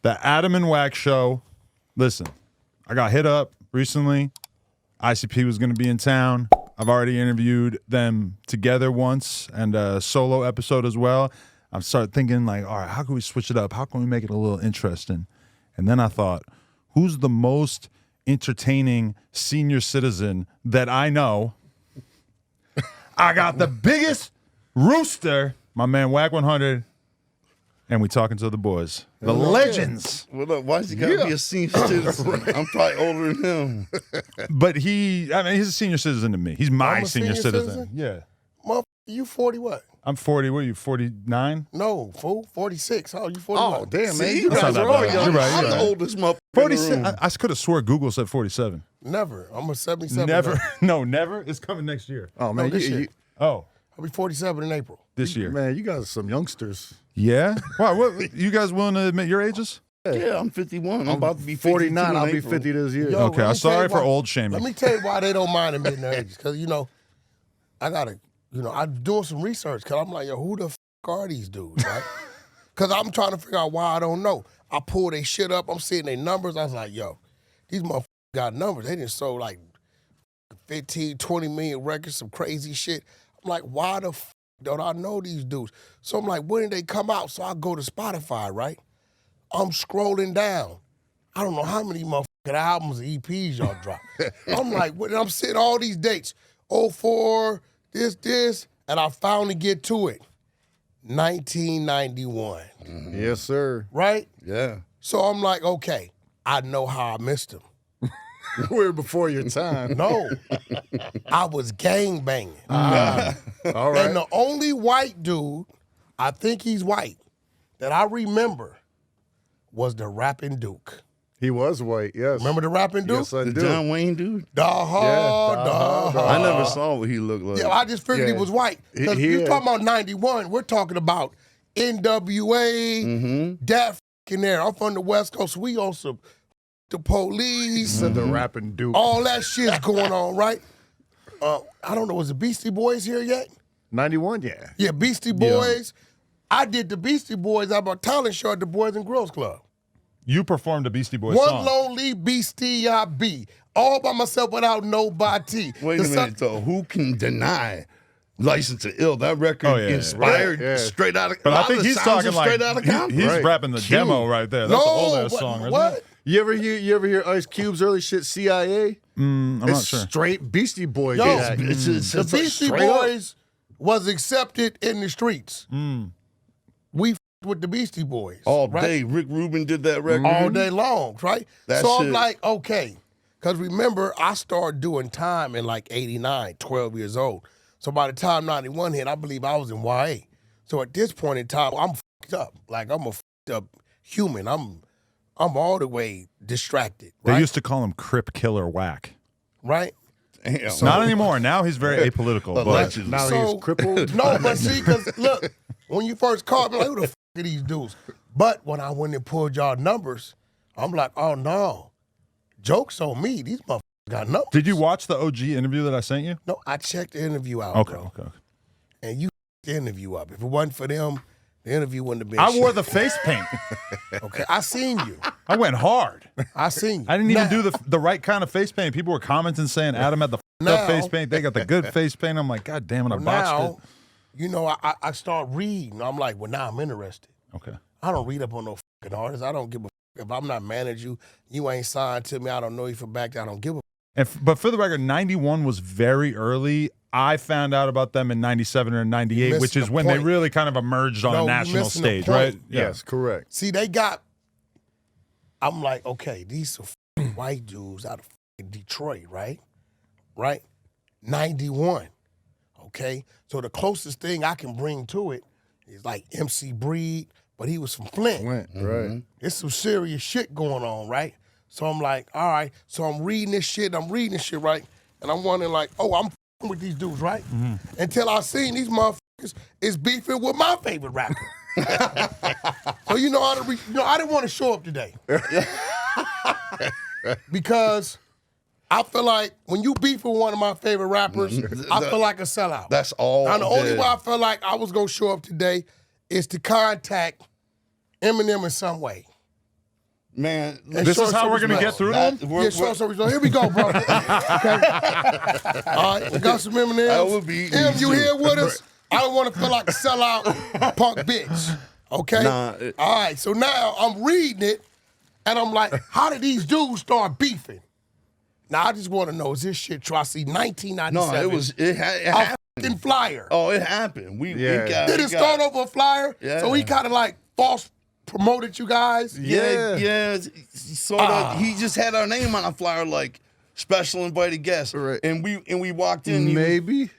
The Adam and Wack show. Listen, I got hit up recently. ICP was going to be in town. I've already interviewed them together once and a solo episode as well. I started thinking like, all right, how can we switch it up? How can we make it a little interesting? And then I thought, who's the most entertaining senior citizen that I know? I got the biggest rooster, my man Wack 100, and we talking to the boys, the legends. Well, look, why's he gotta be a senior citizen? I'm probably older than him. But he's a senior citizen to me. He's my senior citizen. Yeah. Motherfucker, you 40 what? I'm 40. What are you, 49? No, fool, 46. How you 40? Oh, damn, See, man. you You That's guys not are that all bad. young. You're right, I'm you're the right. oldest motherfucker. 47. I could have swore Google said 47. Never. I'm a 77. Never. No, never. It's coming next year. Oh, man. this year. Oh, I'll be 47 in April. this year. Man, you guys are some youngsters. Yeah? Wow, what, you guys willing to admit your ages? Yeah, I'm 51. I'm about to be 49. I'll in be April. 50 this year. Yo, Okay, let I'm me tell sorry you for why- old shaming. Let me tell you why they don't mind admitting their ages. Because, I got to, I'm doing some research because I'm like, yo, who the f are these dudes, right? Because I'm trying to figure out why I don't know. I pull their shit up. I'm seeing their numbers. I was like, yo, these motherfuckers got numbers. They done sold like 15, 20 million records, some crazy shit. I'm like, why the f don't I know these dudes? So I'm like, when did they come out? So I go to Spotify, right? I'm scrolling down. I don't know how many motherfucking albums and EPs y'all drop. I'm like, and I'm seeing all these dates. 04, this, and I finally get to it. 1991. Yes, sir. Right? Yeah. So I'm like, okay, I know how I missed him. We're before your time. No, I was gang banging. All right. And the only white dude, I think he's white, that I remember was the rapping Duke. He was white, yes. Remember the rapping Duke? Yes, I The do. John Wayne dude? I I never saw what he looked like. Yeah, I just figured he Yeah. was white. Because He you're is. talking about 91, we're talking about NWA, that f***ing era. I'm from the West Coast. We on some the police, Said the rapping Duke. all that shit's going on, right? I don't know, was the Beastie Boys here yet? 91, yeah. Yeah, Beastie Boys. I did the Beastie Boys out of a talent show at the Boys and Girls Club. You performed a Beastie Boys One song. lonely beastie I be, all by myself without nobody. Wait a minute, though. Who can deny License to Ill? That record inspired right, yeah. straight out of. But a I lot think of the he's sounds talking are like straight out of Compton. he's Right. rapping the demo right there. That's an old ass song, isn't what? it? You ever hear Ice Cube's early shit, CIA? I'm not It's sure. straight Beastie Boys. Yo, Yeah. It's The like Beastie straight up. Boys was accepted in the streets. We with the Beastie Boys. All right? day. Rick Rubin did that record. All day long, right? That so I'm shit- like, okay. Because remember, I started doing time in like 89, 12 years old. So by the time 91 hit, I believe I was in YA. So at this point in time, I'm fucked up. Like, I'm a fucked up human. I'm all the way distracted, They right? used to call him Crip Killer Wack. Right? Damn. Not anymore. Now he's very apolitical. But Allegedly. Now So- he's crippled. No, but see, because look, when you first called me, like, who the fuck are these dudes? But when I went and pulled y'all numbers, I'm like, oh no, joke's on me. These motherfuckers got numbers. did you watch the OG interview that I sent you? No, I checked the interview out, Okay, bro. okay. And you the interview up. If it wasn't for them, the interview wouldn't have been I shit. wore the face paint. Okay, I seen you. I went hard. I seen you. I didn't even Now- do the right kind of face paint. People were commenting saying Adam had the f***ed up Now- face paint. They got the good face paint. I'm like, God damn it, I botched Now, you know, I start reading. I'm like, well, now I'm interested. it. Okay. I don't read up on no fucking artists. I don't give a fuck. If I'm not managing you ain't signed to me. I don't know you from back there. I don't give a But for the record, 91 was very early. I found out about them in 97 or 98, missed which is the when they point. really kind of emerged on No, a you national missing the stage, point. right? Yes, correct. See, they got, I'm like, okay, these are fucking white dudes out of fucking Detroit, right? Right? 91, okay? So the closest thing I can bring to it is like MC Breed, but he was from Flint. Went, right. There's some serious shit going on, right? So I'm like, all right. So I'm reading this shit, right? And I'm wondering like, oh, I'm f***ing with these dudes, right? Until I seen these motherfuckers is beefing with my favorite rapper. So you know, I didn't want to show up today. Because I feel like when you beef with one of my favorite rappers, I feel like a sellout. That's all. Now, the only dead. way I felt like I was going to show up today is to contact Eminem in some way. Man, This is how we're going to get through them? Yeah, short story short. Here we go, bro. Okay. All right, we got some M&Ms. That would be M, you easy. here with us? I don't want to feel like a sellout punk bitch. Okay? Nah, all right, so now I'm reading it, and I'm like, how did these dudes start beefing? Now, I just want to know, is this shit true? I see 1997. No, it a happened. fucking flyer. Oh, it happened. We got Did it start over a flyer? Yeah. So he kind of like false promoted you guys? Yeah, sort of. He just had our name on a flyer, like special invited guest, Right. and we walked in. Maybe.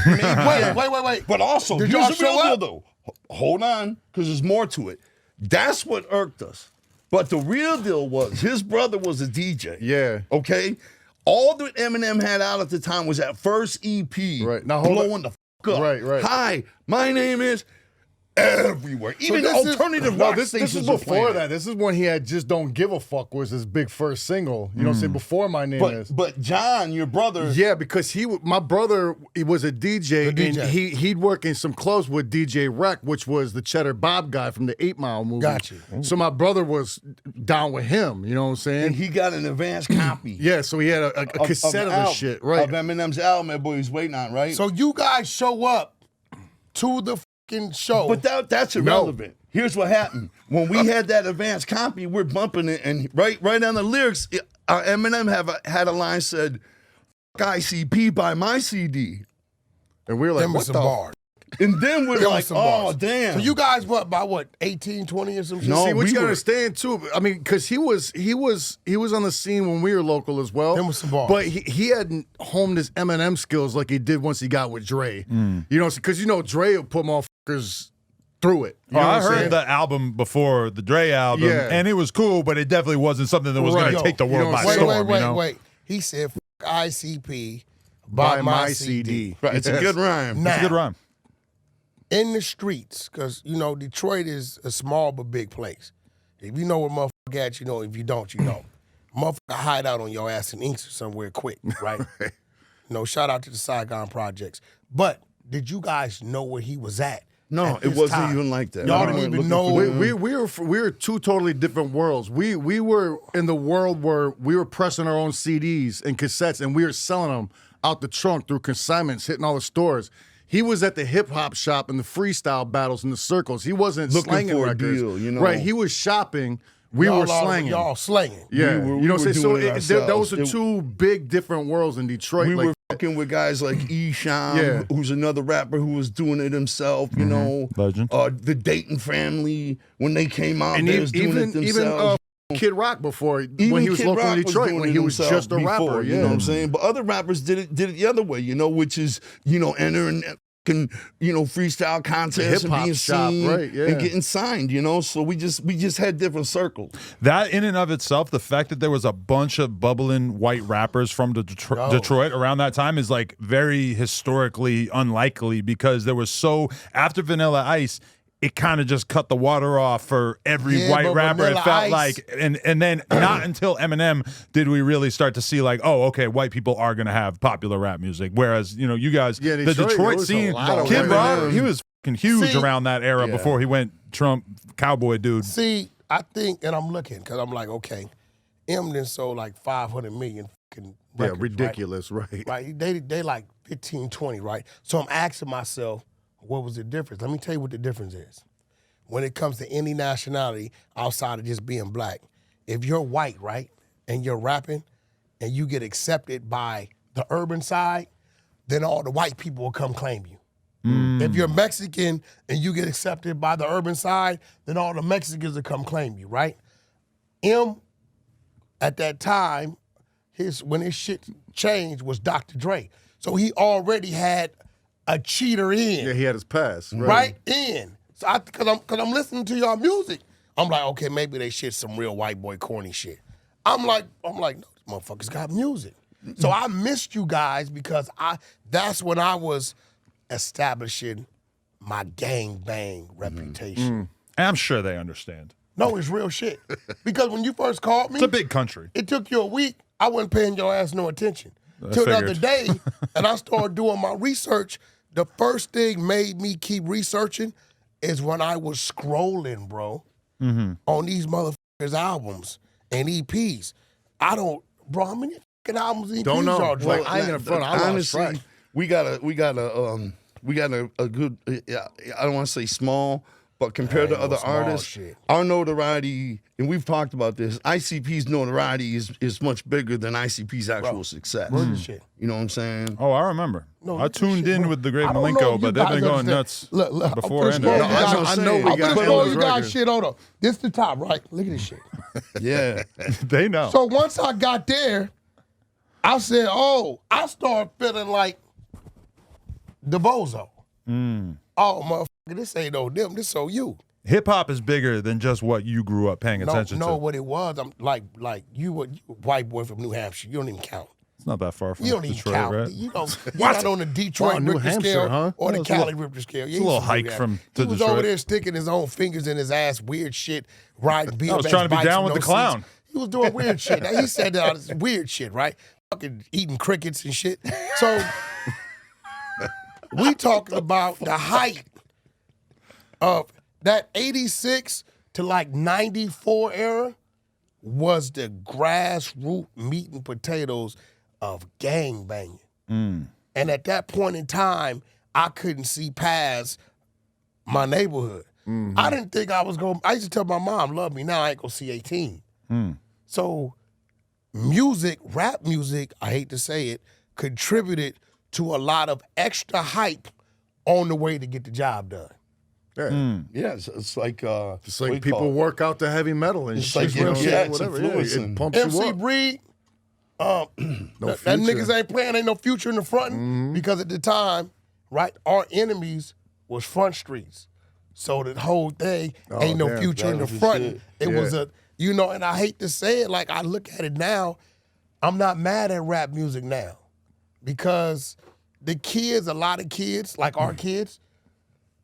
Wait. But also, Did here's y'all the show real deal, up? though. Hold on, because there's more to it. That's what irked us. But the real deal was his brother was a DJ. Yeah. Okay. All that Eminem had out at the time was that first EP. Right. Now hold blowing the up. Right. Hi, my name is. Everywhere, even this is- alternative No, rock this stations is were before playing that. This is when he had Just Don't Give a Fuck was his big first single. You know what I'm saying? Before My Name Is. But John, your brother, Yeah, because my brother, he was a DJ, The DJ. and he'd work in some clubs with DJ Wreck, which was the Cheddar Bob guy from the 8 Mile movie. Got you. So my brother was down with him, you know what I'm saying? and he got an advanced copy. Yeah, so he had a cassette of the the shit, right? Of Eminem's album that boy was waiting on, right? So you guys show up to the fucking show. But that's irrelevant. Here's what happened. When we had that advanced copy, we're bumping it, and right on the lyrics, Eminem had a line said, "Fuck ICP, buy my CD." And we were like, Them what was the some bars. And then we're Them was like, some oh, bars. damn. So you guys by 18, 20 or some shit? No, See, what we you gotta were- understand too. I mean, because he was on the scene when we were local as well. Them was some bars. But he hadn't honed his Eminem skills like he did once he got with Dre. You know, because Dre would put motherfuckers through it. You know I what I'm heard saying? the album before the Dre album, Yeah. and it was cool, but it definitely wasn't something that was Right. going to take the You world know by what I'm saying? storm. Wait. He said, "Fuck ICP, buy my CD." Right, it's a good rhyme. Now, It's a good rhyme. in the streets, because, Detroit is a small but big place. If you know where motherfucker at, you know. If you don't, you know. Motherfucker hide out on your ass in Inks or somewhere quick, right? Shout out to the Saigon Projects. But did you guys know where he was at? No, at it this wasn't time? even like that. Y'all We didn't weren't even looking know. for We were two totally different worlds. We were in the world where we were pressing our own CDs and cassettes, and we were selling them out the trunk through consignments, hitting all the stores. He was at the hip hop shop and the freestyle battles in the circles. He wasn't Looking slanging for a records. deal, you know? Right? He was shopping. We Y'all were slanging. Y'all slanging. Yeah, We were- you know we what I'm saying? were So doing it those are ourselves. two big different worlds in Detroit. We like, were fucking with guys like Esham, Yeah. who's another rapper who was doing it himself, you know. Legend. The Dayton family, when they came out, and they was doing it even themselves. Kid Rock before Even when he was Kid local Rock in Detroit, doing when it he was himself just a rapper. before, Yeah, you know what I'm saying? But other rappers did it the other way, which is, entering freestyle contests and hip-hop being shop, seen right, yeah. and getting signed, So we just had different circles. That in and of itself, the fact that there was a bunch of bubbling white rappers from Detroit around that time is like very historically unlikely, because there was after Vanilla Ice, it kind of just cut the water off for every Yeah, white but rapper. It Vanilla felt Ice- like, and then not until Eminem did we really start to see like, oh, okay, white people are gonna have popular rap music. Whereas you guys, Yeah, the Detroit, there Detroit was a scene, lot of Kid white Rock, rappers. he was fucking huge See- around that era before he went Trump cowboy dude. See, I think, and I'm looking, because I'm like, okay, Eminem sold like 500 million fucking yeah, records, ridiculous, right? Right? They like 15, 20, right? So I'm asking myself, what was the difference? Let me tell you what the difference is. When it comes to any nationality outside of just being black, if you're white, right, and you're rapping and you get accepted by the urban side, then all the white people will come claim you. If you're Mexican and you get accepted by the urban side, then all the Mexicans will come claim you, right? At that time, when his shit changed was Dr. Dre. So he already had a cheater in. Yeah, he had his pass, Right in. So cause I'm listening to y'all music. I'm like, okay, maybe they shit some real white boy corny shit. I'm like, no, these motherfuckers got music. So I missed you guys because that's when I was establishing my gang bang reputation. And I'm sure they understand. No, it's real shit. Because when you first called me, It's a big country. it took you a week. I wasn't paying your ass no attention. Till the other figured. day, and I started doing my research. The first thing made me keep researching is when I was scrolling, bro, on these motherfucking his albums and EPs. I don't, bro. How many fucking albums and EPs Don't know. y'all Like, drop? I ain't gonna front. I lost honestly, track. we got a good. I don't want to say small, but compared to ain't no other small artists, shit. our notoriety, and we've talked about this. ICP's notoriety is much bigger than ICP's actual success. Word of shit. You know what I'm saying? Oh, I remember. No, I look at tuned shit, in bro. with the great I don't know Malenko, if but you they've been guys going understand. nuts Look, before I'm and gonna after. expose you No, guys- I know we I'm got gonna expose endless you guys records. shit. Hold on. This the top, right? Look at this shit. Yeah. They know. So once I got there, I said, oh, I started feeling like the bozo. Oh, motherfucker, this ain't no them. This so you. Hip hop is bigger than just what you grew up paying attention No, to. what it was. I'm like you a white boy from New Hampshire. You don't even count. It's not that far from You don't even Detroit, count. right? You don't. You're not on the Detroit Wow, New Richter Hampshire, scale huh? or the No, it's a Cali little- Richter scale. it's a little hike He to was Detroit. over there sticking his own fingers in his ass, weird shit, riding BMX I was trying to be bikes down with with no the clown. seats. He was doing weird shit. Now, he said that it's weird shit, right? Fucking eating crickets and shit. So we talking about the height of that 86 to like 94 era was the grassroots meat and potatoes of gang banging. And at that point in time, I couldn't see past my neighborhood. I didn't think I was going. I used to tell my mom, "Love me now." I ain't gonna see 18. So, music, rap music, I hate to say it, contributed to a lot of extra hype on the way to get the job done. Yeah. Yeah, it's like It's like people work out to heavy metal and It's shit. like You know what I'm saying? Jackson Whatever. Yeah, Fluids it and- pumps you MC up. Breed, No that future. niggas ain't playing, ain't no future in the front because at the time, right, our enemies was front streets. So the whole thing ain't no damn, future in that the was the front. shit. It was a, you know, and I hate to say it, like I look at it now, I'm not mad at rap music now because the kids, a lot of kids, like our kids,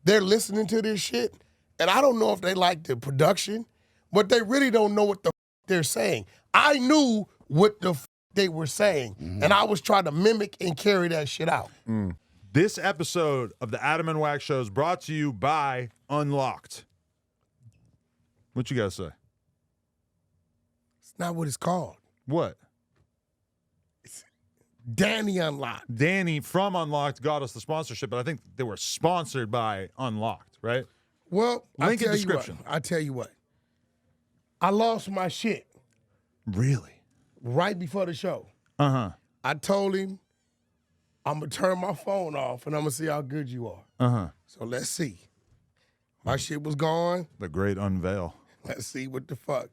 they're listening to this shit, and I don't know if they like the production, but they really don't know what the they're saying. I knew what the they were saying, and I was trying to mimic and carry that shit out. This episode of the Adam and Wack Show is brought to you by Unlocked. What you guys say? It's not what it's called. What? Danny Unlocked. Danny from Unlocked got us the sponsorship, but I think they were sponsored by Unlocked, right? Well, Link in I tell description. You what, I tell you what. I lost my shit Really? right before the show. Uh-huh. I told him I'm gonna turn my phone off and I'm gonna see how good you are. Uh-huh. So let's see. My shit was gone. The great unveil. Let's see what the fuck.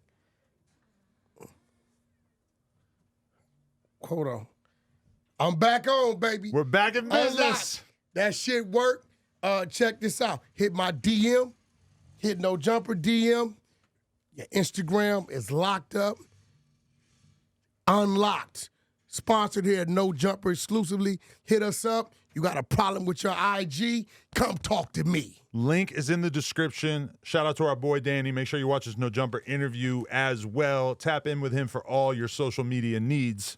Hold on. I'm back on, baby. We're back in business. Unlocked. That shit worked. Check this out. Hit my DM. Hit No Jumper DM. Your Instagram is locked up. Unlocked. Sponsored here at No Jumper exclusively. Hit us up. You got a problem with your IG? Come talk to me. Link is in the description. Shout out to our boy Danny. Make sure you watch his No Jumper interview as well. Tap in with him for all your social media needs.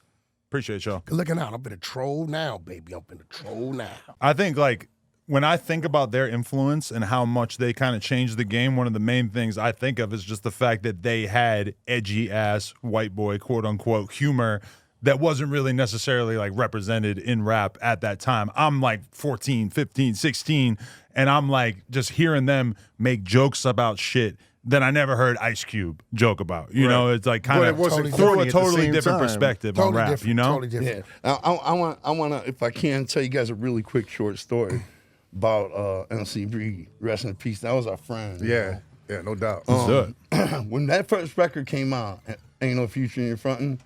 Appreciate y'all. Looking out. I'm in a troll now, baby. I'm in a troll now. I think, like, when I think about their influence and how much they kind of changed the game, one of the main things I think of is just the fact that they had edgy-ass white boy, quote-unquote, humor that wasn't really necessarily, like, represented in rap at that time. I'm, like, 14, 15, 16, and I'm, like, just hearing them make jokes about shit that I never heard Ice Cube joke about. You know, it's, like, kind But of it wasn't through corny a at the totally same different time. perspective on Totally rap, different. you know? Totally different. Yeah. I want to, if I can, tell you guys a really quick short story about MC Breed. Rest in peace. That was our friend. you Yeah. know. Yeah, no doubt. Let's do it. When that first record came out, Ain't No Future in Your Frontin',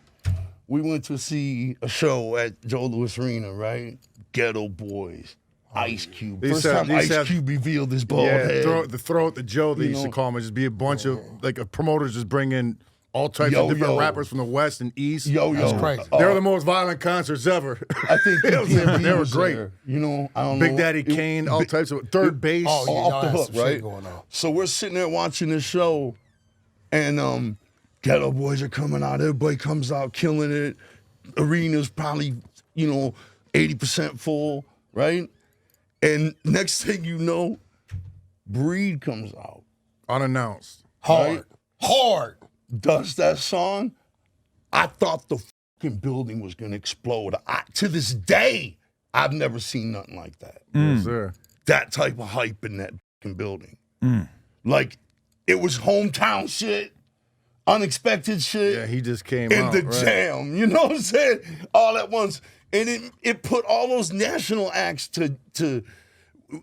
we went to see a show at Joe Louis Arena, right? Ghetto Boys, Ice Cube. These First have- time these Ice have- Cube revealed his bald Yeah, head. throw it to Joe, they You used to know. call him. It'd just be a bunch of, like, promoters just bring in all types Yo, of different yo. rappers from the West and East. Yo, That's crazy. They were the most violent concerts ever. I think PNB They were was great. there. You know, I don't know. Big Daddy Kane, all types of third bass. Oh, yeah, off y'all the had hook, some shit right? going on. So we're sitting there watching this show, and Ghetto Boys are coming out. Everybody comes out killing it. Arena's probably 80% full, right? And next thing you know, Breed comes out. Unannounced. Hard. Right? Hard. does that song, I thought the fucking building was gonna explode. To this day, I've never seen nothing like that. Yes, sir. That type of hype in that fucking building. Like, it was hometown shit, unexpected shit. Yeah, he just came in out, the right. jam. You know what I'm saying? All at once. And it put all those national acts to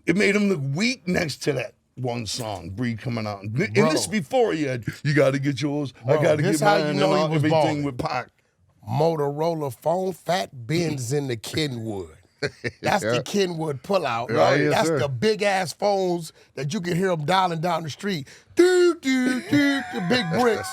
it made them look weak next to that one song, Breed coming out. And this before you got to get yours, Bro, I got to this get how mine, you know and he all, was everything ballin'. with Pac. Motorola phone, fat bins in the Kenwood. That's the Kenwood pullout. Right, yes, That's sir. the big ass phones that you can hear them dialing down the street. Doo, doo, doo, the big bricks.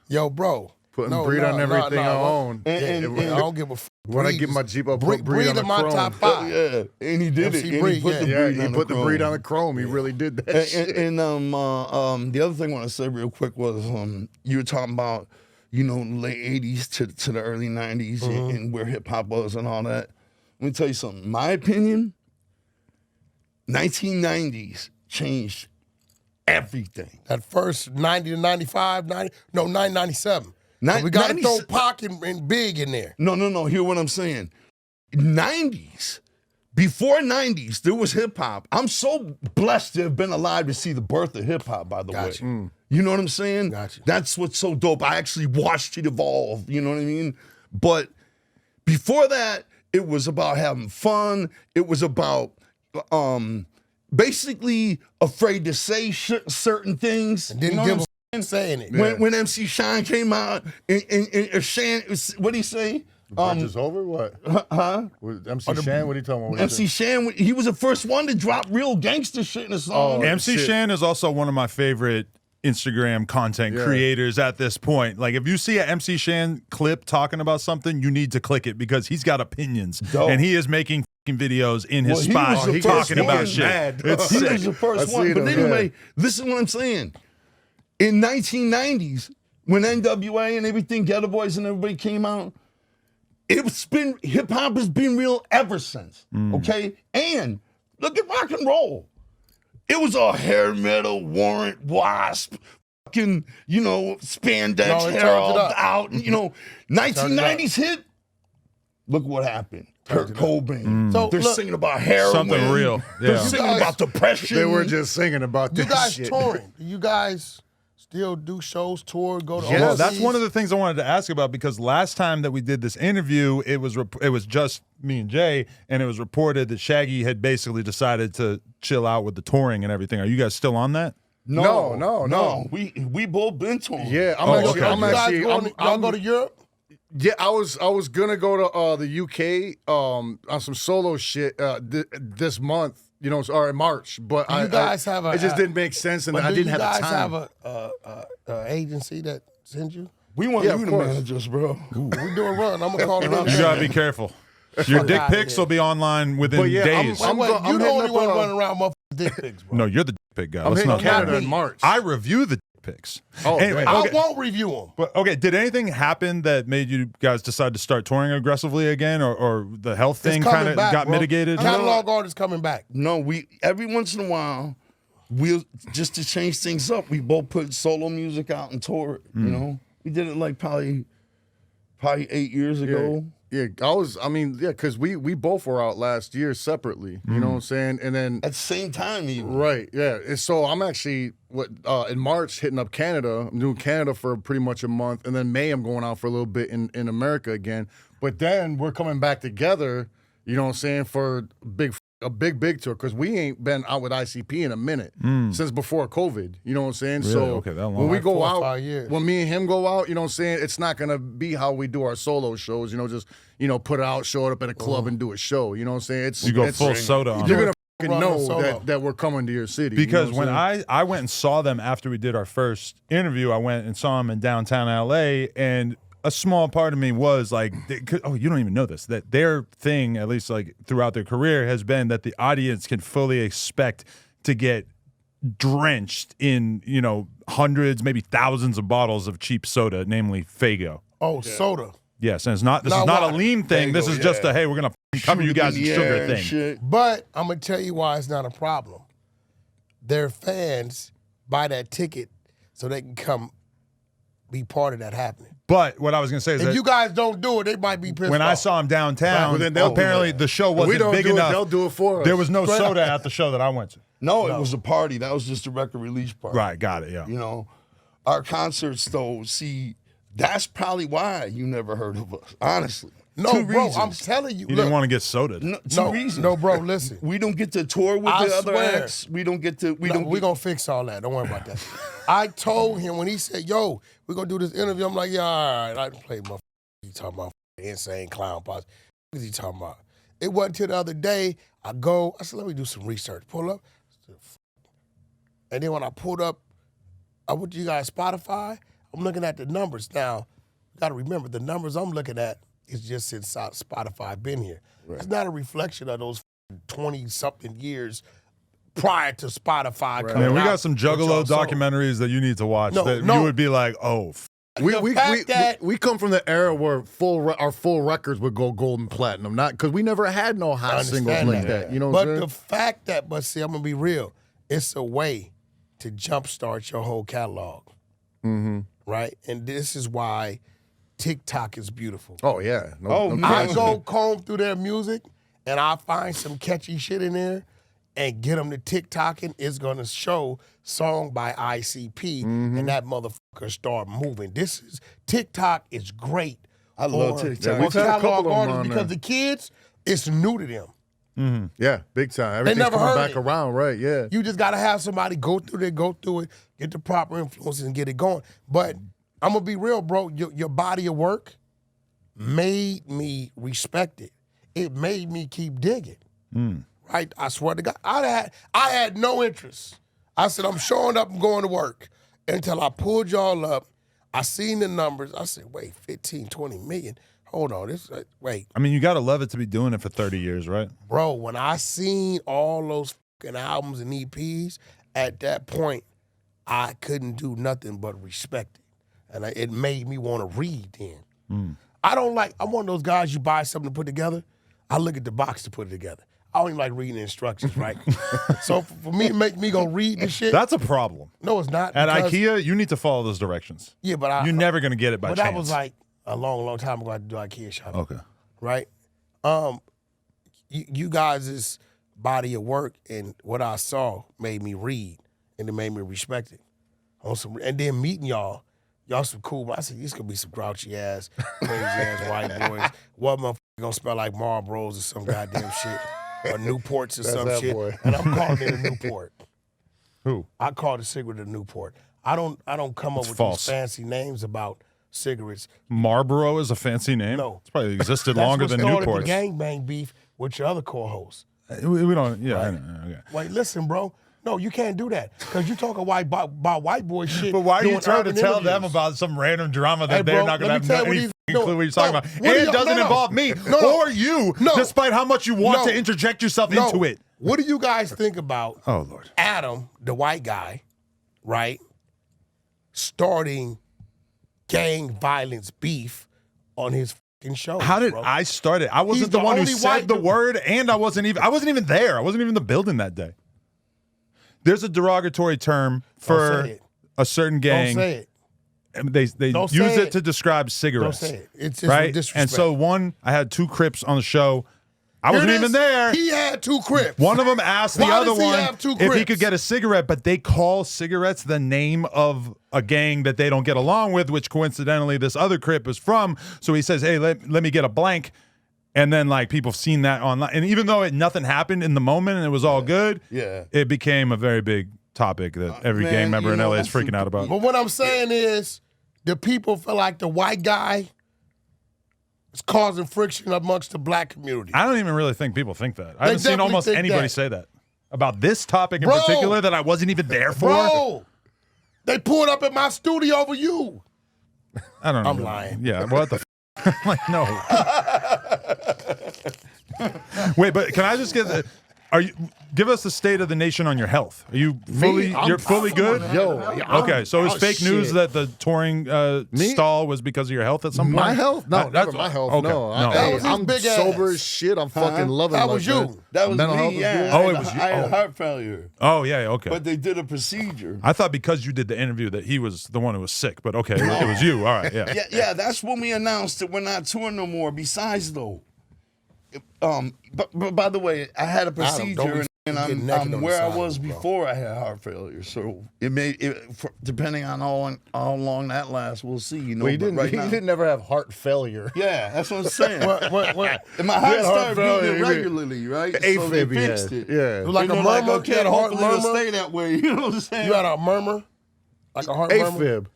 Yo, bro. Putting breed on everything I own. And I don't give a fuck. When I get my Jeep, I'll put breed Breed on the in my chrome. top 5. yeah, and he did MC it. And Breed, he put yeah. the Yeah, breed he on put the breed on the chrome. chrome. He really did that shit. And the other thing I want to say real quick was you were talking about, you know, late 80s to the early 90s and where hip hop was and all that. Let me tell you something. My opinion, 1990s changed everything. That first 90 to 95, 997. Ni- We got to 90 throw Pac and Big in there. No. Hear what I'm saying. 90s. Before 90s, there was hip hop. I'm so blessed to have been alive to see the birth of hip hop, by the way. Gotcha. You know what I'm saying? Gotcha. That's what's so dope. I actually watched it evolve. You know what I mean? But before that, it was about having fun. It was about basically afraid to say certain things. Didn't you know give what I'm a saying it. when MC Shine came out, and Shan, what did he say? Bridge is over? What? Huh? MC Shan? What are you talking about? What MC Shan, he was the first one to drop real gangster shit in a song. MC shit. Shan is also one of my favorite Instagram content creators at this point. Like, if you see an MC Shan clip talking about something, you need to click it because he's got opinions. Dope. And he is making fucking videos in his Well, he was spot the talking first about one. shit. Mad. It's He sick. was the first I one. seen But him, anyway, this is what I'm saying. In 1990s, when NWA and everything, Ghetto Boys and everybody came out, hip hop has been real ever since. Okay? And look at rock and roll. It was all hair metal, Warrant, Wasp, fucking, you know, spandex, No, it hair turns all it up. out. You know, 1990s hit. Look what happened. Kurt Cobain. So, They're look, singing about heroin. Something real. They're Yeah. singing You guys- about depression. They were just singing about You that guys shit. touring. You guys still do shows, tour, go to Well, overseas? that's one of the things I wanted to ask about because last time that we did this interview, it was just me and Jay, and it was reported that Shaggy had basically decided to chill out with the touring and everything. Are you guys still on that? No. We both been touring. Yeah, Oh, I'm okay. You guys actually. y'all go to Europe? Yeah, I was gonna go to the UK on some solo shit this month, you know, or in March, but Do you guys have a- it just didn't make sense, and But I do didn't you have guys the time. have a agency that sends you? We want Yeah, you of to course. manage us, bro. We do a run. I'm gonna call it You gotta be careful. Your dick outta pics here. will be online within But yeah, days. Wait, I'm you the hitting only up, one running around motherfucking dick pics, bro. No, you're the dick pic guy. I'm Let's hitting not Canada me. in March. I review the dick pics. Oh, Anyway, damn. okay. I won't review them. But okay, did anything happen that made you guys decide to start touring aggressively again, or the health thing kind of got mitigated? Catalog artists coming back. No, we every once in a while, we'll just to change things up. We both put solo music out and tour it. You know, we did it like probably 8 years ago. Yeah, because we both were out last year separately. You know what I'm saying? And then At the same time, even. right, yeah. And so I'm actually in March hitting up Canada. I'm doing Canada for pretty much a month, and then May I'm going out for a little bit in America again. But then we're coming back together. You know what I'm saying, for a big tour, because we ain't been out with ICP in a minute since before COVID. You know what I'm saying? Really? So Okay, that long. when we Like go 4 or out, 5 years. when me and him go out, you know what I'm saying, it's not gonna be how we do our solo shows. You know, just put it out, show it up at a club and do a show. You know what I'm saying? You go full soda on You're it. gonna Run know solo. that we're coming to your city. you know Because what when I'm saying? I went and saw them after we did our first interview, I went and saw them in downtown LA, and a small part of me was like, you don't even know this, that their thing, at least like throughout their career, has been that the audience can fully expect to get drenched in, hundreds, maybe thousands of bottles of cheap soda, namely Fayo. Oh, soda. Yes, and this is not water. a lean thing. This is just a, hey, we're going to cover you guys in sugar thing. Shit. But I'm gonna tell you why it's not a problem. Their fans buy that ticket so they can come be part of that happening. But what I was gonna say is If that you guys don't do it, they might be pissed when off. I saw him downtown, Well, then they'll apparently do that. the show If we wasn't don't big do it, enough. they'll do it for us. There was no Straight soda up. at the show that I went to. No, it was a party. That was just a record release party. Right, got it. Yeah. You know, our concerts, though, see, that's probably why you never heard of us, honestly. No, Two bro, reasons. I'm telling you. You Look, didn't want to get soda. Two reasons. no, bro, listen. We don't get to tour with I the other swear. acts. We don't get to. We're going to fix all that. Don't worry about that. I told him when he said, yo, we're going to do this interview, I'm like, yeah, all right. I played my he talking about insane clown posse. What is he talking about? It wasn't until the other day, I said, let me do some research. Pull up. And then when I pulled up, I went to you guys Spotify, I'm looking at the numbers. Now, you got to remember, the numbers I'm looking at is just since Spotify been here. Right. It's not a reflection of those 20-something years prior to Spotify coming Man, we out got some Juggalo with y'all documentaries that you need to watch No, that no. you would be like, oh, We come from the era where our full records would go gold and platinum, not because we never had no hot understand singles like that. that. You know, But what I'm the saying? fact that, see, I'm gonna be real. It's a way to jumpstart your whole catalog, right? And this is why TikTok is beautiful. Oh yeah, I go comb through their music and I find some catchy shit in there and get them to TikToking. It's gonna show song by ICP and that motherfucker start moving. TikTok is great. I love for- TikTok. for We've had a couple catalog of 'em artists on because there. the kids, it's new to them. Yeah, big time. Everything's never coming heard back it. around, right? Yeah. You just gotta have somebody go through it, get the proper influences and get it going. But I'm gonna be real, bro. Your body of work made me respect it. It made me keep digging. Right? I swear to God. I had no interest. I said, I'm showing up and going to work. Until I pulled y'all up, I seen the numbers. I said, wait, 15, 20 million. Hold on, wait. I mean, you got to love it to be doing it for 30 years, right? Bro, when I seen all those fucking albums and EPs, at that point, I couldn't do nothing but respect it. And it made me want to read then. I'm one of those guys, you buy something to put together, I look at the box to put it together. I don't even like reading the instructions, right? So for me to make me go read the shit, That's a problem. no, it's not. At because- IKEA, you need to follow those directions. Yeah, but You're never going to get it by but chance. that was like a long, long time ago I had to do IKEA shopping. Okay. Right? You guys' body of work and what I saw made me read and it made me respect it. And then meeting y'all some cool. I said, these could be some grouchy ass, crazy ass white boys. What motherfucker gonna smell like Marlboros or some goddamn shit, or Newports or some that shit. boy. And I'm calling it a Newport. Who? I call the cigarette a Newport. I don't come up It's with false. these fancy names about cigarettes. Marlboro is a fancy name? No. It's probably existed That's longer what than started Newport's. the gangbang beef with your other co-hosts. We don't, yeah, I know. Okay. Wait, listen, bro. No, you can't do that because you talking about white boy shit. But why are you doing trying to urban tell them interviews. about some random drama that Hey, they're bro, not going let to me have tell you any what fucking clue what you're talking no, about? what And do it y'all- doesn't no, no. involve me No. or you, No. despite how much you want No. to interject yourself No. into it. What do you guys think about Oh, Lord. Adam, the white guy, right, starting gang violence beef on his fucking show? How did bro? I start it? I wasn't He's the the one who only said white the dude. word, and I wasn't even there. I wasn't even in the building that day. There's a derogatory term for say it. a certain Don't gang. say it. And they Don't use say it it. to describe Don't cigarettes. say it. It's just right? disrespect. And so I had two Crips on the show. I Here wasn't it even is. there. He had two Crips. One of them asked the Why other does he one have two if he Crips? could get a cigarette, but they call cigarettes the name of a gang that they don't get along with, which coincidentally this other Crip is from. So he says, hey, let me get a blank. And then like people have seen that online. And even though nothing happened in the moment and it was all good, Yeah. it became a very big topic that every Man, gang member you in know, LA is that's freaking out about. But what I'm saying is, the people feel like the white guy is causing friction amongst the black community. I don't even really think people think that. I They haven't seen definitely almost think anybody that. say that about this topic in Bro. particular that I wasn't even there for. Bro, they pulled up at my studio over you. I don't know. I'm lying. Yeah, what the like, no. Wait, but can I just get Are you? Give us the state of the nation on your health. Are you fully? You're fully good. Okay, so it's fake news that the touring stall was because of your health at some point. My health? No, that's never my health. Okay, No, I'm big sober ass. as shit. I'm fucking loving. That was life, you. man. That was Mental health me. is Yeah. good. Oh, it was you. I had heart failure, Oh yeah, okay. but they did a procedure. I thought because you did the interview that he was the one who was sick, but okay, it was you. All right, yeah. Yeah. That's when we announced that we're not touring no more. Besides, though, but by the way, I had a procedure. And I'm where I was before I had heart failure, so it may, depending on how long that lasts, we'll see. You know, Well, but he didn't ever have heart failure. Yeah, that's what I'm saying. What? And my heart had started heart beating failure, regularly, right? So AFib they he fixed had. it. Yeah. It was like You a know, murmur. okay, You had a heart hopefully it'll murmur. stay that way. You know what I'm saying? You had a murmur, like a heart murmur. AFib.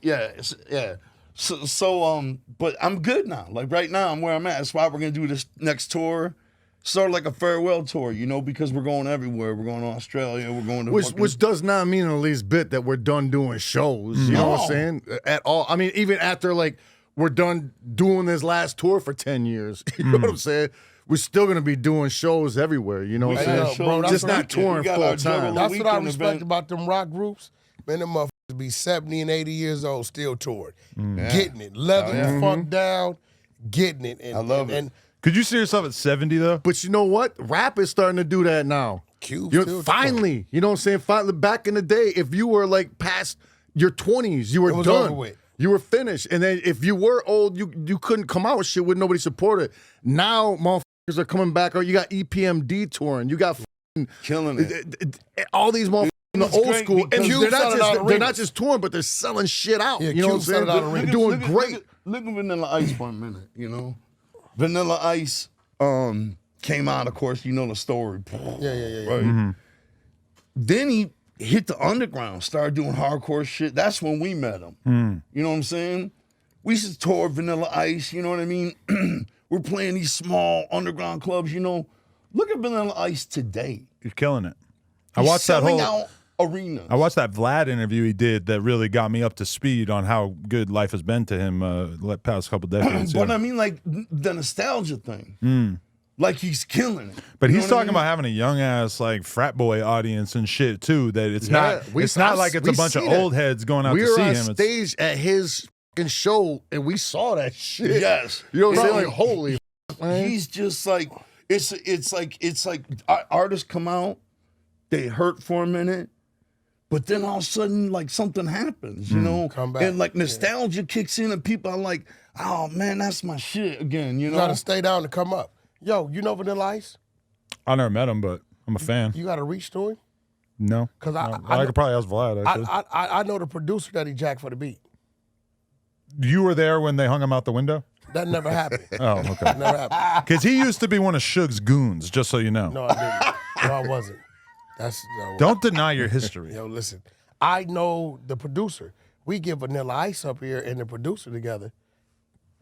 Yeah. So, but I'm good now. Like right now, I'm where I'm at. That's why we're gonna do this next tour. Sort of like a farewell tour, you know, because we're going everywhere. We're going to Australia. We're going to Which does not mean in the least bit that we're done doing shows. You know what I'm saying? At all. I mean, even after like we're done doing this last tour for 10 years. You know what I'm saying? We're still gonna be doing shows everywhere. You know what I'm saying? Bro, Just not touring full time. That's what I respect about them rock groups. Man, them motherfuckers be 70 and 80 years old, still toured. Getting it. Leather the fuck down, getting it. And, I love it. And Could you see yourself at 70 though? But you know what? Rap is starting to do that now. Cube You know, still finally, you know what I'm saying? Finally, back in the day, if you were like past your 20s, you were It was done. over with. You were finished. And then if you were old, you couldn't come out with shit with nobody supported. Now, motherfuckers are coming back. Or you got EPMD touring. You got killing it. all these motherfuckers in the old great school. And because they're not just touring, but they're selling shit out. Yeah, you know what I'm Cube saying? selling out They're arenas. doing great. Look at Vanilla Ice for a minute, you know? Vanilla Ice came out, of course, you know the story. Yeah. Right? Then he hit the underground, started doing hardcore shit. That's when we met him. You know what I'm saying? We used to tour Vanilla Ice, you know what I mean? We're playing these small underground clubs, you know? Look at Vanilla Ice today. He's killing it. I He's watched that selling whole. out arenas. I watched that Vlad interview he did that really got me up to speed on how good life has been to him the past couple decades. But yeah. I mean, like, the nostalgia thing. Like, he's killing it. But You he's know what I talking mean? about having a young ass like frat boy audience and shit too. That it's Yeah, not like it's a bunch of old heads going out We to were see on him. It's, stage at his fucking show, and we saw that shit. Yes. You know what I'm Bro, saying? Like, holy man. He's just like, it's like artists come out, they hurt for a minute, but then all of a sudden, like, something happens, you know? Come back. And like nostalgia kicks in, and people are like, oh man, that's my shit again, you You know? gotta stay down to come up. Yo, you know Vanilla Ice? I never met him, but I'm a fan. You gotta reach to him? No, 'Cause I could probably ask Vlad. Actually. I know the producer that he jacked for the beat. You were there when they hung him out the window. That never happened. Oh, okay. Never happened. Because he used to be one of Suge's goons, just so you know. No, I didn't. No, I wasn't. That's no. Don't deny your history. Yo, listen. I know the producer. We get Vanilla Ice up here and the producer together.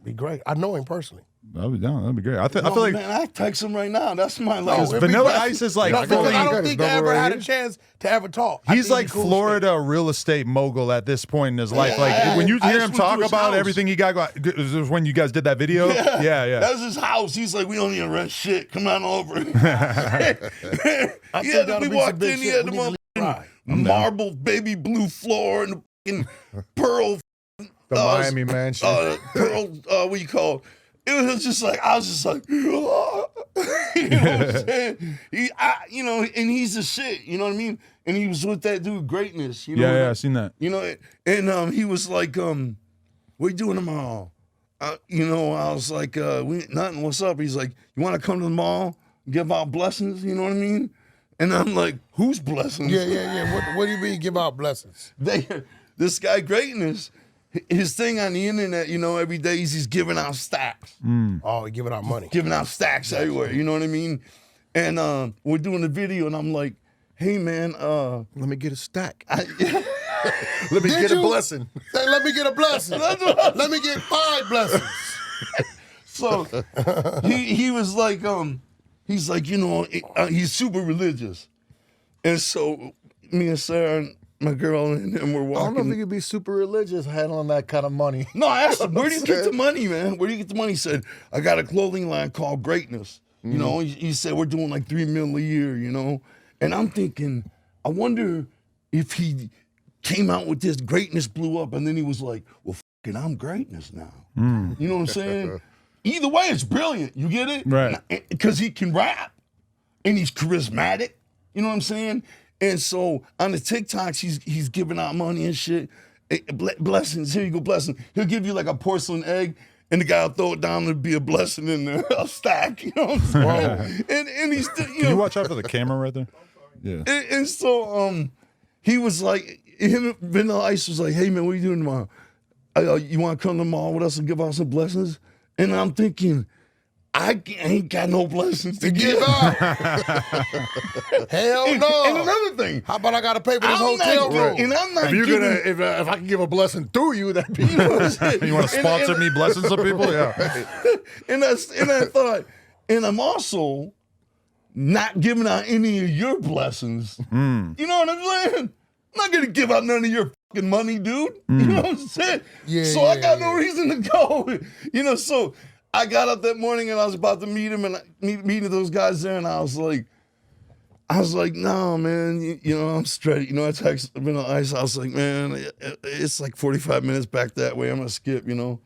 Be great. I know him personally. That'd be great. I feel No, like man, I text him right now. That's my like. it'd be Vanilla great. Ice is like No, because fully. I don't got his think they number ever right had a here. chance to ever talk. I He's think like he cool Florida real estate mogul at this point in his life. Like Yeah. when you I hear just him went to talk his about house. everything he got, this is when you guys did that video. Yeah. That's his house. He's like, we don't need to rent shit. Come on over. I Yeah, think that'll we be some walked big in, he shit. had the We need to motherfucking leave marble baby blue floor and the fucking pearl, The Miami mansion. pearl, what you call it? It was just like, I was just like, you know what I'm saying? You know, and he's the shit, you know what I mean? And he was with that dude, Greatness, you know? Yeah, I seen that. You know, and he was like, what you doing tomorrow? You know, I was like, nothing, what's up? He's like, you want to come to the mall, give out blessings, you know what I mean? And I'm like, whose blessings? Yeah. What do you mean give out blessings? This guy, Greatness, his thing on the internet, you know, every day he's giving out stacks. Oh, he giving out money. Giving out stacks everywhere, you know what I mean? And we're doing the video, and I'm like, hey, man, Let me get a stack. I- Let me Did get a you? blessing. Say, let me get a blessing. Let me get 5 blessings. So he was like, he's like, you know, he's super religious. And so me and Sarah and my girl and him were I don't know if walking. you could be super religious handling that kind of money. No, I asked him, where do you get the money, man? Where do you get the money? He said, I got a clothing line called Greatness. You know, he said we're doing like $3 million a year, you know? And I'm thinking, I wonder if he came out with this, greatness blew up, and then he was like, well, fucking I'm greatness now. You know what I'm saying? Either way, it's brilliant. You get it? Right. Because he can rap, and he's charismatic. You know what I'm saying? And so on the TikToks, he's giving out money and shit. Blessings, here you go, blessing. He'll give you like a porcelain egg, and the guy will throw it down and be a blessing in there, a stack, you know what I'm saying? and he's still, Can you watch out for the camera right there? Yeah. And so he was like, him and Vanilla Ice was like, hey man, what are you doing tomorrow? You want to come to the mall with us and give out some blessings? And I'm thinking, I ain't got no blessings to give out. Hell no. And another thing, How about I got to pay for this hotel room? and I'm not If you're giving, if I can give a blessing through you, that'd be you know what I'm saying? You want to sponsor me blessing some people? Yeah. And I thought, and I'm also not giving out any of your blessings. You know what I'm saying? I'm not gonna give out none of your fucking money, dude. You know what I'm saying? Yeah, so I got yeah. no reason to go. You know, so I got up that morning and I was about to meet him and meeting those guys there, and I was like, no, man, you know, I'm straight. You know, I texted Vanilla Ice. I was like, man, it's like 45 minutes back that way. I'm gonna skip. You know,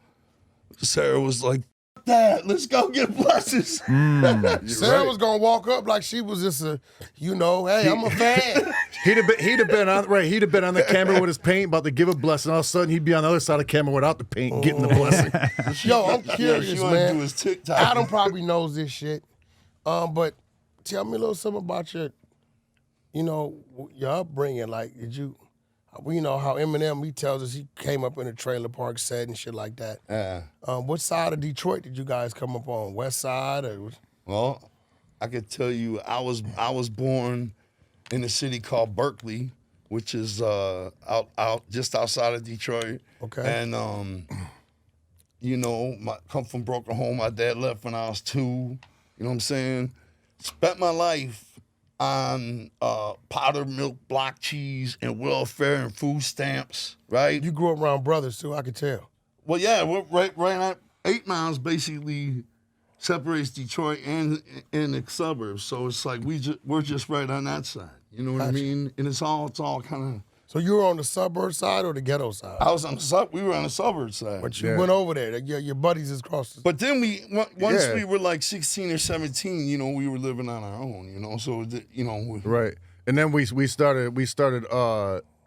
Sarah was like, that, let's go get blessings. Sarah was gonna walk up like she was just a, you know, hey, I'm a fan. He'd have been on the camera with his paint, about to give a blessing. All of a sudden, he'd be on the other side of the camera without the paint, getting the blessing. Yo, I'm curious, she wanna man. do his TikTok. Adam probably knows this shit. But tell me a little something about your, you know, your upbringing. Like, did you, you know how Eminem, he tells us he came up in a trailer park set and shit like that. What side of Detroit did you guys come up on? West side or? Well, I could tell you, I was born in a city called Berkeley, which is out just outside of Detroit. Okay. And you know, come from broken home. My dad left when I was 2. You know what I'm saying? Spent my life on powdered milk, block cheese, and welfare and food stamps. Right. You grew up around brothers too, I could tell. Well, yeah, we're right at 8 miles basically separates Detroit and the suburbs. So it's like we're just right on that side. You know what I mean? And it's all kind of. So you were on the suburb side or the ghetto side? I was on the we were on the suburb side. But you went over there. Your buddies is across the. But then once we were like 16 or 17, you know, we were living on our own. You know, so you know. Right. And then we started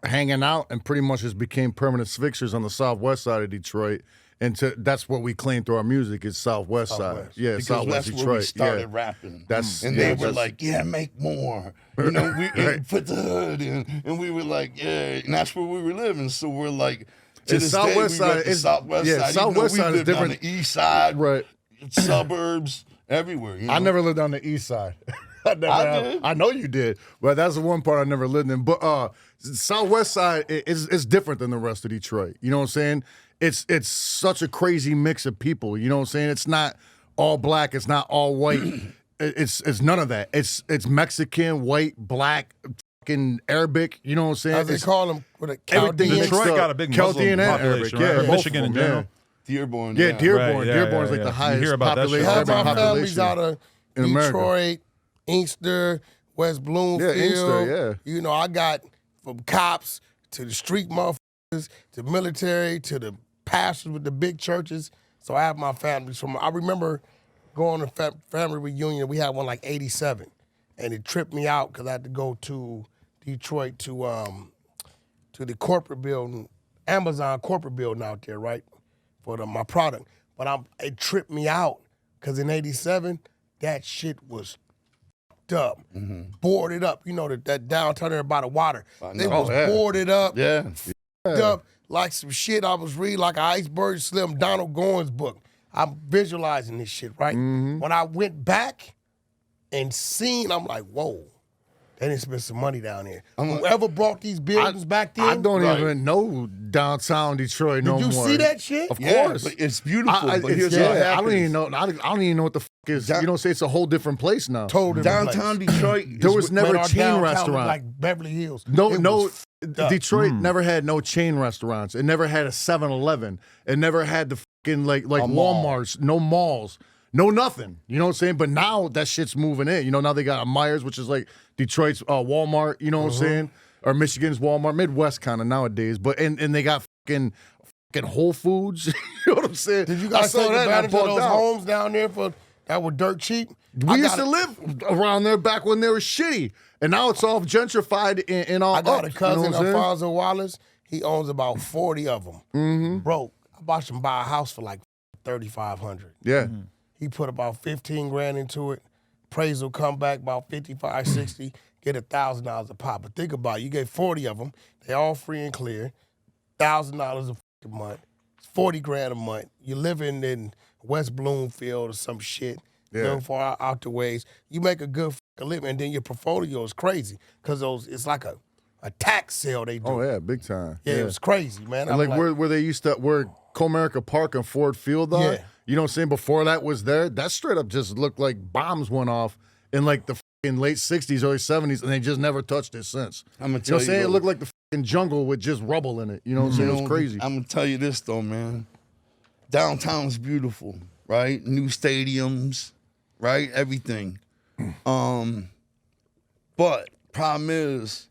hanging out and pretty much just became permanent fixtures on the southwest side of Detroit. And that's what we claim through our music is southwest side. Yeah, Because southwest that's Detroit. where we started yeah. rapping. And they were like, yeah, make more. You know, we put the hood in. And we were like, yeah. And that's where we were living. So we're like, to this day, we rep the southwest side. Southwest side is different. On the east side, right? Suburbs, everywhere. You know? I never lived on the east side. I did. I know you did, but that's the one part I never lived in. But southwest side is different than the rest of Detroit. You know what I'm saying? It's such a crazy mix of people. You know what I'm saying? It's not all black. It's not all white. it's none of that. It's Mexican, white, black, fucking Arabic. You know what I'm saying? As they call them, with a everything Chaldean. Detroit got a big Muslim Chaldean and population, Arabic. right? Yeah, Michigan in general. Dearborn. Yeah, Dearborn. Right, yeah, Dearborn's yeah, like the yeah. You highest hear about that population. shit all Half the our time. families out of in America. Detroit, Inkster, West Bloomfield. Yeah, Inkster, yeah. You know, I got from cops to the street motherfuckers to military to the pastors with the big churches. So I have my families from. I remember going to family reunion. We had one like '87, and it tripped me out because I had to go to Detroit to the corporate building, Amazon corporate building out there, right, for my product. But it tripped me out because in '87 that shit was up, boarded up. You know that downtown there by the water. They was boarded up, up like some shit I was reading, like an Iceberg Slim Donald Goins book. I'm visualizing this shit, right? When I went back and seen, I'm like, whoa. They didn't spend some money down here. Whoever brought these buildings back then. I don't even know downtown Detroit no more. Did you see that shit? Of course. But it's beautiful. But It's- here's yeah, what I happens. don't even know. I don't even know what the fuck is. You don't say it's a whole different place now. Total different Downtown place. Detroit. There was never Man, a our chain downtown looked restaurant. like Beverly Hills. No, It no. was fucked up. Detroit never had no chain restaurants. It never had a 7-Eleven. It never had the fucking like mall. Walmarts. No malls. no nothing. You know what I'm saying? But now that shit's moving in. You know, now they got a Myers, which is like Detroit's Walmart, you know what I'm saying? Or Michigan's Walmart, Midwest kind of nowadays. But and they got fucking Whole Foods. You know what I'm saying? Did you guys take advantage of those homes down there that were dirt cheap? We used to live around there back when they were shitty. And now it's all gentrified and all I got a cousin, you know Alfonso Wallace. He owns about 40 of them. Mm-hmm. Bro, I watched him buy a house for like $3,500. Yeah. He put about 15 grand into it. Appraisal come back about 55, 60. Get $1,000 a pop. But think about it. You get 40 of them. They all free and clear. $1,000 a month. It's 40 grand a month. You're living in West Bloomfield or some shit. Yeah. You know, far out the ways. You make a good living, and then your portfolio is crazy because it's like a tax sale they do. Oh, yeah, big time. Yeah, it was crazy, man. And like where they used to, where Comerica Park and Ford Field are, you know what I'm saying? Before that was there, that straight up just looked like bombs went off in like the late 60s, early 70s, and they just never touched it since. I'm gonna you know what I'm saying? It looked like the jungle with just rubble in it. You know what I'm saying? It was crazy. I'm gonna tell you this though, man. Downtown's beautiful, right? New stadiums, right? Everything. But problem is,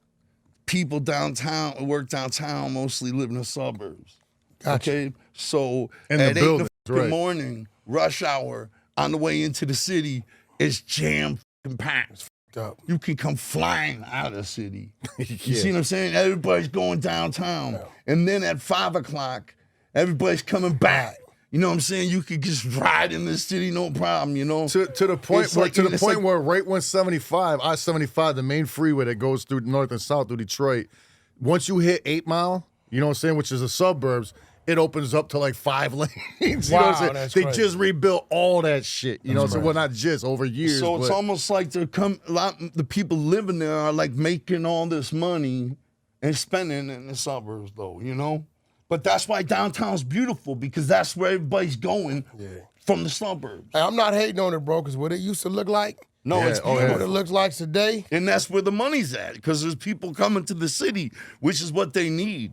people downtown work downtown mostly live in the suburbs. Gotcha. Okay, so In the at 8 buildings, in the right. morning, rush hour on the way into the city is jam packed. Up. You can come flying out of the city. You Yeah. see what I'm saying? Everybody's going downtown. Yeah. And then at 5 o'clock, everybody's coming back. You know what I'm saying? You could just ride in the city, no problem, you know? To the point It's where, like- it's like- where right when 75, I-75, the main freeway that goes through north and south through Detroit, once you hit 8 Mile, you know what I'm saying, which is the suburbs, it opens up to like 5 lanes. You know what I'm Wow, saying? that's They crazy. just rebuilt all that shit. You know what I'm saying? Well, not just over years. So it's but almost like the people living there are like making all this money and spending in the suburbs, though, you know? But that's why downtown's beautiful, because that's where everybody's going from the suburbs. Hey, I'm not hating on it, bro, because what it used to look like, No, Yeah, it's oh, beautiful. what it looks like today. And that's where the money's at, because there's people coming to the city, which is what they need.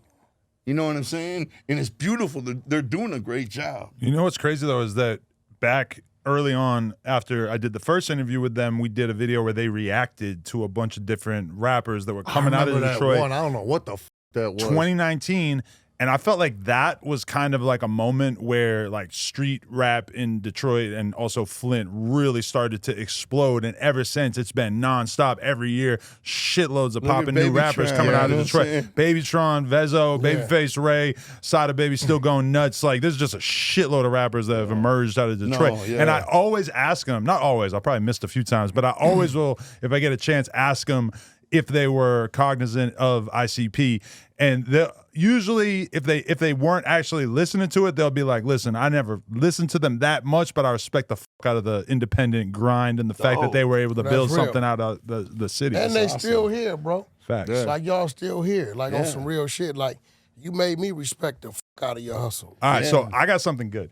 You know what I'm saying? And it's beautiful. They're doing a great job. You know what's crazy though is that back early on, after I did the first interview with them, we did a video where they reacted to a bunch of different rappers that were coming out of remember that Detroit. one. I don't know what the that was. 2019. And I felt like that was kind of like a moment where like street rap in Detroit and also Flint really started to explode. And ever since, it's been nonstop every year. Shitloads of Look at popping new Baby rappers Tron, coming you out know of what I'm Detroit. saying? Babytron, Vezo, Babyface Ray, Sada Baby still going nuts. Like there's just a shitload of rappers that have emerged out of Detroit. yeah. And I always ask them, not always, I probably missed a few times, but I always will, if I get a chance, ask them if they were cognizant of ICP. And they'll usually, if they weren't actually listening to it, they'll be like, listen, I never listened to them that much, but I respect the fuck out of the independent grind and the fact that they were able to that's build real. something out of the city. And they still here, bro. Facts. It's like y'all still here, like on some real shit. Like, you made me respect the fuck out of your hustle. All right, so I got something good.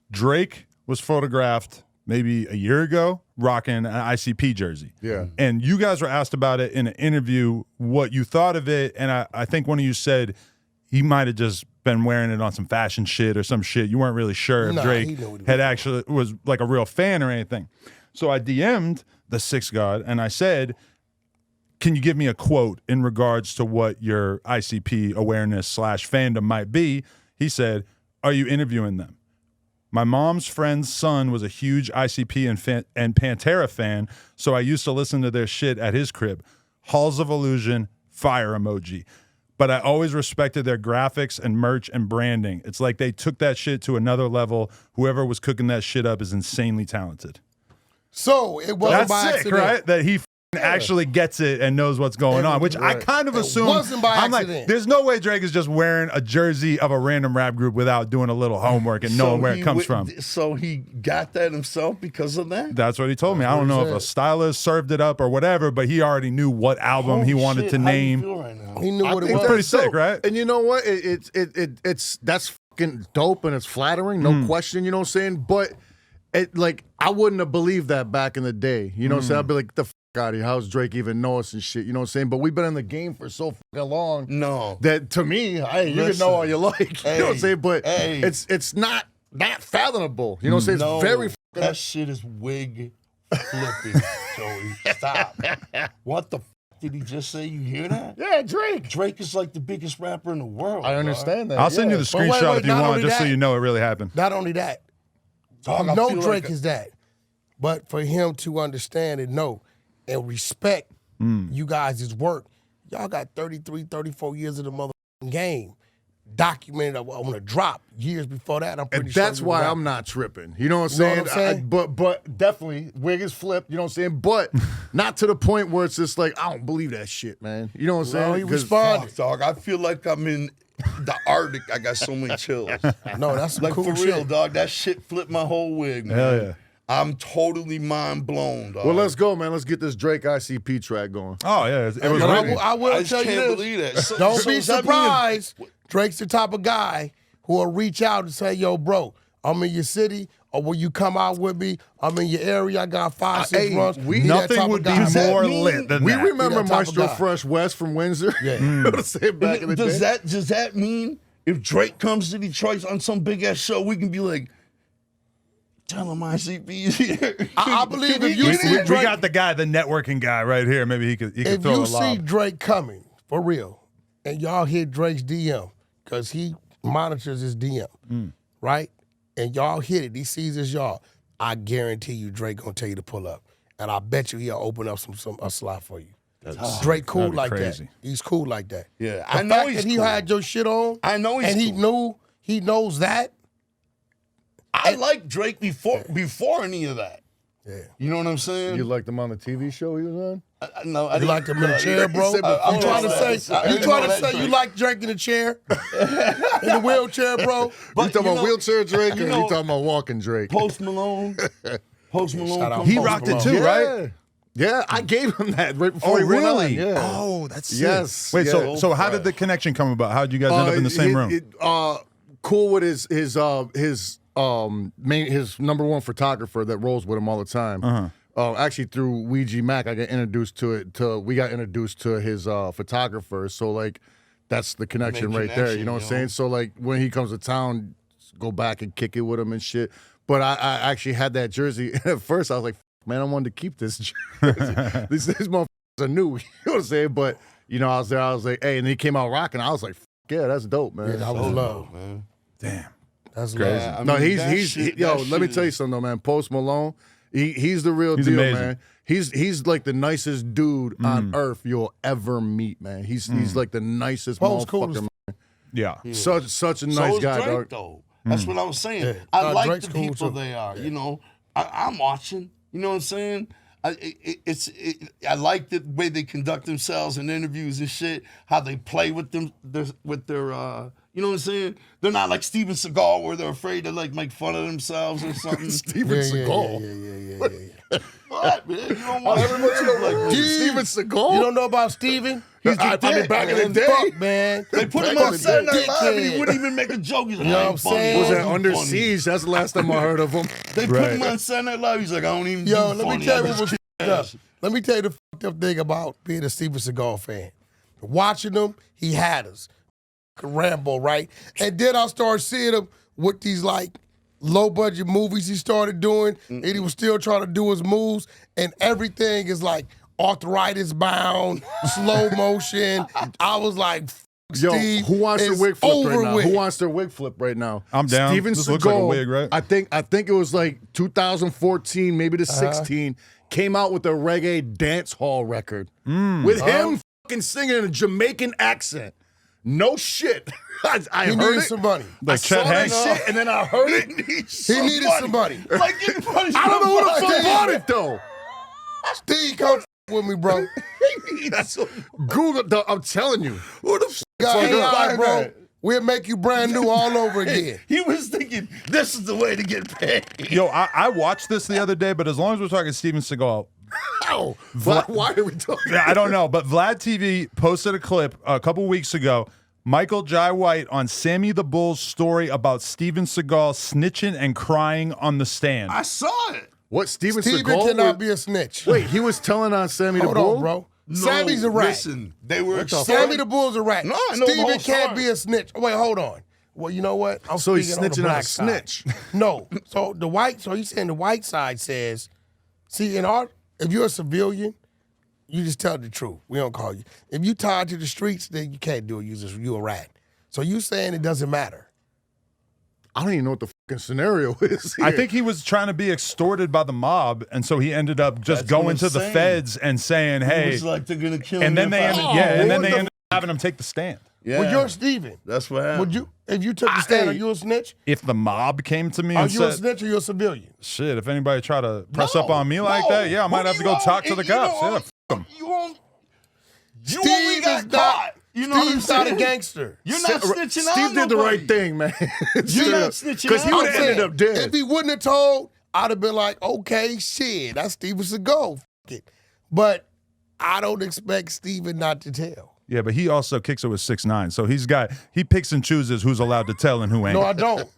Drake was photographed maybe a year ago rocking an ICP jersey. Yeah. And you guys were asked about it in an interview, what you thought of it. And I think one of you said he might have just been wearing it on some fashion shit or some shit. You weren't really sure if Nah, Drake he knew what he had actually was like a real fan or anything. So I DM'd the Six God and I said, can you give me a quote in regards to what your ICP awareness / fandom might be? He said, are you interviewing them? My mom's friend's son was a huge ICP and Pantera fan, so I used to listen to their shit at his crib. Halls of Illusion, fire emoji. But I always respected their graphics and merch and branding. It's like they took that shit to another level. Whoever was cooking that shit up is insanely talented. So it wasn't That's by sick, accident. right? That he actually gets it and knows what's going on, which I kind of assume. wasn't by I'm like, accident. there's no way Drake is just wearing a jersey of a random rap group without doing a little homework and knowing where it comes from. So he got that himself because of that? That's what he told me. I don't know if a stylist served it up or whatever, but he already knew what album he Holy wanted shit, to how you name. feel right now? He knew what it think was. pretty that's sick, dope. right? And you know what? It's that's fucking dope and it's flattering, no question. You know what I'm saying? But it like I wouldn't have believed that back in the day. You know what I'm saying? I'd be like, the fuck out of here. How's Drake even know us and shit? You know what I'm saying? But we've been in the game for so fucking long. No. That to me, hey, you can know all you like. You know what I'm saying? But hey. it's not fathomable. You know what I'm saying? No. It's very That shit is wig flipping, Joey. Stop. What the did he just say? You hear that? Yeah, Drake. Drake is like the biggest rapper in the world. I understand that. I'll send you the But wait, screenshot if you not want, only just so that- you know it really happened. Not only that, Dog, I I know feel Drake like is that, but for him to understand and know and respect you guys' work, y'all got 33, 34 years of the motherfucking game documented on a drop years before that. I'm pretty And sure that's you why were I'm not tripping. You know what I'm You know saying? what I'm saying? But definitely, wig is flipped. You know what I'm saying? But not to the point where it's just like, I don't believe that shit, man. You know what I'm saying? No, he 'Cause- responded. Fuck, dog. I feel like I'm in the Arctic. I got so many chills. No, that's some Like cool for shit. real, dog. That shit flipped my whole wig, man. Hell yeah. I'm totally mind blown, dog. Well, let's go, man. Let's get this Drake ICP track going. Oh yeah, it was But written. I will I just tell you can't this. believe that. So- Don't so be does that mean surprised. Drake's the type of guy who will reach out and say, yo, bro, I'm in your city, or will you come out with me? I'm in your area. I got 5, 6 Hey, runs. we- He that Nothing type would of be guy. that more mean- lit than We that. remember He that type of Maestro guy. Fresh West from Windsor. Yeah. You know what I'm saying? Back in the does day. that mean if Drake comes to Detroit on some big ass show, we can be like, tell him ICP is here? I believe Can if you we see get it? We Drake- got the guy, the networking guy right here. Maybe he could If throw you a see lob. Drake coming, for real, and y'all hit Drake's DM, because he monitors his DM, right? And y'all hit it, he sees it's y'all, I guarantee you Drake gonna tell you to pull up. And I bet you he'll open up a slot for you. Drake cool that'd be like crazy. that. He's cool like that. Yeah, The I know fact he's that he cool. had your shit on, I know he's and he knows that. I like Drake before any of that. Yeah. You know what I'm saying? You liked him on the TV show he was on? No, I You didn't- liked him in a chair, bro? said before. You trying to I say didn't know that you Drake. like Drake in a chair? In the wheelchair, bro? You But talking you about know- wheelchair Drake or you you know- talking about walking Drake? Post Malone. Post Malone. Shout out comes He Post rocked it Malone. too, yeah. right? Yeah, I gave him that right before Oh, he went on. really? Yeah. Oh, that's sick. Yes, Wait, yeah. so how did the connection come about? How did you guys end up in the same room? Cool with his number one photographer that rolls with him all the time. Actually, through Ouija Mac, I got introduced to it. We got introduced to his photographer. So like, that's the connection Make right there. connection, You know what I'm yo. saying? So like, when he comes to town, go back and kick it with him and shit. But I actually had that jersey. And at first, I was like, man, I wanted to keep this jersey. These motherfuckers are new. You know what I'm saying? But you know, I was there. I was like, hey, and he came out rocking. I was like, yeah, that's dope, man. Yeah, that was love. man. Damn. That's Crazy. love. I No, mean, that he's shit- yo. that Let me shit tell you is- something, though, man. Post Malone, he's the real He's deal, amazing. man. He's like the nicest dude on earth you'll ever meet, man. He's like the nicest Post cool as motherfucker. Yeah. Man. Such a So nice is guy, Drake, dog. though. That's what I was saying. Yeah. I like Drake's the cool, people too. they are. You know, I'm watching. You know what I'm saying? I like the way they conduct themselves in interviews and shit. How they play with them, with their. You know what I'm saying? They're not like Steven Seagal where they're afraid to like make fun of themselves or something. Steven Seagal. Yeah. What, man? You don't want everybody to like me. Steven Seagal. You don't know about Steven? He's the I mean, dick, back in man. the day. Fuck, man. They put him Back on in Saturday the Night Live and he dickhead. wouldn't even make a joke. He's like, You know I what ain't I'm funny. saying? was I that ain't Under funny. Siege? That's the last time I heard of him. They put Right. him on Saturday Night Live. He's like, I don't even Yo, do let funny. me tell I you what just was kick fucked up. ass. Let me tell you the fucked up thing about being a Steven Seagal fan. Watching him, he had us. Rambo, right? And then I started seeing him with these like low budget movies he started doing, and he was still trying to do his moves, and everything is like arthritis bound, slow motion. I was like, Yo, Steve, who wants their it's wig flip over right now? with. Who wants their wig flip right now? I'm down. Steven This Seagal, looks like a wig, right? I think it was like 2014, maybe to 16, came out with a reggae dance hall record with him fucking singing in a Jamaican accent. No shit. I He heard needed it. some money. Like I saw Chet that Hanks. shit, and then I heard it. He needed some money. Like, anybody's I don't know who the fuck Steve. bought it though. Steve, come with me, bro. Google. I'm telling you. Who the f*** Got fucking AI, buying bro. that? We'll make you brand new all over again. He was thinking, this is the way to get paid. Yo, I watched this the other day, but as long as we're talking Steven Seagal, How? Why are we talking? yeah, I don't know. But Vlad TV posted a clip a couple weeks ago. Michael Jai White on Sammy the Bull's story about Steven Seagal snitching and crying on the stand. I saw it. What Steven Steven Seagal? cannot be a snitch. Wait, he was telling on Sammy Hold the Bull, on, bro. No, Sammy's a rat. Listen, they were Sammy the Bull's a rat. No, I know the Steven whole can't story. be a snitch. Wait, hold on. Well, you know what? I'm So he's speaking on the snitching on a black side. snitch. No. So he's saying the white side says, see, if you're a civilian, you just tell the truth. We don't call you. If you tied to the streets, then you can't do it. You a rat. So you saying it doesn't matter. I don't even know what the fucking scenario is here. I think he was trying to be extorted by the mob, and so he ended up just That's what going I'm to the saying. feds and saying, It "Hey," was like they're gonna kill him. and then they ended, up having him take the stand. Yeah, Well, you're Steven. that's what happened. If you took the stand, are you a snitch? If the mob came to me Are and you a said, snitch or you a civilian? "Shit," if anybody tried to press up No, on me like no. that, yeah, I might Who have to you go own? talk to the You cops. don't Yeah, own- f them. You only got caught. You know what I'm Steve's not a saying? gangster. You're not snitching out Steve did the nobody. right thing, man. You're not snitching Because he out. would have ended up dead. If he wouldn't have told, I'd have been like, okay, shit, that's Steven Seagal. F it. But I don't expect Steven not to tell. Yeah, but he also kicks it with 6'9", so he picks and chooses who's allowed to tell and who ain't. No, I don't.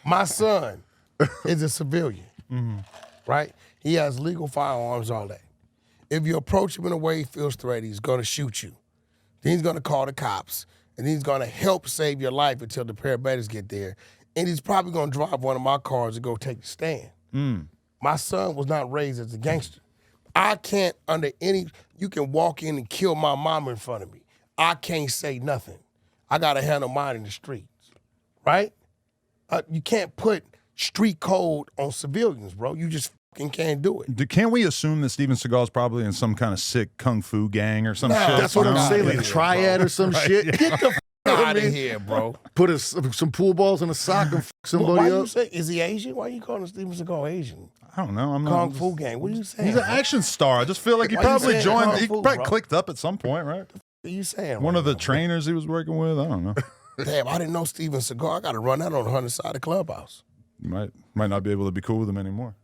My son is a civilian, right? He has legal firearms, all that. If you approach him in a way he feels threatened, he's going to shoot you. Then he's going to call the cops, and he's going to help save your life until the paramedics get there. And he's probably going to drive one of my cars and go take the stand. My son was not raised as a gangster. I can't, you can walk in and kill my mom in front of me. I can't say nothing. I got to handle mine in the streets, right? You can't put street code on civilians, bro. You just fucking can't do it. Can't we assume that Steven Seagal's probably in some kind of sick kung fu gang or some No, shit? That's what Fuck I'm outta saying, like here, a triad or some shit. Get the out of here, bro. Put some pool balls in a sock and fuck Why somebody you up. say, is he Asian? Why you calling Steven Seagal Asian? I don't know. I'm Kung not. Fu gang. What are you saying? He's an action star. I just feel like he Why you probably saying joined. kung He fu, probably bro? clicked up at some point, right? What are you saying? One right of the now, trainers he was working with. I don't know. bro? Damn, I didn't know Steven Seagal. I got to run out on the 100 side of the clubhouse. You might not be able to be cool with him anymore.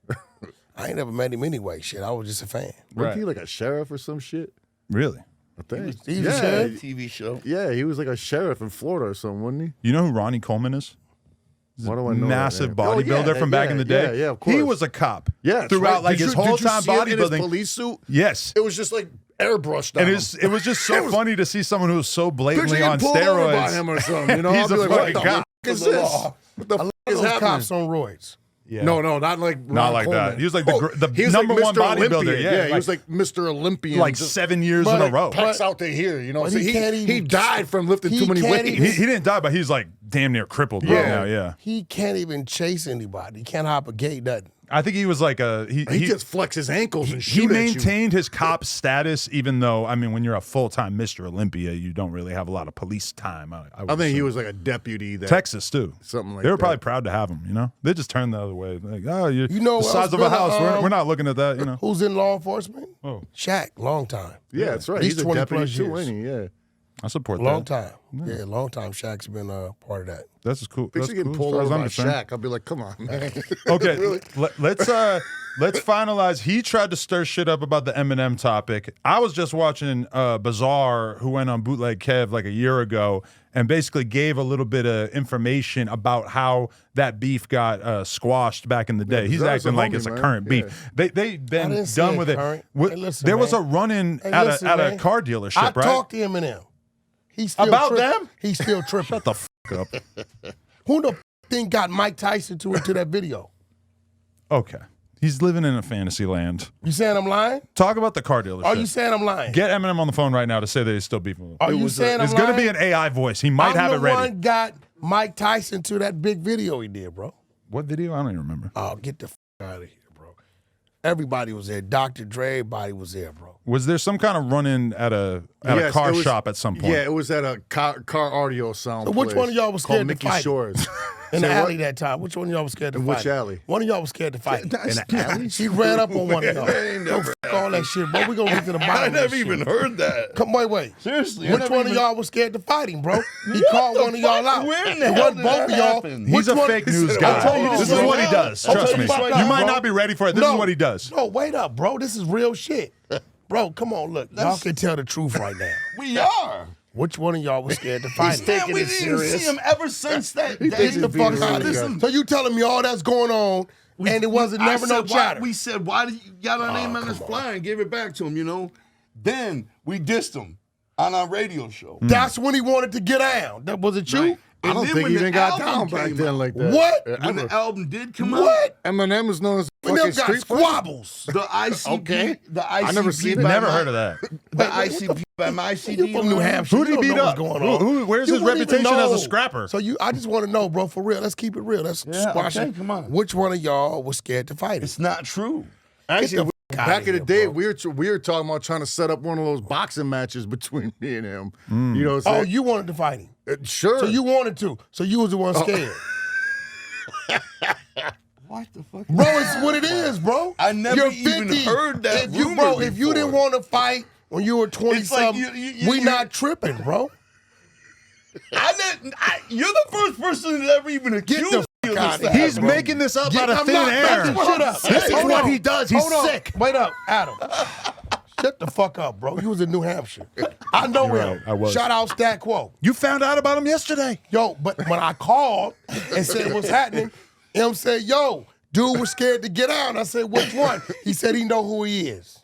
I ain't never met him anyway. Shit, I was just a fan. Wasn't he like a sheriff or some shit? Really? I think. He was a yeah, sheriff? TV show. yeah, he was like a sheriff in Florida or something, wasn't he? You know who Ronnie Coleman is? Why do I know Massive that name? bodybuilder from back in the day. Yeah, of course. He was a cop. Yeah, that's throughout right. like Did his you- whole did you time see it in his bodybuilding. police suit. Yes. It was just like airbrushed on And him. it was just so funny to see someone who was so blatantly Picture on getting pulled over by steroids. him or something. You know, He's I'll be a like, fucking what the cop. fuck is this? What the fuck is Those happening? cops on roids. Yeah. No, not like Not Ron like Coleman. that. He was like the he was number like one Mr. bodybuilder. Olympian. Yeah, he was like Mr. Olympian. like just 7 years in a row. pecs out to here. You know, But so he can't he even- died from lifting he too many can't weights. even- He didn't die, but he's like damn near crippled right Yeah. now. Yeah. He can't even chase anybody. He can't hop a gate, nothing. I think he was like He just flexes his ankles and he shoot at you. maintained his cop status, even though, I mean, when you're a full-time Mr. Olympia, you don't really have a lot of police time. I would I think he assume. was like a deputy there. Texas too. Something like they were that. probably proud to have him. You know, they just turned the other way. Like, oh, you know the what size else of a been a, house. We're not looking at that. You know. Who's in law enforcement? Oh, Shaq, long time. Yeah, that's right. He's He's a 20 deputy plus too, years. ain't he? Yeah. I support Long that. time. Yeah, long time. Shaq's been a part of that. That's cool. Picture That's getting cool, pulled as far over as by I'm concerned. Shaq. I'll be like, come on, man. Okay, Really? let's finalize. He tried to stir shit up about the Eminem topic. I was just watching Bizarre, who went on Bootleg Kev like a year ago, and basically gave a little bit of information about how that beef got squashed back in the day. He's Bizarre's a acting like homie, it's a man. current Yeah. beef. They've I been didn't see done it with it. current. Hey, listen, There was man. a run-in Hey, at listen, a man. car dealership, I right? talked to Eminem. He's still About tripping. them? He's still tripping. Shut the f up. Who the thing got Mike Tyson into that video? Okay, he's living in a fantasy land. You saying I'm lying? Talk about the car dealership. Are you saying I'm lying? Get Eminem on the phone right now to say that he's still beefing with him. Are you saying I'm It's going to lying? be an AI voice. He might have it I'm the ready. one got Mike Tyson to that big video he did, bro. What video? I don't even remember. Oh, get the out of here, bro. Everybody was there. Dr. Dre, everybody was there, bro. Was there some kind of run-in at a Yes, car it was- shop at some point? Yeah, it was at a car audio sound. So which place one of y'all was called scared to Mickey fight? Shores? In the Say what? alley that time. Which one of y'all was scared to In fight? which alley? One of y'all was scared to fight. In the alley? She ran up on one of y'all. Don't f all that shit, bro. We gonna get to the bottom I of that never shit. even heard that. Come wait. Seriously, I Which never one of even- y'all was scared to fight him, bro? He called one of y'all out. Where in the It hell wasn't did both that of y'all. happen? He's a Which one- fake news I guy. told you This is straight what he up. does. I told Trust you me. straight You up, might bro. not be ready for it. This is what he does. No, wait up, bro. This is real shit. Bro, come on, look. Y'all can tell the truth right now. We are. Which one of y'all was scared to fight him? Man, we didn't see him ever since that day. Get the fuck out of here. So you telling me all that's going on and it wasn't I never no said, why- chatter? We said, why did you got our name on this flyer and gave it back to him, you know? Then we dissed him on our radio show. That's when he wanted to get down. That was it you? Right. I don't think he even got down back then like that. What? When the album did come out, What? Eminem was known as Eminem fucking got street squabbles. the ICP, Okay. the ICP, I never seen it. by Never my- heard of that. The ICP by my You CD. from New Hampshire? Who'd he You don't beat know up? what's going on. Where's You his wouldn't even reputation as a know. scrapper? So I just want to know, bro, for real. Let's keep it real. Let's Yeah, squash okay, it. come on. Which one of y'all was scared to fight it? It's not true. Actually, the fuck back outta in the here, day, bro. we were talking about trying to set up one of those boxing matches between me and him. You know what I'm Oh, saying? you wanted to fight him. Sure. So you wanted to. So you was the one scared. What the fuck? Bro, it's what it is, bro. I never You're even 50. heard that If you, rumor bro, if you didn't before. want to fight when you were 20 It's like something, you- we not tripping, bro. You're the first person that ever even accused the me fuck of outta this. here. He's making this up out of I'm thin not air. making shit up. This is Hold what on. he does. He's Hold on. sick. Wait up, Adam. Shut the fuck up, bro. You was in New Hampshire. I know You're him. right, I was. Shout out Stat Quo. You found out about him yesterday. Yo, but when I called and said what's happening, him said, yo, dude was scared to get out. I said, which one? He said he know who he is.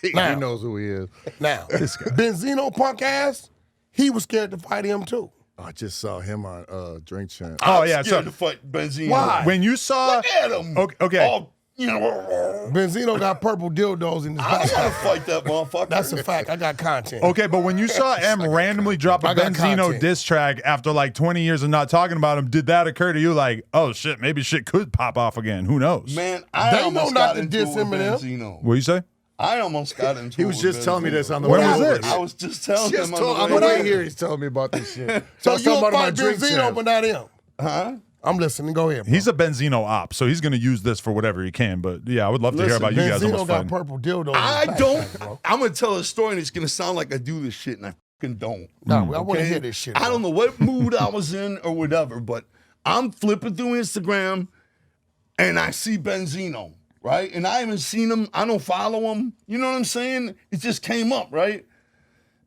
he Now. knows who he is. Now, Benzino punk ass, he was scared to fight him too. I just saw him on Drink Champ. Oh yeah. Scared So to fight Benzino. Why? when you saw, Look at him. Okay. All, you know, Benzino got purple dildos in his I back. don't want to fight that motherfucker. That's a fact. I got content. okay, but when you saw M randomly drop a I got Benzino content. diss track after like 20 years of not talking about him, did that occur to you? Like, oh shit, maybe shit could pop off again. Who knows? Man, I They know almost not got to into diss it with Eminem. Benzino. What you say? I almost got into He it was with just telling me Benzino. this on the When way was over this? here. I was just telling Just him told, on on the the way way here, he's telling me about this shit. So I was you talking will about fight my Drink Benzino, Champ. but not him. Huh? I'm listening. Go ahead, bro. He's a Benzino op, so he's gonna use this for whatever he can. But yeah, I would love to hear Listen, about you guys Benzino almost got fighting. purple dildos. in I his back, don't. bro. I'm gonna tell a story and it's gonna sound like I do this shit and I fucking don't. No, I want to Okay? hear this shit. I don't know what mood I was in or whatever, but I'm flipping through Instagram and I see Benzino, right? And I haven't seen him. I don't follow him. You know what I'm saying? It just came up, right?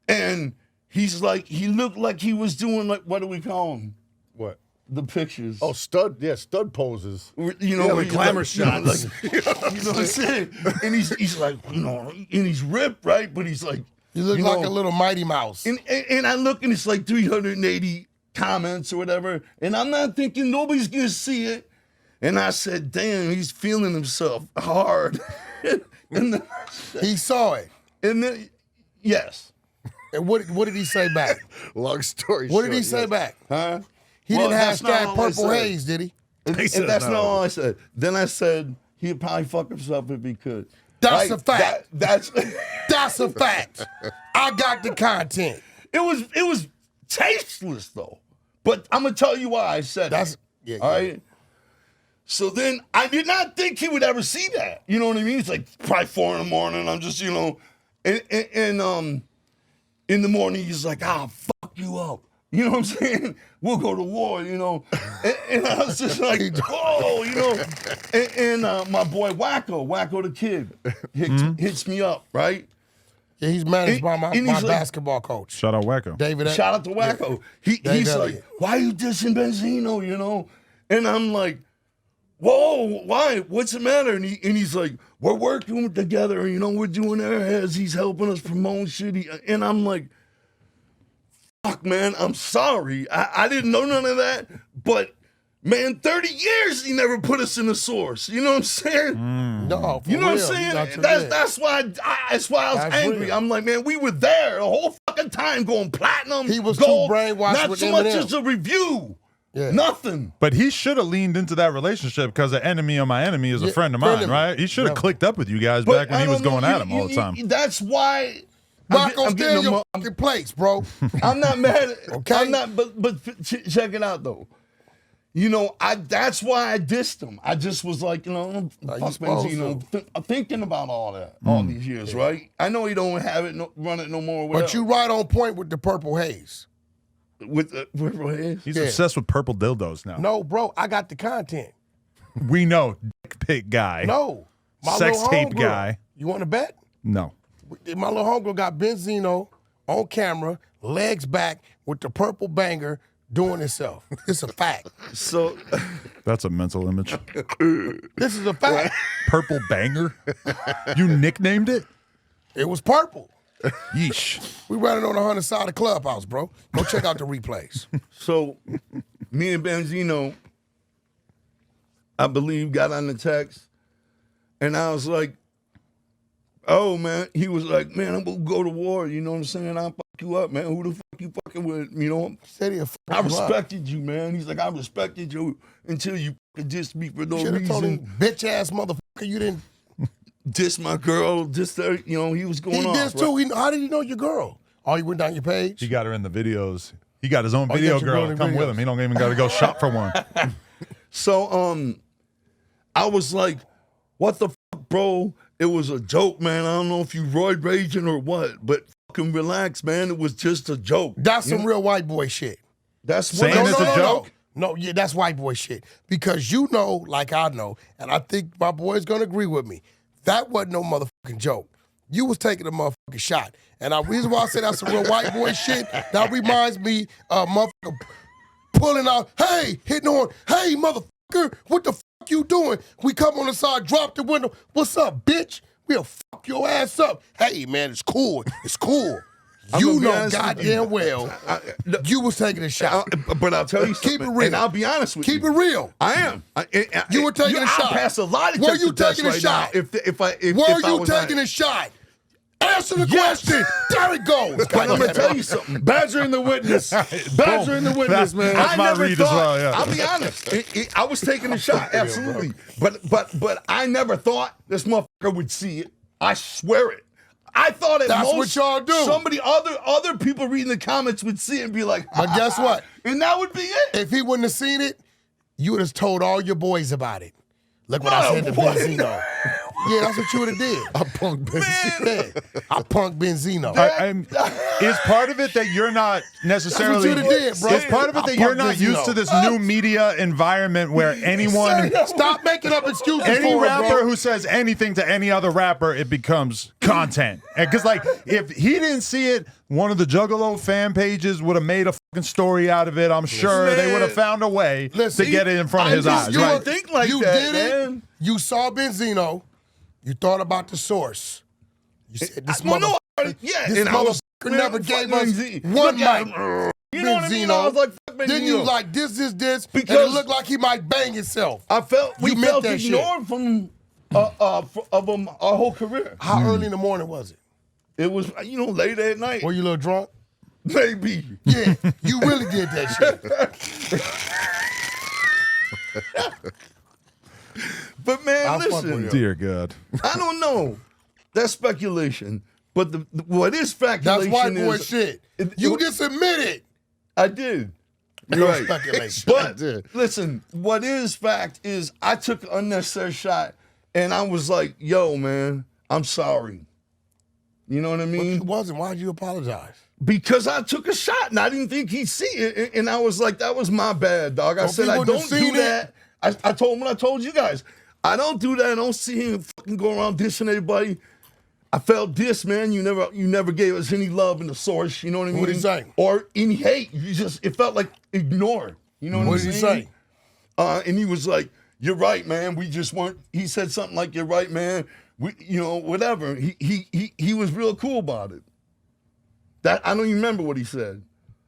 And he's like, he looked like he was doing like, what do we call him? What? The pictures. Oh, stud poses. You know, Yeah, like he's glamour like, you know, shots. like, you know what I'm saying? And he's like, you know, and he's ripped, right? But he's like, You look you like know, a little Mighty Mouse. And I look and it's like 380 comments or whatever. And I'm not thinking nobody's gonna see it. And I said, damn, he's feeling himself hard. and then, He saw it. yes. And what did he say back? Long story What short. did he say yes. back? Huh? He Well, didn't that's not hashtag all I purple said. haze, did he? And said that's no. not all I said. Then I said he'd probably fuck himself if he could. That's Right? a fact. That's That's a fact. I got the content. it was tasteless though. But I'm gonna tell you why I said That's it. yeah. All right. So then I did not think he would ever see that. You know what I mean? It's like probably 4 a.m. I'm just, you know, and in the morning he's like, I'll fuck you up. You know what I'm saying? We'll go to war, you know. And I was just like, whoa, you know. And my boy Wacko the kid, hits me up, right? Yeah, he's managed by my and he's like- basketball coach, Shout out Wacko. David. Shout out to Wacko. He's Elliott. like, why you dissing Benzino, you know? And I'm like, whoa, why? What's the matter? And he's like, we're working together, you know, we're doing Airheads. He's helping us promote shit. And I'm like, fuck, man, I'm sorry. I didn't know none of that. But, man, 30 years he never put us in the source. You know what I'm saying? No, for You know real. what I'm saying? got your That's why I was That's angry. real. I'm like, man, we were there the whole fucking time going platinum. He was gold, too brainwashed not with so much Eminem. as a review. Yeah. Nothing. But he should have leaned into that relationship because an enemy of my enemy is a Yeah, friend of friend mine, of right? He should have Yeah. clicked up with you guys But back when I he was don't going know, at him all the time. That's why Rocco, I'm stay getting in your fucking place, bro. I'm not mad. Okay. I'm not. But check it out though. You know, that's why I dissed him. I just was like, you know, you fuck supposed Benzino, thinking about all that all these years, right? I know he don't have it, run it no more. But you right on point with the purple haze. with the purple haze. He's Yeah. obsessed with purple dildos now. No, bro, I got the content. We know, dick pic guy. No. My Sex little tape homegirl. guy. You want to bet? No. My little homegirl got Benzino on camera, legs back, with the purple banger doing itself. It's a fact. So That's a mental image. This is a fact. Purple banger? You nicknamed it? It was purple. Yeesh. We running on the 100 side of Clubhouse, bro. Go check out the replays. So, me and Benzino, I believe, got on the text, and I was like, oh, man. He was like, man, I'm going to go to war. You know what I'm saying? I'll fuck you up, man. Who the fuck you fucking with? You know? Said he'll fuck I you up. respected you, man. He's like, I respected you until you dissed me for no Should have told him, reason. bitch-ass motherfucker, you didn't. Diss my girl, diss her. You know, he was going He on. did too. How did he know your girl? Oh, he went down your page? He got her in the videos. He got his own Oh, you video got your girl girl to in come with videos. him. He don't even got to go shop for one. So, I was like, what the fuck, bro? It was a joke, man. I don't know if you roid raging or what, but fucking relax, man. It was just a joke. That's some real white boy shit. That's Saying what it's a joke? No, yeah, that's white boy shit. Because you know, like I know, and I think my boy's gonna agree with me, that wasn't no motherfucking joke. You was taking a motherfucking shot. And the reason why I say that's some real white boy shit, that reminds me of motherfucker pulling out, hey, hitting on, hey, motherfucker, what the fuck you doing? We come on the side, drop the window. What's up, bitch? We'll fuck your ass up. Hey, man, it's cool. It's cool. I'm You gonna be know honest with you. goddamn well you was taking a shot. But I'll tell you Keep something. it real. And I'll be honest with Keep you. it real. I am. You were taking a shot. I pass a lot of Were tests you to tests taking a right shot? now if Were I you was taking not. a shot? Answer the Yes. question. There it goes. But I'm going to tell you something. Badgering the witness. Badgering the witness, man. That's my read as well, yeah. I'll be honest. I was taking a shot, absolutely. But I never thought this motherfucker would see it. I swear it. I thought at That's most what y'all do. somebody, other people reading the comments would see it and be like, But guess what? And that would be it. If he wouldn't have seen it, you would have told all your boys about it. Look what No, I said to what? Benzino. Yeah, that's what you would have did. I punked Benzino. Yeah, I punked Benzino. Is part of it that you're not necessarily? That's what you did, bro. Is part of it I that you're punked not Benzino. used to this new media environment where anyone, Stop making up excuses any for it, rapper bro. who says anything to any other rapper, it becomes content. Because like, if he didn't see it, one of the Juggalo fan pages would have made a fucking story out of it. I'm sure they would have found a way Listen, to get it in front of his eyes. you Right? would think like you that, did it. man. You saw Benzino. You thought about the source. You said this Well, no, motherfucker. yeah, This and I was, motherfucker man, never fuck gave us Benzino. one Look at mic. him. You know what I mean? Benzino. I was like, fuck Then you Benzino. like this, and Because- it looked like he might bang himself. we You meant felt that shit. ignored from of him our whole career. How early in the morning was it? It was, late at night. Were you a little drunk? Maybe. Yeah, you really did that shit. But man, I'll fuck with listen, you. Dear God. I don't know. That's speculation. But what is That's speculation white boy is shit. it- You it- just admit it. I did. No Right. speculation. But did. listen, what is fact is I took an unnecessary shot and I was like, yo, man, I'm sorry. You know what I But mean? you wasn't. Why'd you apologize? Because I took a shot and I didn't think he'd see it. And I was like, that was my bad, dog. I So if said, he I wouldn't don't have do seen that. I told him what I told you guys. I don't do that. I don't see him fucking go around dissing everybody. I felt dissed, man. You never gave us any love in the source. You know what I mean? What'd he say? Or any hate. It felt like ignore. You know what What I'm did he saying? say? And he was like, you're right, man. We just weren't. He said something like, you're right, man. Whatever. He was real cool about it. That I don't even remember what he said,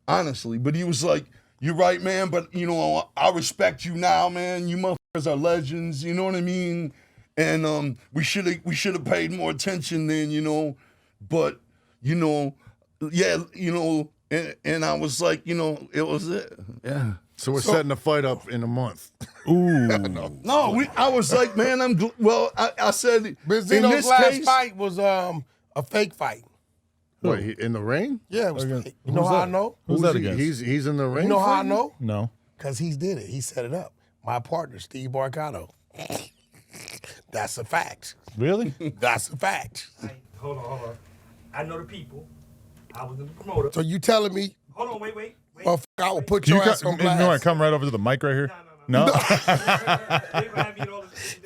honestly. But he was like, you're right, man. But I respect you now, man. You motherfuckers are legends. You know what I mean? And we should have paid more attention then, But yeah, and I was like, it was it. Yeah. So we're setting the fight up in a month. No, I was like, man, I said in Benzino's this last case, fight was a fake fight. What, in the ring? Yeah, it was fake. You Who's know how I that? know? Who's that he? against? He's in the ring. You know how I fighting? know? No. Because he did it. He set it up. My partner, Steve Barcano. That's a fact. Really? That's a fact. Hey, hold on. I know the people. I was the promoter. So you telling me, Hold on, wait. motherfucker, I will put Do your you ass on you know I blast. come right over to the mic right here? No. No.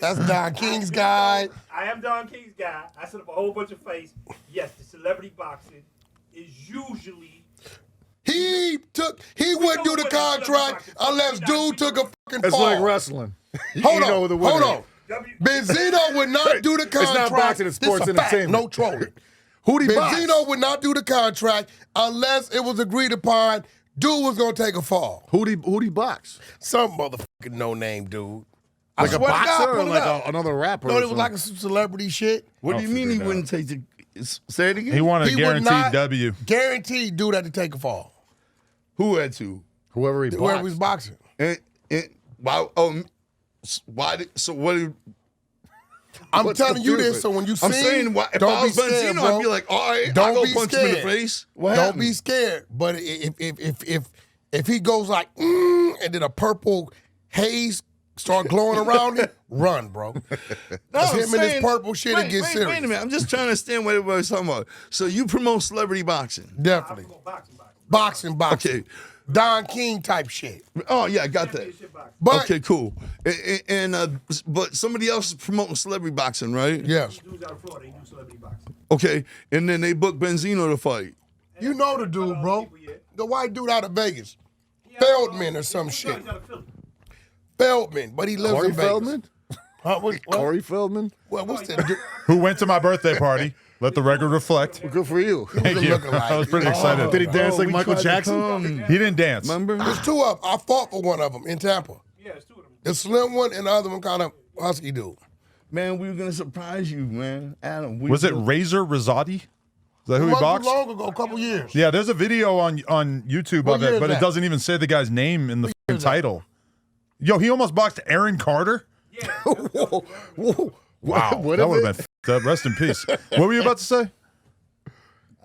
That's Don King's guy. I am Don King's guy. I set up a whole bunch of face. Yes, the celebrity boxing is usually. He wouldn't do the contract unless dude took a fucking It's fall. like wrestling. Hold You know on, the winner. hold on. Benzino would not do the contract. not boxing, it's sports This a fact, entertainment. no trolling. Who'd he box? Benzino would not do the contract unless it was agreed upon. Dude was gonna take a fall. Who'd he box? Some motherfucking no-name dude. I Like a swear to God, boxer or pull it like up. another rapper? No, or it was like something? some celebrity shit. What do I'll you mean he figure it wouldn't take the? Say it again. He wanted a He would guaranteed not W. Guaranteed dude had to take a fall. Who had to? Whoever he boxed. Whoever was boxing. And why? Oh, why? So what? I'm What's telling you confusing? this, so when you see, I'm saying, why, if don't I was be scared, Benzino, bro. I'd be like, all right, Don't I'll go be punch him in the scared. face. What Don't happened? be scared. But if he goes like, and then a purple haze start glowing around him, run, bro. No, Cause I'm him and his saying- purple shit, it gets serious. Wait a minute. I'm just trying to understand what everybody's talking about. So you promote celebrity boxing. Definitely. Boxing. Okay. Don King type shit. Oh, yeah, I got that. But Okay, cool. But somebody else is promoting celebrity boxing, right? yes, Dudes out of Florida, they do celebrity boxing. Okay, and then they book Benzino to fight. you know the dude, bro. The white dude out of Vegas. Feldman or some shit. He's out of Philly. Feldman, but he lives Corey in Vegas. Feldman? Huh, what? Corey Feldman? What's that dude? Who went to my birthday party. Let the record reflect. Good for you. Thank you. I was pretty excited. Did he dance like we Michael tried to Jackson? come. He didn't dance. Remember? There's two of them. I fought for one of them in Tampa. Yeah, it's two of them. The slim one and the other one kind of husky dude. Man, we were gonna surprise you, man. Adam, Was it Razor Rosati? Is that who he Wasn't too boxed? long ago, a couple years. Yeah, there's a video on YouTube What of year it, is but it that? doesn't even say the guy's name in the fucking title. Yo, he almost boxed Aaron Carter. Whoa. Wow, What that if would it- have been fucked up. Rest in peace. What were you about to say?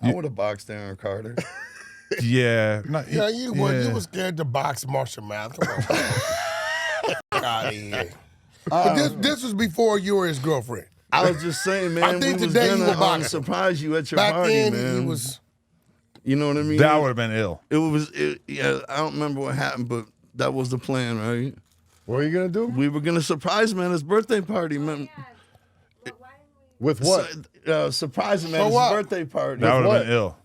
I would have boxed Aaron Carter. Yeah, Yeah, you was scared to box Marshall Math. Come on. Fuck out of here. But this was before you were his girlfriend. I was just saying, man. I think we was today you gonna were boxing. surprise you at your Back party, then, man. he was. You know what I mean? that would have been ill. Yeah, I don't remember what happened, but that was the plan, right? What are you going to do? We were gonna surprise him at his birthday party, man. With what? Surprise him at For his what? birthday party. That would have what? been ill.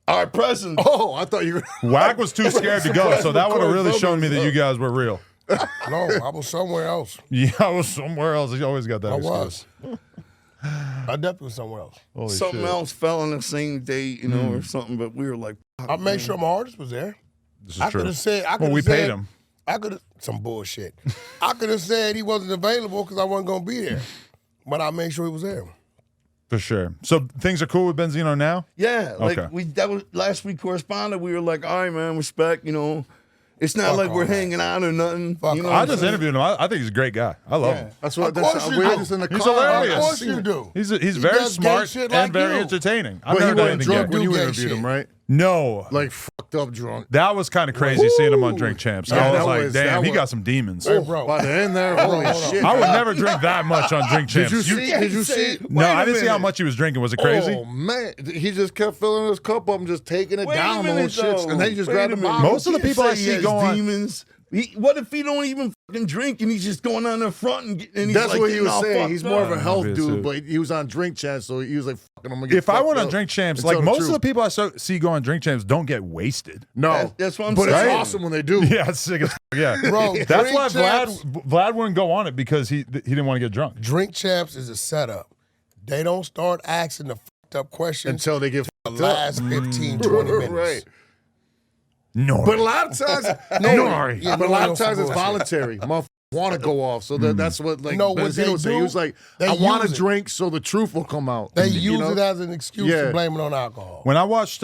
Our present. Oh, I thought you were. Wack was too scared to go, so that would have really Corey shown me Feldman. that you guys were real. No, I was somewhere else. Yeah, I was somewhere else. You always got that I excuse. was. I definitely was somewhere else. Holy Something shit. else fell on the same day, you know, or something. But we were like, I made sure my artist was there. This is I true. could have said. Well, we paid him. I could have some bullshit. I could have said he wasn't available because I wasn't gonna be there, but I made sure he was there. For sure. So things are cool with Benzino now? yeah, like Okay. that was last week corresponded. We were like, all right, man, respect, you know. It's not Fuck like all we're that. hanging out or nothing. Fuck you know all I what I'm just saying? interviewed him. I think he's a great guy. I love him. That's what. Of course That's you we do. were just in the He's car. hilarious. Of course Yeah. you do. He's He very does gay smart shit and like very you. entertaining. I've But he never done wasn't anything drunk gay. when you Do gay interviewed shit. him, right? No. Like fucked up drunk. That was kind of crazy seeing him on Drink Champs. Yeah, I was that like, was- damn, that he was- got some demons. Hey, bro. By the end there, holy hold on. shit. I would never drink that much on Drink Did Champs. you see? Did you see? No, Wait a I didn't see how minute. much he was drinking. Was it crazy? Oh man, he just kept filling his cup up and just taking it Wait a down on minute, shits, though. and then he just Wait grabbed a the minute. bottle. Most of the You can't people I say he see has go on- demons. What if he don't even fucking drink and he's just going on the front and he's That's like what he getting was all saying. fucked He's more of a up? health Obviously. dude, but he was on Drink Champs, so he was like, "Fucking, I'm gonna get." If I fucked went on up Drink Champs, and like tell most of truth." the people I see go on Drink Champs don't get wasted. no, That's what I'm but saying. it's awesome when they do. Yeah, it's sick as fuck, yeah. Bro, That's Drink why Champs- Vlad wouldn't go on it because he didn't want to get drunk. Drink Champs is a setup. They don't start asking the fucked up questions Until they get the fucked up. last 15, 20 minutes. Right. No. But a lot of times, Nori. Yeah, but a lot no, of times it's bullshit. voluntary. Motherfuckers want to go off, so that's what like No, what they Benzino said. He do, was like, they "I want to use it. drink, so the truth will come out." They You use know? it as an excuse Yeah. to blame it on alcohol. When I watched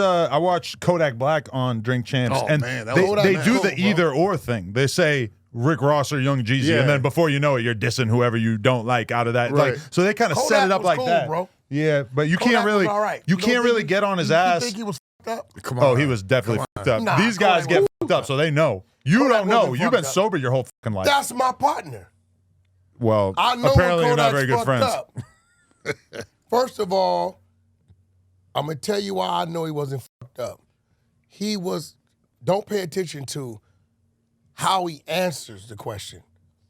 Kodak Black on Drink Champs, Oh, and man, that they, was- they Kodak do Black, the bro. either or thing. They say Rick Ross or Young Jeezy, Yeah. and then before you know it, you're dissing whoever you don't like out of that. Right. Like, so they kind of set Kodak it up was like cool, that, bro. Yeah, but you Kodak can't really, was all right. you don't can't think really he- get on his you ass. think he was fucked up? Come on. Oh, he was definitely fucked up. Nah, These guys Kodak get fucked up, so they know. You Kodak don't know. wasn't You've been fucked up. sober your whole fucking life. That's my partner. Well, I know apparently you're when not Kodak's very good fucked friends. up. First of all, I'm gonna tell you why I know he wasn't fucked up. He was. Don't pay attention to how he answers the question,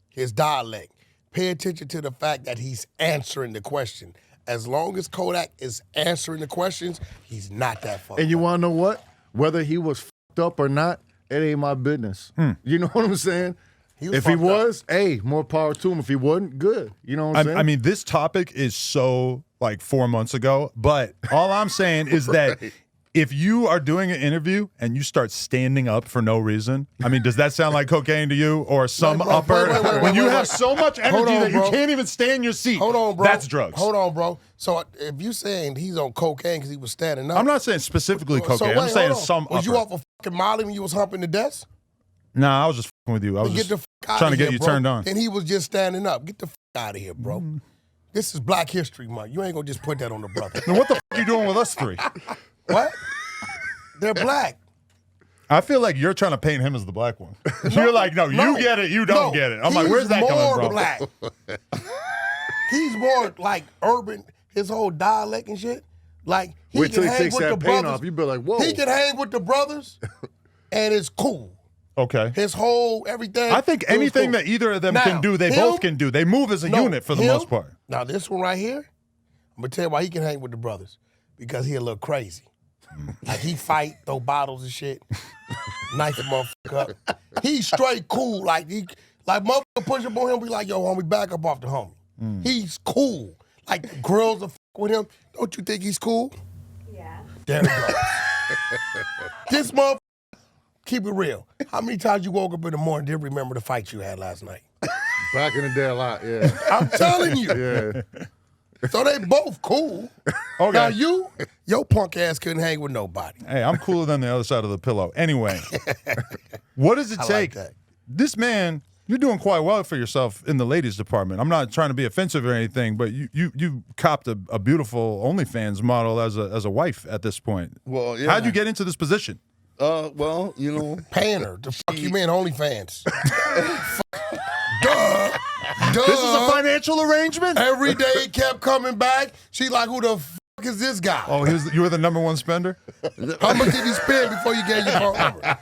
his dialect. Pay attention to the fact that he's answering the question. As long as Kodak is answering the questions, he's not that fucked And you up. want to know what? Whether he was fucked up or not, it ain't my business. You know what I'm saying? He was If he fucked up. was, hey, more power to him. If he wasn't, good. You know what I'm saying? I mean, this topic is so like 4 months ago. But all I'm saying is that if you are doing an interview and you start standing up for no reason, I mean, does that sound like cocaine to you or some Wait, upper? When you wait. have so much energy Hold on, that you bro. can't even stay in your seat, Hold on, bro. that's drugs. Hold on, bro. So if you saying he's on cocaine because he was standing up, I'm not saying specifically cocaine. I'm saying some Was you upper. off a fucking Molly when you was humping the desk? Nah, I was just fucking with you. I was Get the just fuck out trying to of get here, you bro. turned on. And he was just standing up. Get the fuck out of here, bro. This is Black History Month. You ain't gonna just put that on the brother. Then what the fuck you doing with us three? What? They're black. I feel like you're trying to paint him as the black one. You're like, no, you get it, you don't get it. I'm like, where's that coming He's from? more black. He's more like urban, his whole dialect and shit. Like, he Wait till can he hang takes with that the paint brothers. off. You be like, whoa. He can hang with the brothers, and it's cool. Okay. His whole everything. I think it was anything cool. that either of them Now, can do, they him- both can do. They move as a No, unit for the him- most part. Now this one right here, I'm gonna tell you why he can hang with the brothers. Because he a little crazy. Like he fight, throw bottles and shit, knife a motherfucker up. He's straight cool. Like motherfucker push up on him, be like, yo, homie, back up off the homie. He's cool. Like girls are with him. Don't you think he's cool? Yeah. There it goes. This motherfucker, keep it real. How many times you woke up in the morning and didn't remember the fight you had last night? Back in the day a lot, yeah. I'm telling you. Yeah. So they both cool. Okay. Now your punk ass couldn't hang with nobody. Hey, I'm cooler than the other side of the pillow. Anyway, what does it I like take? that. This man, you're doing quite well for yourself in the ladies department. I'm not trying to be offensive or anything, but you copped a beautiful OnlyFans model as a wife at this point. Well, yeah. How'd you get into this position? Well, you know, Paying her. The fuck you mean OnlyFans? Duh. This is a financial arrangement? Every day he kept coming back. She like, who the fuck is this guy? Oh, you were the #1 spender? How much did he spend before you gave your phone number?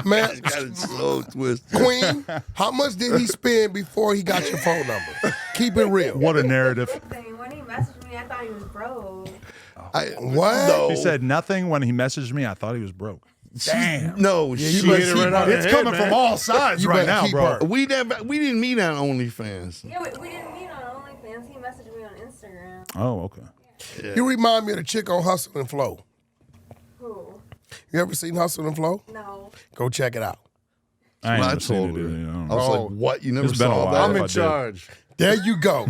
Man, got it slow twist. Queen, how much did he spend before he got your phone number? Keep it real. What a narrative. When he messaged me, I thought he was broke. What? No. He said nothing when he messaged me. I thought he was broke. Damn. No, you she better hit it keep right on her. the It's head, coming man. from all sides You right better now, keep bro. her. We didn't meet on OnlyFans. Yeah, we didn't meet on OnlyFans. He messaged me on Instagram. Oh, okay. You remind me of the chick on Hustle and Flow. Who? You ever seen Hustle and Flow? No. Go check it out. I ain't I never seen told it. her. You know. I was like, what? You never It's been a saw while. that? I'm if I in did. charge. There you go.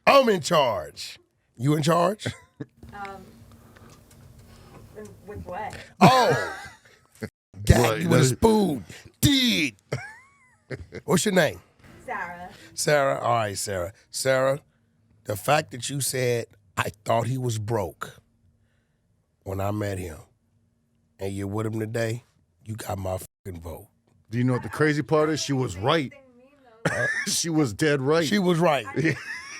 I'm in charge. You in charge? With what? Oh. Got Right, you with a that- spoon. Did. What's your name? Sarah. Sarah. All right, Sarah. Sarah, the fact that you said, I thought he was broke when I met him, and you're with him today, you got my fucking vote. Do you know what the crazy part is? She was right. She was dead right. She was right.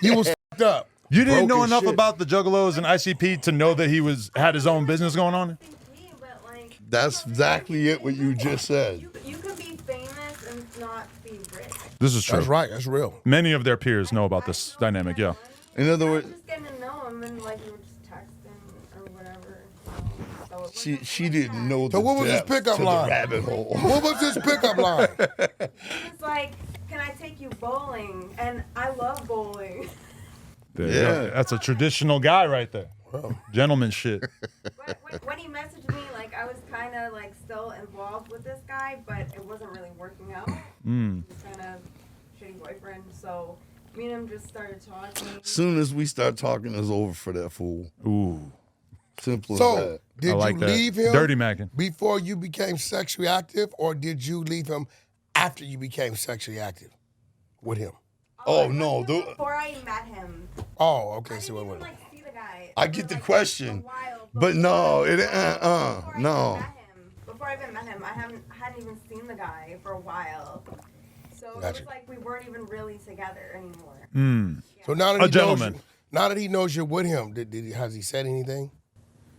You was fucked up. You didn't know Broke as enough shit. about the Juggalos and ICP to know that he had his own business going on? But like, That's exactly it. What you just said. you can be famous and not be rich. This is true. That's right. That's real. Many of their peers know about this dynamic, yeah. In other words, Just getting to know him and like we were just texting or whatever. So it she wasn't she didn't know the So what was his depth pickup to line? the rabbit hole. What was his pickup line? It's like, can I take you bowling? And I love bowling. There you Yeah. go. That's a traditional guy right there. Gentleman shit. When he messaged me, like I was kind of like still involved with this guy, but it wasn't really working out. He was kind of shitty boyfriend, so me and him just started talking. Soon as we start talking, it's over for that fool. Ooh. Simple as So, that. did I like you that. leave him Dirty Mackin. before you became sexually active, or did you leave him after you became sexually active with him? Oh no, Before I met him, Oh, okay. I See didn't what even went. like see the guy. I It get was, the like, question, a while but no, it before I no. even met him. Before I even met him, I hadn't even seen the guy for a while. So it Gotcha. was like we weren't even really together anymore. So now that A he gentleman. knows, now that he knows you're with him, has he said anything?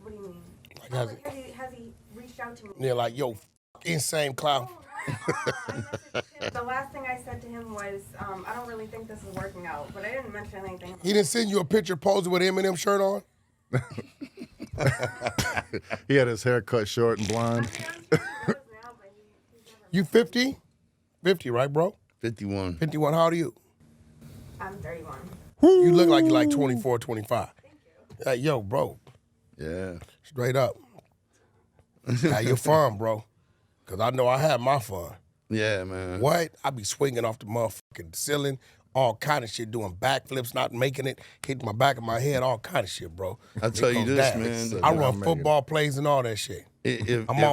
What do you mean? Like, Oh, has like, has he reached out to me? They're like, yo, insane clown. The last thing I said to him was, I don't really think this is working out, but I didn't mention anything. He didn't send you a picture posing with Eminem shirt on? He had his hair cut short and blonde. You 50? 50, right, bro? 51. 51. How old are you? I'm 31. You look like you're like 24, 25. Thank you. Like, yo, bro, Yeah. straight up. Have your fun, bro. Because I know I have my fun. Yeah, man. What? I be swinging off the motherfucking ceiling, all kind of shit, doing backflips, not making it, hitting my back of my head, all kind of shit, bro. I tell you goes this, down. man. I run football plays and all that shit. I'm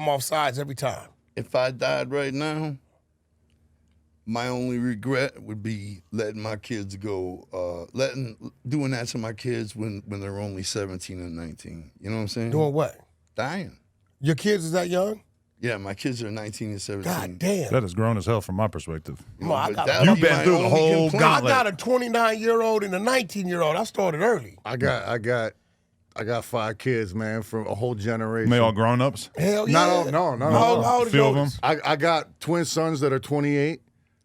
off sides every time. If I died right now, my only regret would be letting my kids go, doing that to my kids when they're only 17 and 19. You know what I'm saying? Doing what? Dying. Your kids is that young? Yeah, my kids are 19 and 17. God damn. That is grown as hell from my perspective. Come on, But that'll You've be been my through the only whole complaint. I gauntlet. got a 29-year-old and a 19-year-old. I started early. I got 5 kids, man, from a whole generation. They all grown ups. Hell yeah. Not all, no. How old is Few of yours? I got twin sons that are 28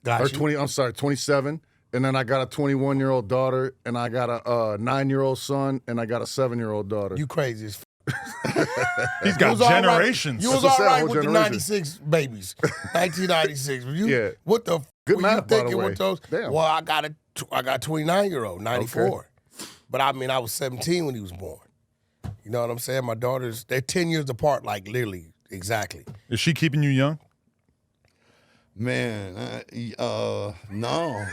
Got or you. 20. I'm sorry, 27, and then I got a 21-year-old daughter, and I got a 9-year-old son, and I got a 7-year-old daughter. You crazy as He's got was all right. generations. You was That's all what I right said, with the whole 96 babies, 1996. You, Yeah. What the Good were math, you by the thinking way. with those? Damn. Well, I got 29-year-old, 94. But I mean, I was 17 when he was born. You know what I'm saying? My daughters, they're 10 years apart, like literally, exactly. Is she keeping you young? Man, no.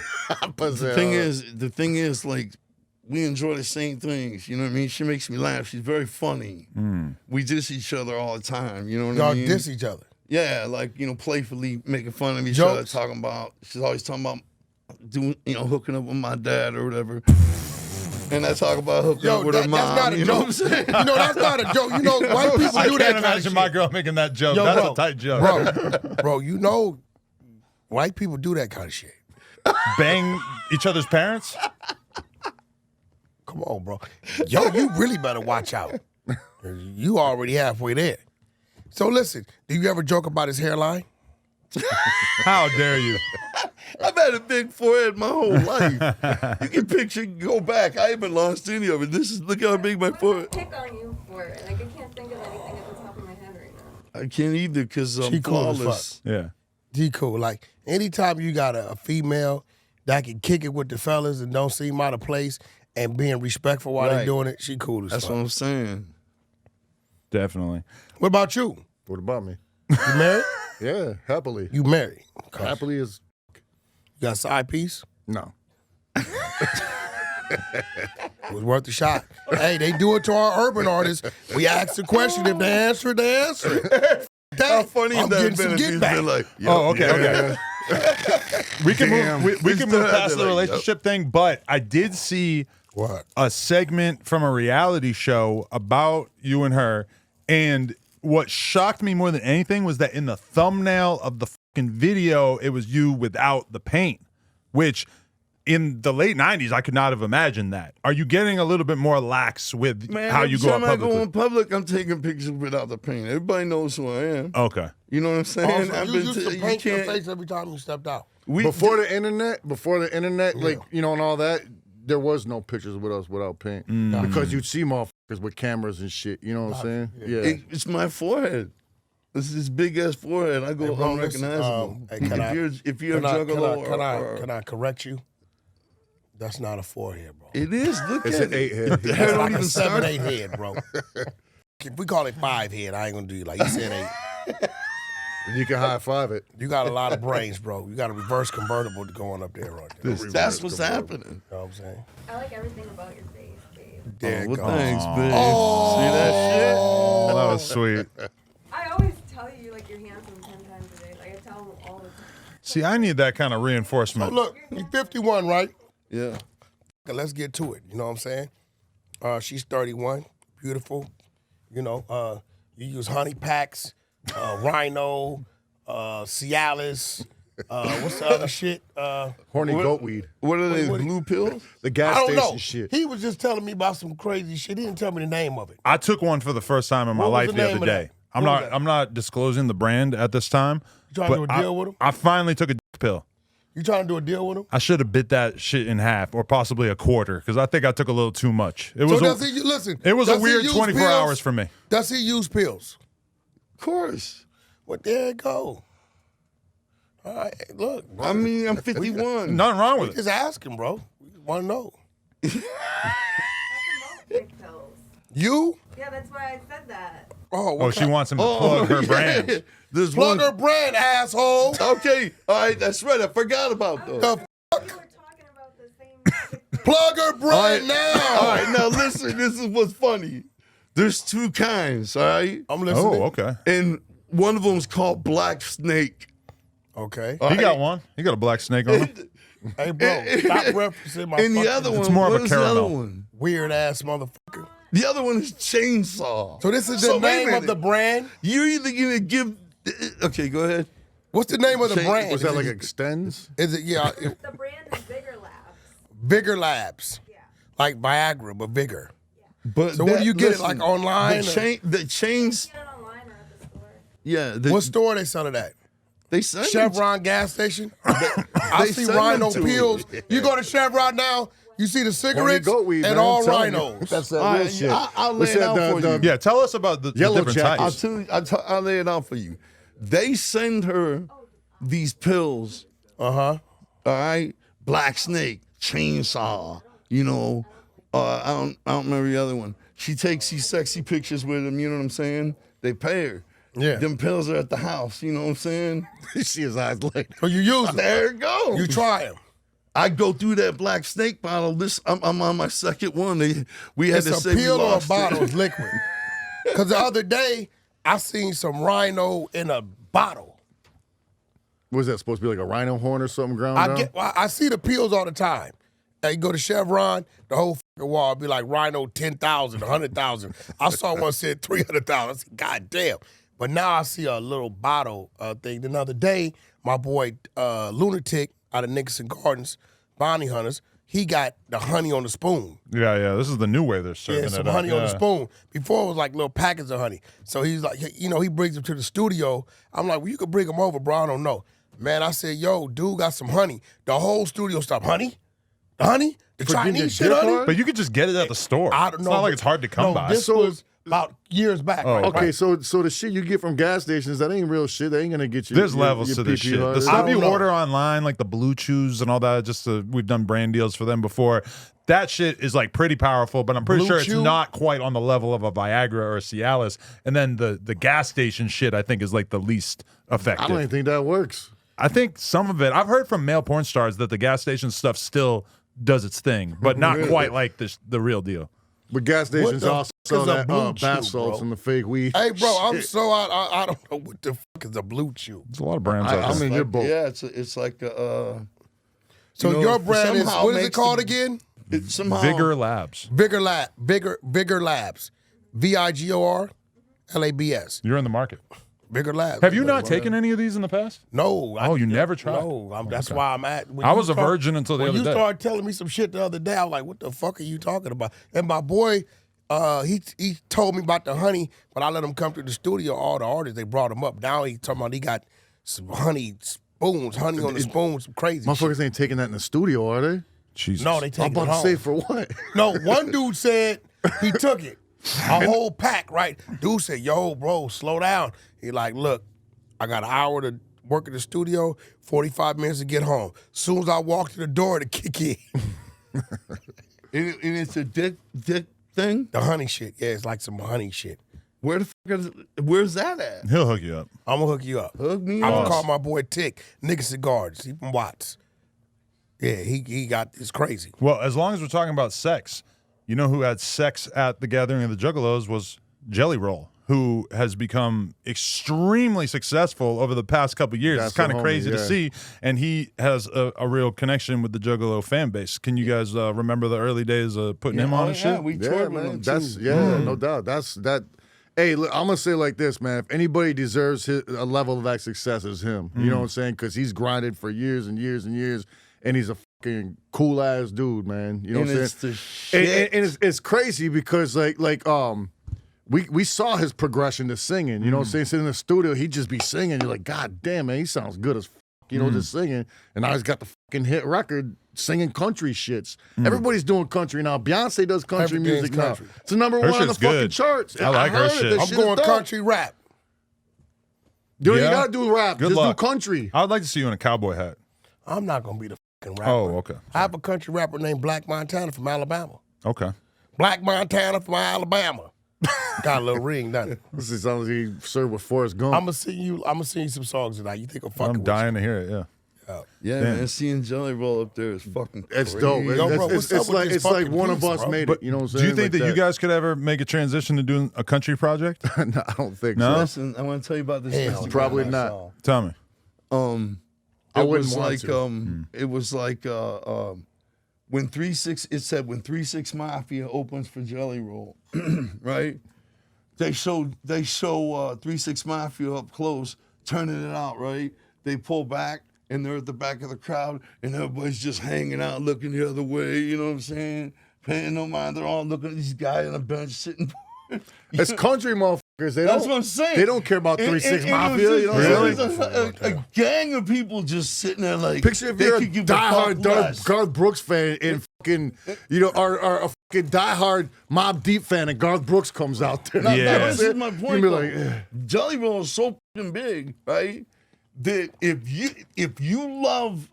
But, The thing is, like, we enjoy the same things. You know what I mean? She makes me laugh. She's very funny. We diss each other all the time. You know what I Y'all mean? diss each other. Yeah, like, playfully making fun of each Jokes. other, she's always talking about doing, hooking up with my dad or whatever. And I talk about hooking up with her mom. that's not a you know joke. what I'm saying? You know, that's not a joke. You know, white people I do can't that kind of imagine shit. my girl making that joke. Yo, That's bro, a tight joke. Bro, you know, white people do that kind of shit. Bang each other's parents? Come on, bro. Yo, you really better watch out. You already halfway there. So listen, do you ever joke about his hairline? How dare you? I've had a big forehead my whole life. You can go back. I haven't lost any of it. Look how big my What forehead. did I pick on you for? Like, I can't think of anything at the top of my head right now. I can't either because I'm She cool as flawless. Yeah. He cool. Like, anytime you got a female that can kick it with the fellas and don't seem out of place and being respectful while they Right. doing it, she cool as That's fuck. what I'm saying. Definitely. What about you? what about me? You married? Yeah, happily. You married. Okay. Happily is You got a side piece? no. It was worth a shot. Hey, they do it to our urban artists. We ask the question. If they answer it, they answer it. How funny I'm that getting some been if get he's back. been like, Oh, okay, okay. We can Damn. move. We can move still past have the to, like, relationship thing, but I did see What? a segment from a reality show about you and her, and what shocked me more than anything was that in the thumbnail of the fucking video, it was you without the paint, which in the late 90s, I could not have imagined that. Are you getting a little bit more lax with man, how you go every out time I go publicly? in public, I'm taking pictures without the paint. Everybody knows who I am. Okay. You know what I'm saying? Also, you used to paint your face every time you stepped out. Before the internet, like, and all that, there was no pictures with us without paint. Because you'd see motherfuckers with cameras and shit. You know what I'm saying? Yeah. It's my forehead. This is this big ass forehead. I go Hey, bro, listen, unrecognizable. hey, can I- if you're a Can I, juggalo, can I correct you? That's not a forehead, bro. it is. Look It's at an it. 8 head. The It's hair don't like even a start. 7-8 head, bro. If we call it 5 head, I ain't gonna do you like you said 8. You can high five it. You got a lot of brains, bro. You got a reverse convertible to go on up there right there. That's what's happening. You know what I'm saying? I like everything about your face, babe. There Well, it goes. thanks, babe. See that shit? That was sweet. I always tell you, like, you're handsome 10 times a day. Like, I tell them all the time. See, I need that kind of So reinforcement. look, you're 51, right? Yeah. Okay, let's get to it. You know what I'm saying? She's 31, beautiful. You know, you use honey packs, Rhino, Cialis. What's the other shit? Horny goat weed. What are they? what- Blue pills? The gas I don't station know. shit. He was just telling me about some crazy shit. He didn't tell me the name of it. I took one for the first time in my What was life the the name other of day. that? I'm What was not. that? I'm not disclosing the brand at this time. You trying to but do a deal with him? I finally took a dick pill. You trying to do a deal with him? I should have bit that shit in half or possibly a quarter because I think I took a little too much. It was. So does he listen? It was a does he weird use 24 pills? hours for me. Does he use pills? Of course. Well, there it go. All right, look, bro. I mean, I'm 51. Nothing wrong with it. Just asking, bro. want to know. I promote dick pills. You? Yeah, that's why I said that. Oh, Oh, she wants him to plug her brand. There's Plug one. her brand, asshole. Okay, all right, that's right. I forgot about The those. f- We were talking about the same dick pill. Plug her brand All now. right, now listen. This is what's funny. There's two kinds. All right, I'm listening. Oh, okay. and one of them's called Black Snake. Okay. He got one. He got a black snake on him. Hey, bro, stop referencing my And the fucking other one, It's more of a what is the other caramel. one? weird ass motherfucker. The other one is Chainsaw. So this is So the wait a name of the minute. brand? You're either gonna give. Okay, go ahead. What's the name of the Change- brand? Was that Is like it- extends? Is it, yeah, The brand is Vigor Labs. Vigor Labs. Yeah. Like Viagra, but Vigor. But So where do you get it, listen, like, online The, or- the chains. Get it online or at the store. Yeah. What store they sell it at? They send Chevron gas station? I They see send Rhino them to pills. You go to Chevron now, you see the cigarettes goat weed, and man, all I'm telling you. rhinos. That's that All real right, shit. I'll lay What's it that, out for you. Yeah, tell us about the Yellow different Jackets. types. I'll lay it out for you. They send her these pills. Uh-huh. All right, Black Snake, Chainsaw. You know, I don't remember the other one. She takes these sexy pictures with them. You know what I'm saying? They pay her. Yeah. Them pills are at the house. You know what I'm saying? See his eyes like. So you use them. There it goes. You try them. I go through that Black Snake bottle. I'm on my second one. We had It's to a say we pill or a lost bottle. it. It's liquid. Because the other day, I seen some rhino in a bottle. Was that supposed to be like a rhino horn or something ground down? I see the pills all the time. You go to Chevron, the whole fucking wall be like rhino 10,000, 100,000. I saw one said 300,000. I said, God damn. But now I see a little bottle thing. The other day, my boy Lunatic out of Nickerson Gardens, Bounty Hunters, he got the honey on the spoon. Yeah. This is the new way they're serving Yeah, it some up. honey on the Yeah. spoon. Before it was like little packets of honey. So he's like, you know, he brings them to the studio. I'm like, well, you could bring them over, bro. I don't know. Man, I said, yo, dude got some honey. The whole studio stopped. Honey? The honey? The For getting Chinese your shit dick honey? hard? But you could just get it at the store. I don't It's know. not like but- it's hard to come no, by. This was about years back. Oh, right? Okay, Right. so the shit you get from gas stations, that ain't real shit. They ain't gonna get you. There's your- levels your to this PP shit. hard. The stuff I you don't know. order online, like the Blue Chews and all that, we've done brand deals for them before. That shit is like pretty powerful, but I'm pretty Blue sure it's Chew? not quite on the level of a Viagra or a Cialis. And then the gas station shit, I think, is like the least effective. I don't even think that works. I think some of it, I've heard from male porn stars that the gas station stuff still does its thing, but not quite like the real deal. But gas stations the also fuck sell is a that Blue bath Chew, salts bro? and the fake weed. Hey, bro, I'm Shit. so I don't know what the fuck is a Blue Chew. There's a lot of brands out I'm there. in your boat. Yeah, it's like a. So You know, your brand is, somehow what is it makes called the- again? It somehow Vigor Labs. Vigor Labs. Vigor Labs. You're in the market. Vigor Labs. Have you not taken any of these in the past? No. Oh, you never tried? No, that's why I'm at. when I you was a virgin until the when other you day. started telling me some shit the other day, I was like, what the fuck are you talking about? And my boy, he told me about the honey, but I let him come to the studio. All the artists, they brought him up. Now he talking about he got some honey spoons, honey on the spoon, some crazy shit. Motherfuckers ain't taking that in the studio, are they? Jesus. No, they I'm take it about to home. say for what? No, one dude said he took it. A whole pack, right? Dude said, yo, bro, slow down. He like, look, I got an hour to work in the studio, 45 minutes to get home. Soon as I walk to the door to kick in. and it's a dick thing. The honey shit. Yeah, it's like some honey shit. Where the fuck where's that at? He'll hook you up. I'm gonna hook you up. Hook me I'm gonna up. call my boy Tick, Nickerson Gardens. He from Watts. Yeah, he got this crazy. Well, as long as we're talking about sex, you know who had sex at the gathering of the Juggalos was Jelly Roll, who has become extremely successful over the past couple of years. That's It's kind the of homie, crazy to yeah. see, and he has a real connection with the Juggalo fan base. Can you guys remember the early days of putting him on and yeah, shit? we Yeah, toured with man. him That's too. no doubt. That's that. Hey, look, I'm gonna say it like this, man. If anybody deserves a level of that success, is him. You know what I'm saying? Because he's grinded for years and years and years, and he's a fucking cool ass dude, man. You know And what I'm it's saying? the shit. And it's crazy because we saw his progression to singing. You know what I'm saying? Sitting in the studio, he'd just be singing. You're like, God damn, man, he sounds good as fuck. You know, just singing. And now he's got the fucking hit record singing country shits. Everybody's doing country now. Beyonce does country Everything's music country. now. It's the number Her one on the shit's fucking good. charts. I like her heard it. shit. That I'm shit going is dope. country rap. You ain't Yeah? gotta do rap. Good Just luck. do country. I would like to see you in a cowboy hat. I'm not gonna be the fucking rapper. Oh, okay. I have a country rapper named Black Montana from Alabama. Okay. Black Montana from Alabama. Got a little ring, doesn't it? This is sounds like he served with Forrest Gump. I'm gonna sing you some songs tonight. You think I'm fucking I'm dying to hear it. Yeah. Yeah, man, seeing Jelly Roll up there is fucking crazy. It's dope. Yo, bro, what's up with this It's like fucking one of piece, us bro? made it. You know what I'm saying? Do you think Like that you guys could ever make a transition to doing a country project? No, I don't think No? so. Listen, I want to tell you about this. Hell, Instagram probably I not. saw. Tell me. I It wouldn't was want like to. it was like when 3-6 it said when 3-6 Mafia opens for Jelly Roll, right? They show 3-6 Mafia up close, turning it out, right? They pull back and they're at the back of the crowd and everybody's just hanging out, looking the other way, you know what I'm saying? Paying no mind, they're all looking at these guys on a bench sitting. It's country motherfuckers. They That's don't, what I'm saying. They don't care about And- 3-6 and it Mafia. was You know just- what I'm saying? it was a gang of people just sitting there like. Picture if they you're a could give a fuck diehard less. Garth Brooks fan and fucking, you know, or a fucking diehard Mobb Deep fan and Garth Brooks comes out there. Now, Yeah. this is my point. You'd be though. like, eh. Jelly Roll is so fucking big, right? That if you love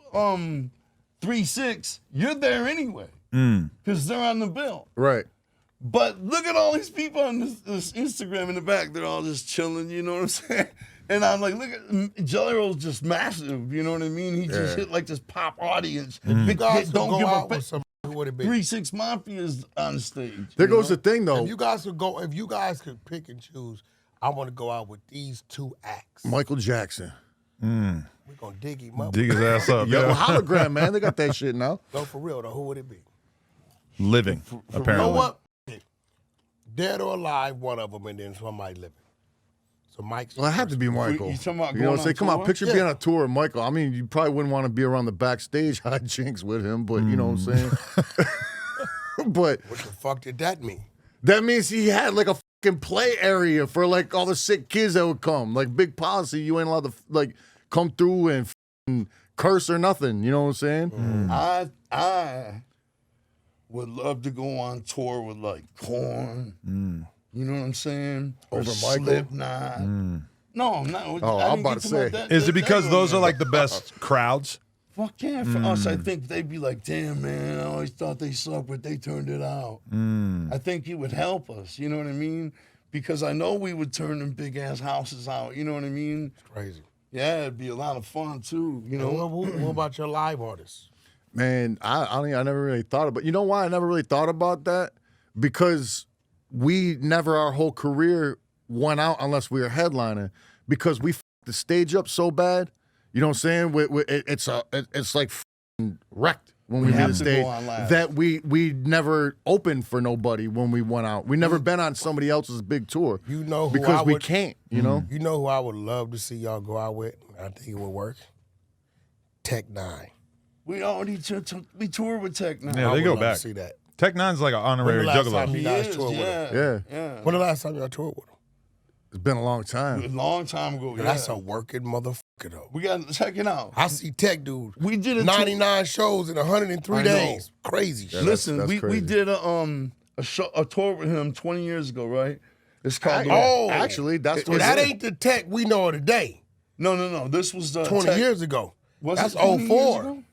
3-6, you're there anyway because they're on the bill. Right. But look at all these people on this Instagram in the back. They're all just chilling, you know what I'm saying? And I'm like, look at Jelly Roll's just massive, you know what I mean? He just hit like this pop audience. You guys could Don't go give a out with fuck. some. Who would it be? 3-6 Mafia's on the stage. There you goes know? the thing, though. If you guys could pick and choose, I want to go out with these two acts. Michael Jackson. We're gonna dig him up. Dig his ass up. Yo, Yeah. hologram, man. They got that shit now. No, for real though. Who would it be? Living, apparently. You know what? Dead or alive, one of them, and then somebody living. So Mike's. Well, it had to be Michael. You talking about You know what I'm going saying? on Come on, tour? picture being on tour with Michael. I mean, you probably wouldn't want to be around the backstage hijinks with him, but you know what I'm saying? But What the fuck did that mean? that means he had like a fucking play area for like all the sick kids that would come. Like Big Posse, you ain't allowed to like come through and fucking curse or nothing. You know what I'm saying? I would love to go on tour with like Korn. You know what I'm saying? Or Over Michael? Slipknot. No, Oh, I I'm didn't about get to about say. that. Is it That because one, those are man. like the best crowds? Fuck yeah, for us, I think they'd be like, damn, man, I always thought they sucked, but they turned it out. I think it would help us, you know what I mean? Because I know we would turn them big ass houses out, you know what I mean? Crazy. Yeah, it'd be a lot of fun too, you know? What about your live artists? Man, I never really thought about. You know why I never really thought about that? Because we never our whole career went out unless we were headlining because we f***ed the stage up so bad. You know what I'm saying? It's like f***ing wrecked when we have did the to stage go on last. that we never opened for nobody when we went out. We never been on somebody else's big tour. You know who because I we would- can't. You know. You know who I would love to see y'all go out with? I think it would work. Tech 9. We already we toured with Tech now. Yeah, I they would go love back. to see that. Tech Nine's like an When honorary the last time juggalo. you guys toured with him? Yeah. When the last time y'all toured with him? It's been a long A time. long time ago. Yeah. That's a working motherfucker though. We got to check it out. I see Tech dude. We did a 99 shows in 103 I know. days. Crazy shit. Listen, that's we crazy. did a tour with him 20 years ago, right? It's called Actually, that's Well, what that it is. ain't the Tech we know of today. No. This was 20 Tech. years ago. Was That's it 20 years 04. ago?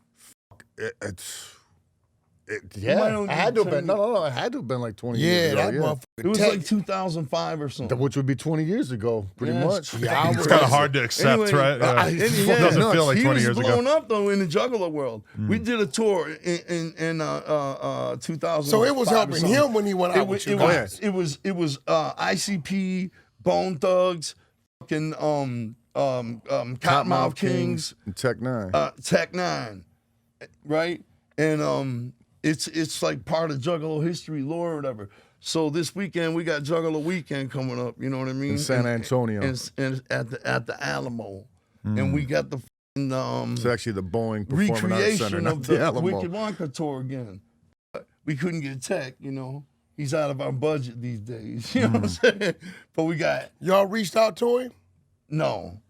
Yeah, might it had to have been. tell No, it had to have been like 20 Yeah, years ago. that It motherfucker was Tech. like 2005 or something. Which would be 20 years ago, pretty Yeah, much. Yeah, I It's was- kind of hard to accept, Anyway, right? Yeah. and It yeah, doesn't nuts. feel like he 20 was years blown ago. up though in the Juggalo world. We did a tour in 2000. So it was helping him when he went out with you guys. It was ICP, Bone Thugs, fucking Cottonmouth Kings, and Tech 9. Tech 9, right? And it's like part of Juggalo history, lore, or whatever. So this weekend we got Juggalo weekend coming up. You know what I mean? In San Antonio. and at the Alamo, and we got the It's actually the Boeing Performing Arts Center, recreation not of the the Alamo. Wicked Wonka tour again. We couldn't get Tech, you know. He's out of our budget these days. You know what I'm saying? But we got Y'all reached out to him? no.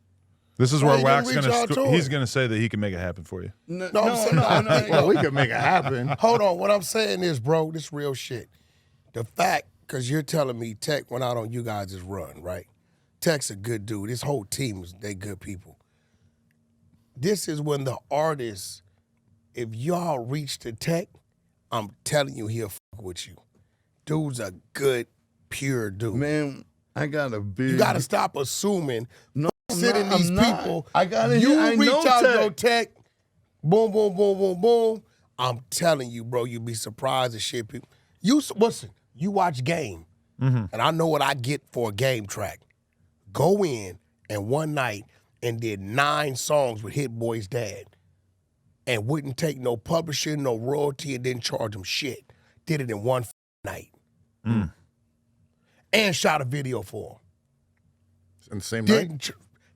This is Why where you didn't Wack's reach out to gonna him? he's gonna say that he can make it happen for you. No, No, I'm saying- Well, we could make it happen. Hold on. What I'm saying is, bro, this real shit. The fact, because you're telling me Tech went out on you guys' run, right? Tech's a good dude. His whole team, they good people. This is when the artist if y'all reach the Tech, I'm telling you, he'll fuck with you. Dude's a good, pure dude. Man, I got a big. You got to stop assuming. No, Sitting I'm these not. people. I got it. You I reach know out Tech. your Tech. Boom, boom, boom, boom, boom. I'm telling you, bro, you'd be surprised at shit people. Listen, you watch Game, and I know what I get for a Game track. Go in and one night and did 9 songs with Hit Boy's dad and wouldn't take no publishing, no royalty, and didn't charge him shit. Did it in one night. And shot a video for him. In the same night?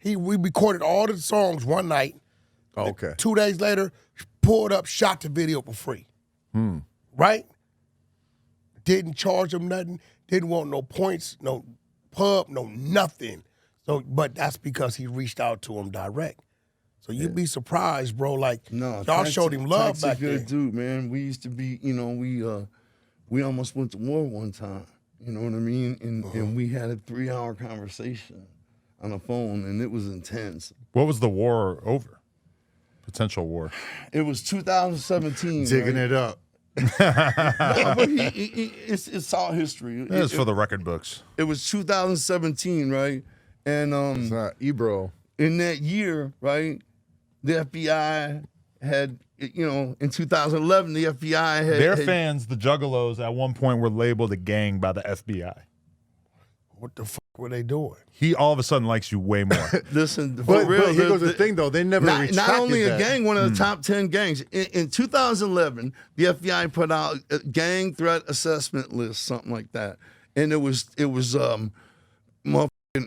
We recorded all the songs one night. Oh, okay. 2 days later, pulled up, shot the video for free. Right? Didn't charge him nothing. Didn't want no points, no pub, no nothing. So, but that's because he reached out to him direct. So you'd be surprised, bro. Like, No, y'all Tech's- showed him love Tech's back a good then. dude, man. We used to be, we almost went to war one time. You know what I mean? And we had a 3-hour conversation on the phone, and it was intense. What was the war over? Potential war. It was 2017. Digging right? it up. No, but it's all history. That's for the record books. It was 2017, right? And It's not Ebro. in that year, right, the FBI had, in 2011, the FBI had Their had- fans, the Juggalos, at one point were labeled a gang by the FBI. What the fuck were they doing? He all of a sudden likes you way more. Listen, for But real, here goes the thing, though. They never Not retracted only a that. gang, one of the top 10 gangs. In 2011, the FBI put out a gang threat assessment list, something like that, and it was motherfucking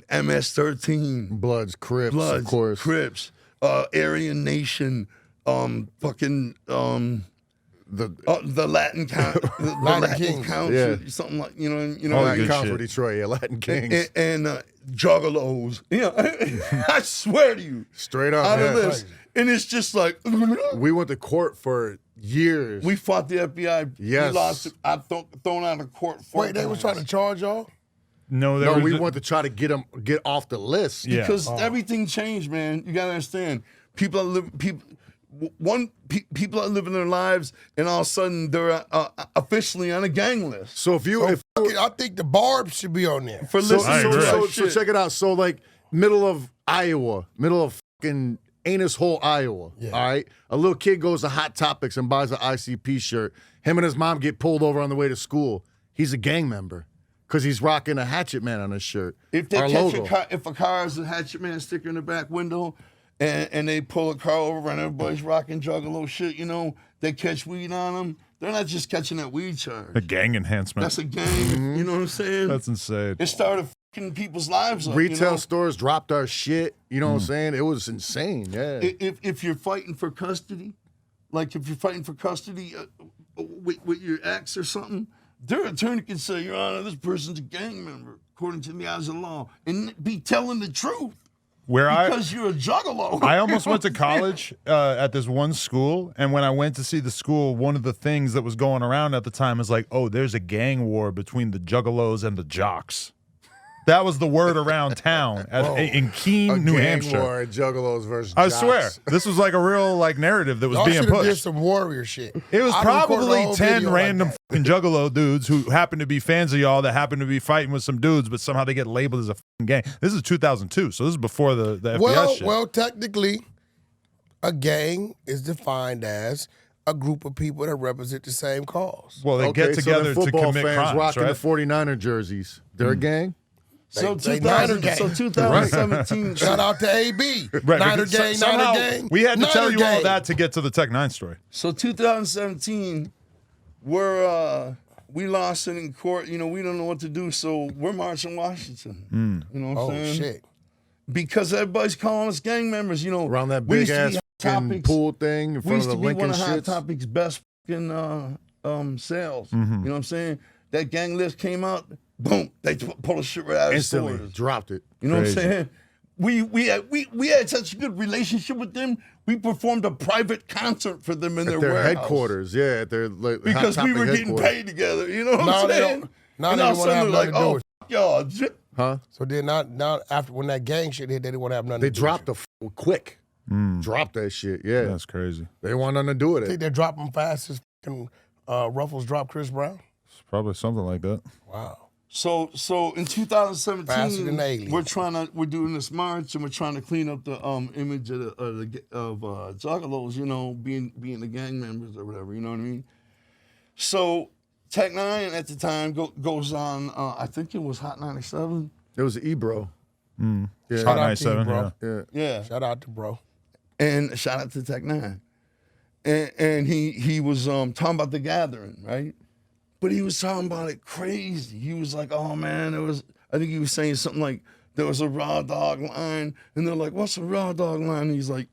MS-13, Bloods, Crips, Bloods, of course. Crips, Aryan Nation, fucking the Latin count, the Latin Kings. count, Yeah. something like All Latin good Count shit. for Detroit, yeah, Latin Kings. and Juggalos. I swear to you, Straight up, out of yeah. this, and it's just like We went to court for years. we fought the FBI. Yes. We lost. I thrown out of court. 4 Wait, they was times. trying to charge y'all? No, there no, was we wanted to try to get them get off the list. Yeah. because everything changed, man. You gotta understand. People are living their lives, and all of a sudden they're officially on a gang list. So if you, if Fuck it, I think the Barbs should be on there. For so, listening I to agree. that so shit. check it out. So like middle of Iowa, middle of fucking anus hole, Iowa. Yeah. All right, a little kid goes to Hot Topics and buys an ICP shirt. Him and his mom get pulled over on the way to school. He's a gang member because he's rocking a Hatchet Man on his shirt. If they Our catch logo. a car, if a car has a Hatchet Man sticker in the back window, and they pull a car over and everybody's rocking Juggalo shit, they catch weed on them. They're not just catching that weed charge. a gang enhancement. That's a gang. You know what I'm saying? That's insane. It started fucking people's lives up. Retail stores dropped our shit. You know what I'm saying? It was insane. Yeah. If you're fighting for custody, like if you're fighting for custody with your ex or something, their attorney can say, Your Honor, this person's a gang member according to the eyes of the law, and be telling the truth Where because you're a juggalo. I almost went to college at this one school, and when I went to see the school, one of the things that was going around at the time is like, oh, there's a gang war between the Juggalos and the jocks. That was the word around town in Keene, a New gang Hampshire. war at Juggalos versus I Jocks. swear, this was like a real narrative that was Y'all being should have did pushed. some warrior shit. It was I'd recorded a probably whole 10 video like random that. fucking Juggalo dudes who happen to be fans of y'all that happen to be fighting with some dudes, but somehow they get labeled as a fucking gang. This is 2002, so this is before the FBI shit. Well, technically, a gang is defined as a group of people that represent the same cause. Well, they get so together then to football commit fans crimes, rocking right? the 49er jerseys. They're a gang? So They Niner 2017. Shout out to AB. Right, Niner because gang, somehow Niner gang. we had to tell Niner you all gang. that to get to the Tech 9 story. So 2017, we lost it in court. We don't know what to do, so we're marching Washington. You know what I'm Oh, saying? shit. Because everybody's calling us gang members. Around that we big used to ass be fucking Topics. pool thing in We front used of to the be one Lincoln of Hot shits. Topics' best fucking sales. You know what I'm saying? That gang list came out, boom, they pulled the shit right out of the Instantly stores. dropped it. You know Crazy. what I'm saying? We had such a good relationship with them. We performed a private concert for them in At their their warehouse. headquarters, yeah, at their like, Because Hot we Topic were getting headquarters. paid together. You know what Now I'm they saying? don't- now And they all don't of a wanna sudden have they're nothing like, to do oh, with y'all. Huh? So then now after when that gang shit hit, they didn't want to have nothing They to do dropped with the quick. Drop that shit. Yeah, That's crazy. they want nothing to do with I think it. they drop him fast as fucking Ruffles dropped Chris Brown. It's probably something like that. Wow. So in Faster than 2017, aliens. we're doing this march and we're trying to clean up the image of Juggalos, you know, being the gang members or whatever, you know what I mean? So Tech 9 at the time goes on, I think it was Hot 97. It was Ebro. Yeah, Shout Hot out to you, 97, bro. yeah. Yeah. Shout out to bro. And shout out to Tech 9. And he was talking about the gathering, right? But he was talking about it crazy. He was like, oh man, I think he was saying something like, there was a raw dog line. And they're like, what's a raw dog line? And he's like,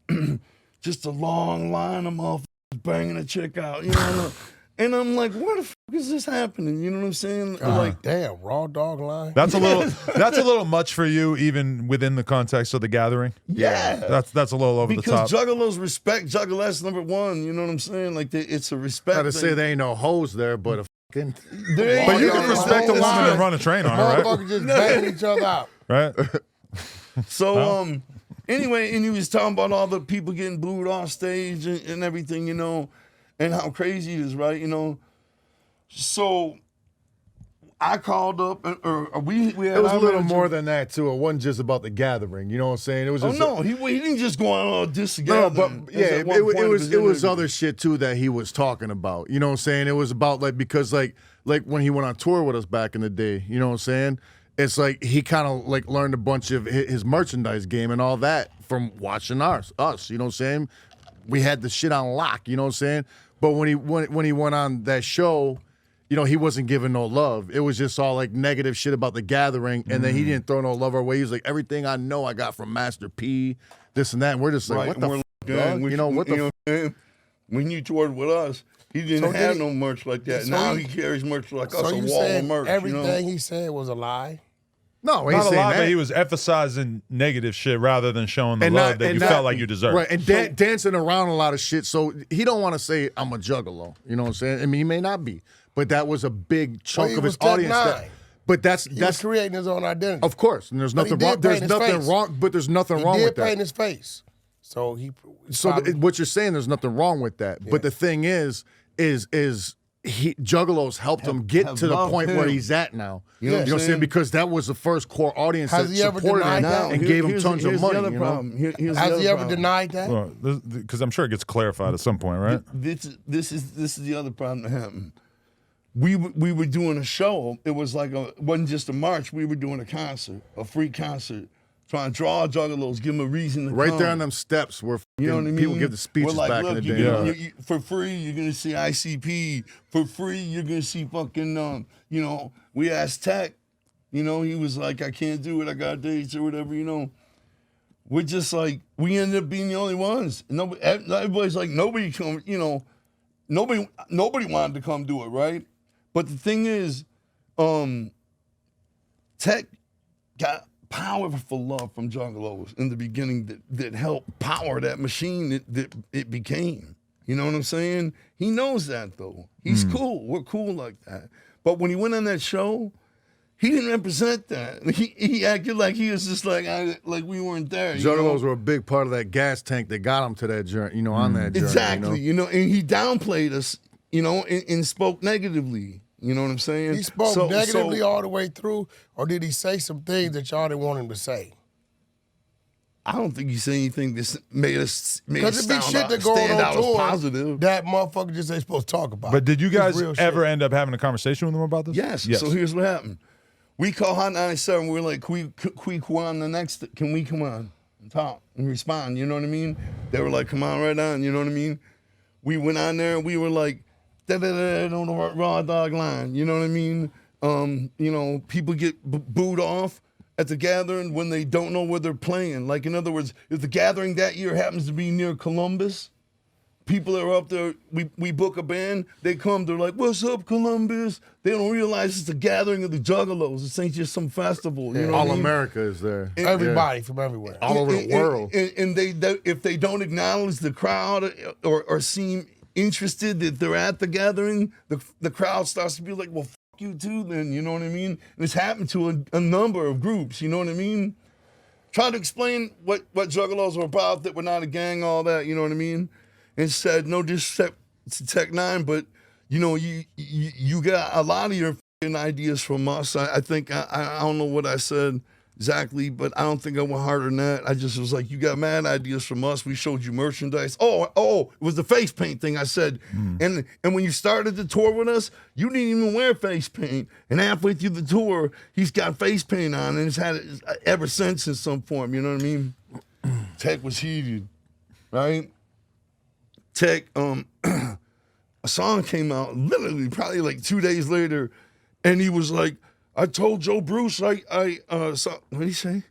just a long line of motherfuckers banging a chick out, you know? And I'm like, where the fuck is this happening? You know what I'm saying? Like, Damn, raw dog line. That's a little much for you, even within the context of the gathering. yeah. That's a little over the top. Because Juggalos respect Juggalos #1. You know what I'm saying? Like, it's a respect Not to thing. say there ain't no hoes there, but a fucking. There ain't But you no can respect a hoes. woman and run a train on her, right? Motherfuckers just banging each other out. Right? So, anyway, and he was talking about all the people getting booed off stage and everything, you know, and how crazy it is, right? You know. So, I called up, or we had It was a our little manager- more than that too. It wasn't just about the gathering. You know what I'm saying? It was Oh just no, he didn't just go on all this No, together. but yeah, it was other shit too that he was talking about. You know what I'm saying? It was about like because like when he went on tour with us back in the day. You know what I'm saying? It's like he kind of like learned a bunch of his merchandise game and all that from watching us. You know what I'm saying? We had the shit on lock. You know what I'm saying? But when he went on that show, you know, he wasn't giving no love. It was just all like negative shit about the gathering, and then he didn't throw no love our way. He was like, everything I know I got from Master P, this and that. And we're just like, Right, what and the we're fuck, like, dog? we- You know, what the you know what I'm saying? When you toured with us, he didn't So did have he- no merch like that. so Now he- he carries merch like us, So a you wall of saying merch. everything You know? he said was a lie? No, he ain't Not a saying lot, that. but he was emphasizing negative shit rather than showing the And love not- that and you not- felt like you deserved. Right, and dancing around a lot of shit. So he don't want to say I'm a juggalo. You know what I'm saying? I mean, he may not be, but that was a big chunk he of was his Tech audience. Nine. But that's He was creating his own identity. of course, and there's But he nothing did wrong. paint There's his nothing face. wrong, but there's nothing He wrong did with paint that. his face. So he So probably- what you're saying, there's nothing wrong with that. But the thing is Juggalos helped him get have to the loved point where him. he's at now. You know what I'm what I'm saying? saying? Because that was the first core audience Has that he ever supported denied him that? and gave him tons of money. The other you know? problem. Here's the has other he ever problem. denied that? Because I'm sure it gets clarified at some point, right? This is the other problem that happened. We were doing a show. It was like it wasn't just a march. We were doing a concert, a free concert, trying to draw Juggalos, give them a reason to Right come. there on them steps where You know what I mean? people give the speeches We're like, back look, in the you're day. gonna- you- for free, you're gonna see ICP. For free, you're gonna see fucking you know. We asked Tech, you know, he was like, I can't do it. I got dates or whatever, you know. We're just like, we ended up being the only ones. Nobody, everybody's like, nobody come, you know, nobody wanted to come do it, right? But the thing is, Tech got powerful love from Juggalos in the beginning that helped power that machine that it became. You know what I'm saying? He knows that though. He's cool. We're cool like that. But when he went on that show, he didn't represent that. He acted like he was just like we weren't there. you know? Juggalos were a big part of that gas tank that got him to that journey, you know, on that journey. Exactly. You know? And he downplayed us, you know, and spoke negatively. You know what I'm saying? He spoke negatively all the way through, or did he say some things that y'all didn't want him to say? I don't think he said anything that made us Because it be shit that stand going on out as tour positive. that motherfucker just ain't supposed to talk about. But did you It's guys real ever shit. end up having a conversation with him about this? Yes. So here's what happened. We call Hot 97. We're like, can we come on the next? Can we come on and talk and respond? You know what I mean? They were like, come on right on. You know what I mean? We went on there and we were like, on the raw dog line. You know what I mean? You know, people get booed off at the gathering when they don't know where they're playing. Like, in other words, if the gathering that year happens to be near Columbus, people that are up there, we book a band, they come, they're like, what's up, Columbus? They don't realize it's a gathering of the Juggalos. This ain't just some festival. You know what All I mean? America is there. Everybody from everywhere. All over the world. And they if they don't acknowledge the crowd or seem interested that they're at the gathering, the crowd starts to be like, well, fuck you too then, you know what I mean? And it's happened to a number of groups, you know what I mean? tried to explain what Juggalos were about, that we're not a gang, all that, you know what I mean? And said, no disrespect to Tech 9, but, you know, you got a lot of your f***ing ideas from us. I think, I don't know what I said exactly, but I don't think I went harder than that. I just was like, you got mad ideas from us. We showed you merchandise. Oh, it was the face paint thing I said. And when you started the tour with us, you didn't even wear face paint. And halfway through the tour, he's got face paint on, and it's had it ever since in some form. You know what I mean? Tech was heated, right? Tech, a song came out literally probably like 2 days later, and he was like, I told Joe Bruce, what did he say?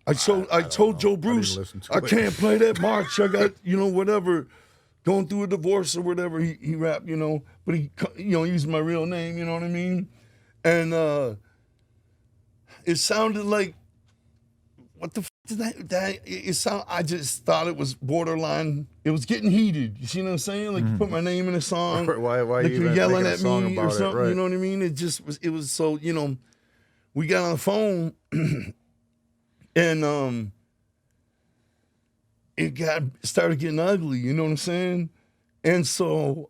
I told Joe Bruce, I can't play that march. I got, you know, whatever, going through a divorce or whatever. He rapped, you know, but he, you know, used my real name, you know what I mean? And it sounded like, what the f did that it sound? I just thought it was borderline. It was getting heated. You see what I'm saying? Like you put my name in a song. Why like you you're yelling at song me or about something. it, right. You know what I mean? It just was. It was so, you know. We got on the phone, and it started getting ugly. You know what I'm saying? And so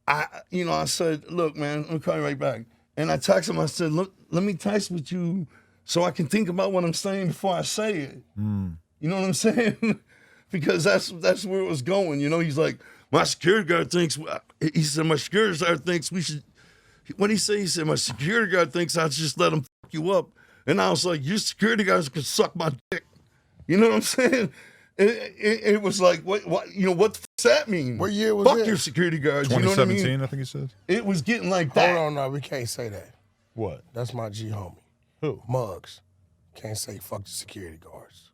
I said, look, man, I'm calling right back. And I texted him. I said, look, let me text with you so I can think about what I'm saying before I say it. You know what I'm saying? Because that's where it was going. You know, he's like, my security guard thinks. He said, my security guard thinks we should. What did he say? He said, my security guard thinks I should just let him fuck you up. And I was like, your security guards could suck my dick. You know what I'm saying? It was like, what? You know, what the does that mean? What year was Fuck it? your security guards. You know what I 2017, mean? I think he said. It was getting like that. Hold on, no, we can't say that. What? That's my G homie. Who? Muggs. Can't say fuck the security guards.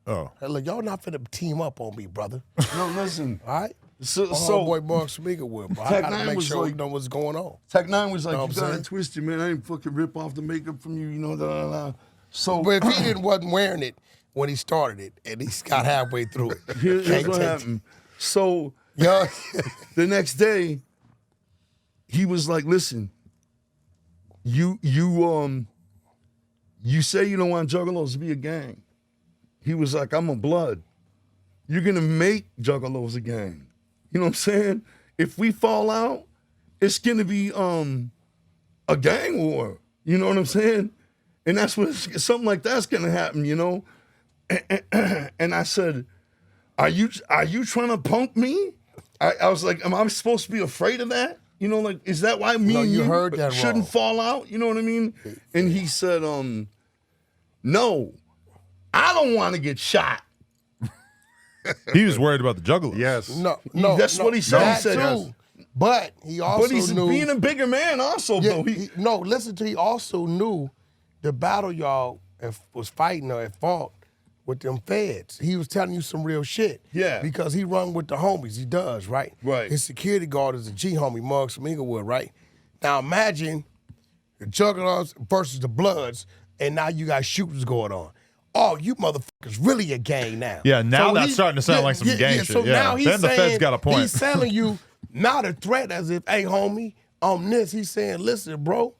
Oh. Hey, look, y'all not finna team up on me, brother. No, listen. All right? So boy Mark speaking with, but I Tech gotta 9 make was sure we like- know what's going on. Tech 9 was like, Know you what I'm got saying? it twisted, man. I didn't fucking rip off the makeup from you, you know, da, da, da. So But if he wasn't wearing it when he started it, and he got halfway through it, here's can't what take happened. So Yeah. the next day, he was like, listen, you say you don't want Juggalos to be a gang. He was like, I'm a blood. You're gonna make Juggalos a gang. You know what I'm saying? If we fall out, it's gonna be a gang war. You know what I'm saying? And that's what something like that's gonna happen, you know? And I said, Are you trying to punk me? I was like, am I supposed to be afraid of that? You know, like, is that why me No, and you you heard that shouldn't wrong. fall out? You know what I mean? And he said, no, I don't want to get shot. He was worried about the Juggalos. Yes. No, That's what he said. He That said, too. But he also but he's knew. being a bigger man also, Yeah, though. no, listen to. He also knew the battle y'all was fighting or at fault with them feds. He was telling you some real shit. Yeah. Because he run with the homies. He does, right? Right. His security guard is a G homie, Muggs from Inglewood, right? Now imagine the Juggalos versus the Bloods, and now you got shootings going on. Oh, you motherfuckers really a gang now. Yeah, now that's he's- starting to sound like some gang shit. So Yeah. now he's Then the saying, feds got a point. He's telling you not a threat as if, hey, homie, on this, he's saying, listen, bro,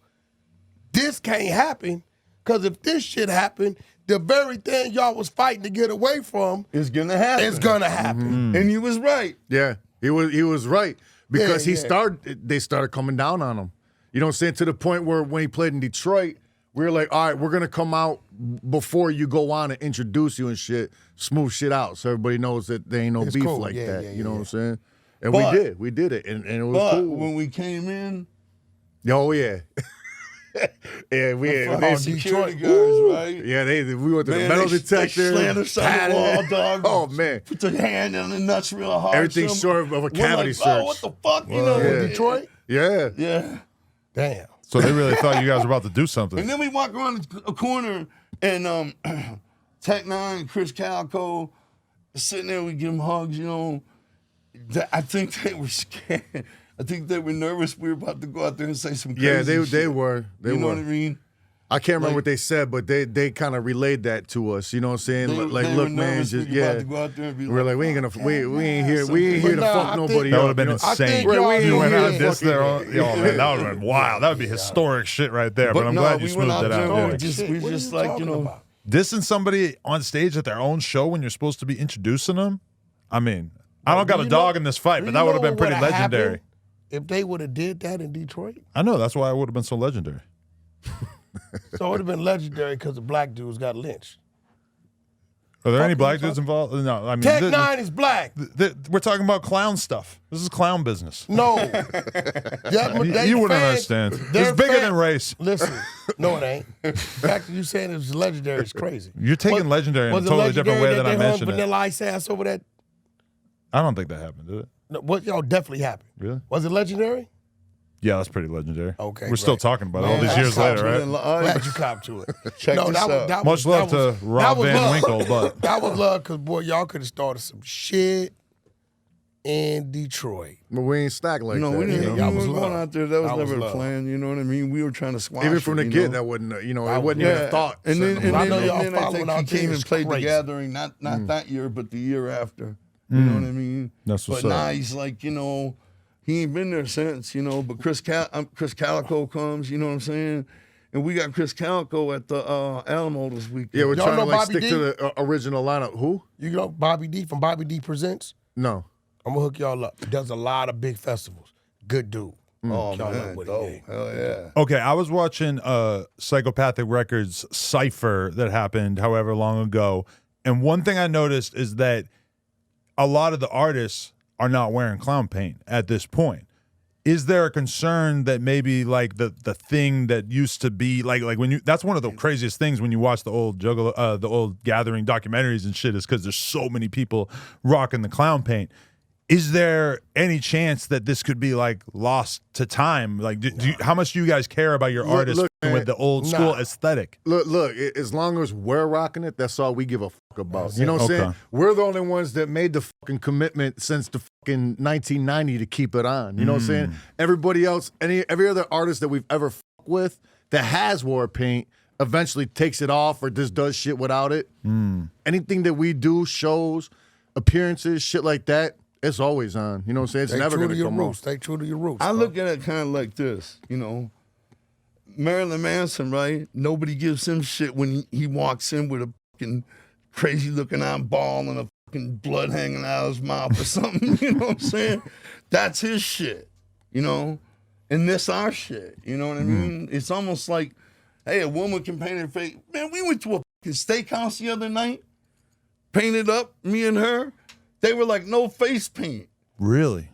this can't happen, because if this shit happened, the very thing y'all was fighting to get away from It's gonna happen. is gonna happen. And he was right. Yeah, he was right because Yeah, they started coming down on him. You know what I'm saying? To the point where when he played in Detroit, we were like, all right, we're gonna come out before you go on and introduce you and shit, smooth shit out, so everybody knows that there ain't no It's beef cool. like Yeah, that. yeah, you know yeah. what I'm saying? And But- we did it, and it was But cool. when we came in, Oh yeah, yeah, we fucking they, security guards, right? yeah, we went to the Man, metal they detector. slammed us on the patted wall, it. dog. Oh man, Put their hand on the nuts real hard. Everything Some- short of a we're cavity like, search. Oh, what the fuck? You know? yeah. Detroit? yeah. Yeah. Damn. So they really thought you guys were about to do And something. then we walk around a corner, and Tech 9, Chris Calco, sitting there, we give them hugs, you know. I think they were scared. I think they were nervous we were about to go out there and say some crazy Yeah, they shit. were. They You know were. what I mean? I can't remember Like- what they said, but they kind of relayed that to us. You know what I'm saying? They Like, were look, man, nervous just we were about yeah. to go out there and be We're like, we ain't gonna, "Fuck we ain't here, we ain't here to But nah, fuck I think- nobody That up. would have been you know? I think insane. y'all You knew went he out had this there. fucking- Yo, man, that would have been wild. That would be historic shit right there. But I'm glad you we went smoothed out it there out. and Yeah. we just Shit, what are like, talking about? dissing somebody on stage at their own show when you're supposed to be introducing them. I mean, I don't got a dog in this fight, but that would have been pretty legendary. If they would have did that in Detroit. I know, that's why it would have been so legendary. So it would have been legendary because the black dudes got lynched. Are there any black dudes involved? No, I mean, Tech Nine is black. We're talking about clown stuff. This is clown business. No. You wouldn't understand. It's bigger than race. Listen, no, it ain't. The fact that you saying it was legendary is crazy. You're taking legendary in a totally different way than I mentioned it. Vanilla Ice ass over that? I don't think that happened, did it? No, what y'all definitely happened. Really? Was it legendary? Yeah, that's pretty legendary. Okay, we're still talking about it all these years later, right? Glad you copped to it. Check this out. That Much love to Rob Van Winkle, but that was love because boy, y'all could have started some shit in Detroit. But we ain't stacked like that. We didn't. Y'all We was were going love. out there. That was That was never the love. plan. You know what I mean? We were trying to squash Even from the it, get, that wasn't, it wasn't even a thought. And then, and I then, know and y'all then I following think out he there came is and played the crazy. gathering, not that year, but the year after. You know what I mean? That's what's but up. now he's like, he ain't been there since, but Chris Calico comes, you know what I'm saying? And we got Chris Calico at the Alamo this weekend. Yeah, we're Y'all trying to know like Bobby stick D? to the original lineup. Who? You know Bobby D from Bobby D Presents? No. I'm gonna hook y'all up. He does a lot of big festivals. Good dude. Oh, Y'all up man, with dope. it. Hell yeah. okay, I was watching Psychopathic Records Cypher that happened however long ago, and one thing I noticed is that a lot of the artists are not wearing clown paint at this point. Is there a concern that maybe like the thing that used to be like when you, that's one of the craziest things when you watch the old Juggalo, the old Gathering documentaries and shit, is because there's so many people rocking the clown paint. Is there any chance that this could be like lost to time? Like, how much do you guys care about your artists man, with the old school aesthetic? Look, as long as we're rocking it, that's all we give a fuck about. You know what I'm saying? Okay. We're the only ones that made the fucking commitment since the fucking 1990 to keep it on. You know what I'm saying? Everybody else, every other artist that we've ever fucked with that has wore paint eventually takes it off or just does shit without it. Anything that we do, shows, appearances, shit like that, it's always on. You know what I'm saying? It's Stay never true going to to your come roots. off. Stay true to your roots. I bro. look at it kind of like this, Marilyn Manson, right? Nobody gives him shit when he walks in with a fucking crazy looking eyeball and a fucking blood hanging out of his mouth or something. You know what I'm saying? That's his shit, and this our shit. You know what I mean? It's almost like, hey, a woman can paint her face. Man, we went to a fucking steakhouse the other night, painted up, me and her. They were like, no face paint. Really?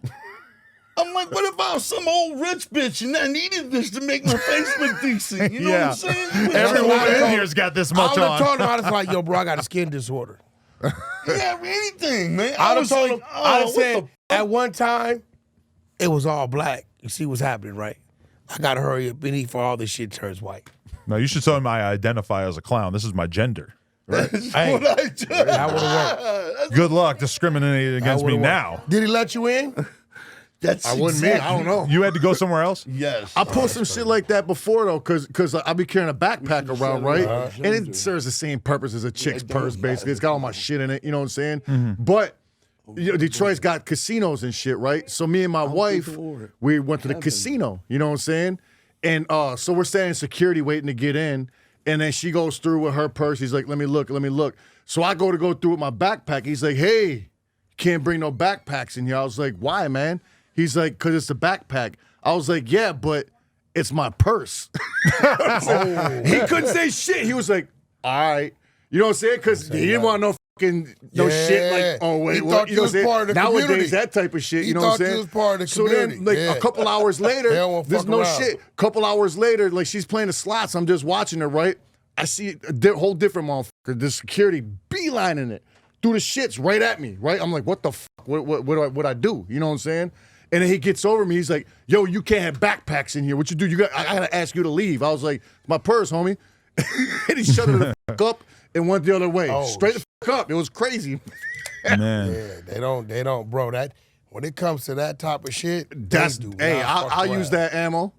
I'm like, what if I was some old rich bitch and I needed this to make my face look decent? You know what I'm saying? Every woman in here's got this much I would have on. told him, I was like, yo, bro, I got a skin disorder. Yeah, anything, man. I would have was told like, him, I what said, the at one time, it was all black. You see what's happening, right? I got to hurry up and eat for all this shit turns white. No, you should tell him I identify as a clown. This is my gender. That's Hey, what I do. that would've worked. Good luck discriminating against me would've now. worked. Did he let you in? That's I wouldn't exactly. I don't know. You had to go somewhere else? Yes. I pulled some shit like that before though, cause I be carrying a backpack around, right? And it serves the same purpose as a chick's purse, basically. It's got all my shit in it, you know what I'm saying? But Detroit's got casinos and shit, right? So me and my wife, we went to the casino, you know what I'm saying? And so we're standing in security waiting to get in, and then she goes through with her purse. He's like, let me look. So I go through with my backpack. He's like, hey, can't bring no backpacks in here. I was like, why, man? He's like, because it's a backpack. I was like, yeah, but it's my purse. He couldn't say shit. He was like, all right. You know what I'm saying? Because he didn't want no fucking shit like, oh, wait, He what? thought You you know was what I'm saying? part of the Nowadays, community. that type of shit, He you know what I'm thought you saying? was part of the so community. then, like, Yeah. a couple hours They later, don't wanna there's fuck no around. shit. Couple hours later, like, she's playing the slots. I'm just watching her, right? I see a whole different motherfucker, the security beelining it through the shits right at me, right? I'm like, what the fuck? What I do? You know what I'm saying? And then he gets over me. He's like, yo, you can't have backpacks in here. What you do? I gotta ask you to leave. I was like, my purse, homie. And he shut it the fuck up and went the other way. Oh, Straight the fuck up. It was crazy. Man. Yeah, they don't, bro. That when it comes to that type of shit, That's they do hey, not fuck I'll around. use that ammo.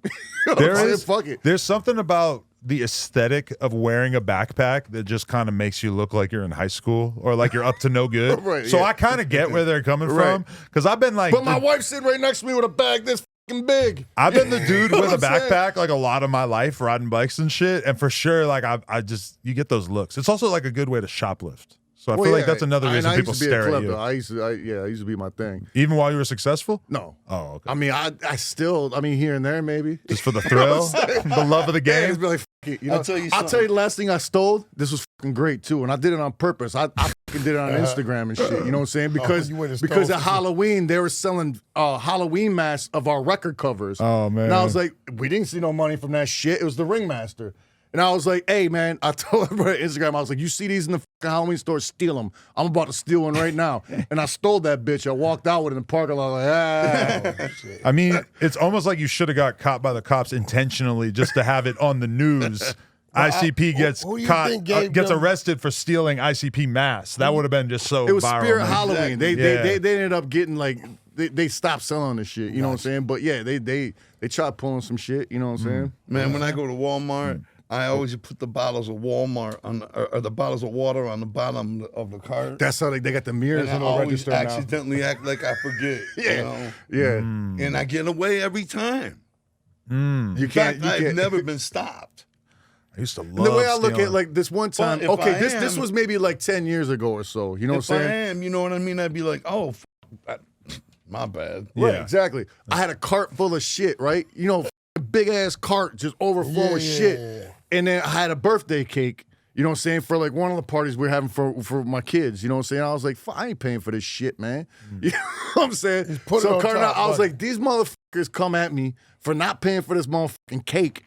Fuck it. There's something about the aesthetic of wearing a backpack that just kind of makes you look like you're in high school or like you're up to no good. Right, so yeah. I kind of get where they're coming Right. from because I've been like, But my wife's sitting right next to me with a bag this fucking big. I've been the dude with a what I'm saying? backpack like a lot of my life, riding bikes and shit, and for sure, like I just you get those looks. It's also like a good way to shoplift. So I feel like that's another reason people stare at you. I used to be my thing. Even while you were successful? No. Oh, okay. I mean, I still, here and there maybe. Just for the thrill, the love of the Yeah, game. just be like, fuck it, you know? I'll tell you I'll tell you the last thing I stole. This was fucking great too, and I did it on purpose. I fucking did it on Instagram and shit. You know what I'm saying? Because you went and stole because at some- Halloween they were selling Halloween masks of our record covers. Oh, man. And I was like, we didn't see no money from that shit. It was the Ringmaster. And I was like, hey, man, I told everybody on Instagram, I was like, you see these in the fucking Halloween store, steal them. I'm about to steal one right now. And I stole that bitch. I walked out with it in the parking lot like, I mean, it's almost like you should have got caught by the cops intentionally just to have it on the news. ICP gets who do you caught, think gave gets them- arrested for stealing ICP masks. That would have been just so It was viral. Spirit man. Halloween. Exactly. They ended up getting like they stopped selling the shit. You know what I'm saying? But yeah, they tried pulling some shit. You know what I'm saying? Man, when I go to Walmart, I always put the bottles of Walmart or the bottles of water on the bottom of the cart. That's how they got the mirrors and I in the always register now. accidentally act like I forget. Yeah. You know? Yeah, And I get away every time. you In can't. fact, You I've can't. never been stopped. I used to love And the way I look stealing. at like this one time, if okay, I this am- was maybe like 10 years ago or so. You know If what I'm I saying? am, you know what I mean? I'd be like, oh, my bad. Right, Yeah. exactly. I had a cart full of shit, right? You know, big ass cart just overflowing with shit. Yeah. And then I had a birthday cake, you know what I'm saying, for like one of the parties we were having for my kids. You know what I'm saying? I was like, I ain't paying for this shit, man. You know what I'm saying? Just put it So on Carter, top, I was buddy. like, these motherfuckers come at me for not paying for this motherfucking cake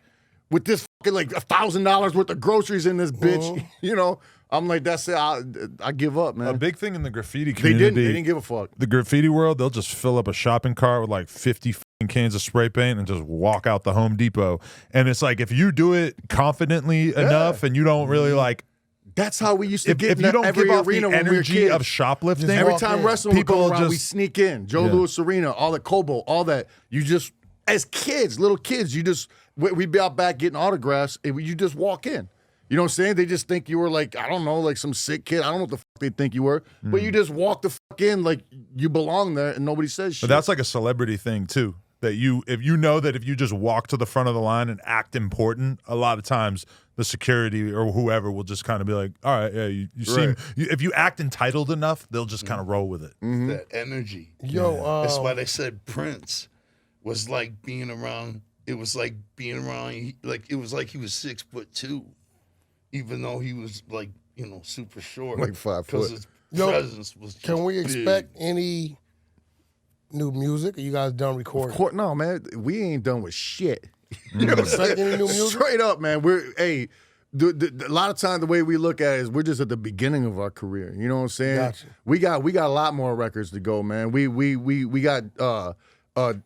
with this fucking like $1,000 worth of groceries in this bitch. You know, I'm like, that's it. I give up, man. a big thing in the graffiti They community. didn't give a fuck. The graffiti world, they'll just fill up a shopping cart with like 50 fucking cans of spray paint and just walk out the Home Depot. And it's like if you do it confidently enough and you don't really like, That's how we used to if get you in don't every give off the arena when we were energy kids. of shoplifting, Just Every walk time in. wrestling would People come around, we just- sneak in. Joe Yeah. Louis Arena, all that Kobo, all that. You just, as kids, little kids, we'd be out back getting autographs, and you just walk in. You know what I'm saying? They just think you were like, I don't know, like some sick kid. I don't know what the fuck they think you were. But you just walk the fuck in like you belong there and nobody says shit. but that's like a celebrity thing too. That if you just walk to the front of the line and act important, a lot of times the security or whoever will just kind of be like, all right, yeah, you seem, Right. if you act entitled enough, they'll just kind of roll with it. That energy. Yo, That's why they said Prince was like being around. It was like being around. Like it was like he was 6'2", even though he was like super short, Like 5 because foot. his Yo, presence was. Just can we big. expect any new music? Are you guys done recording? No, man, we ain't done with shit. You expect any new music? Straight up, man. A lot of times the way we look at it is we're just at the beginning of our career. You know what I'm saying? Gotcha. We got a lot more records to go, man. We got a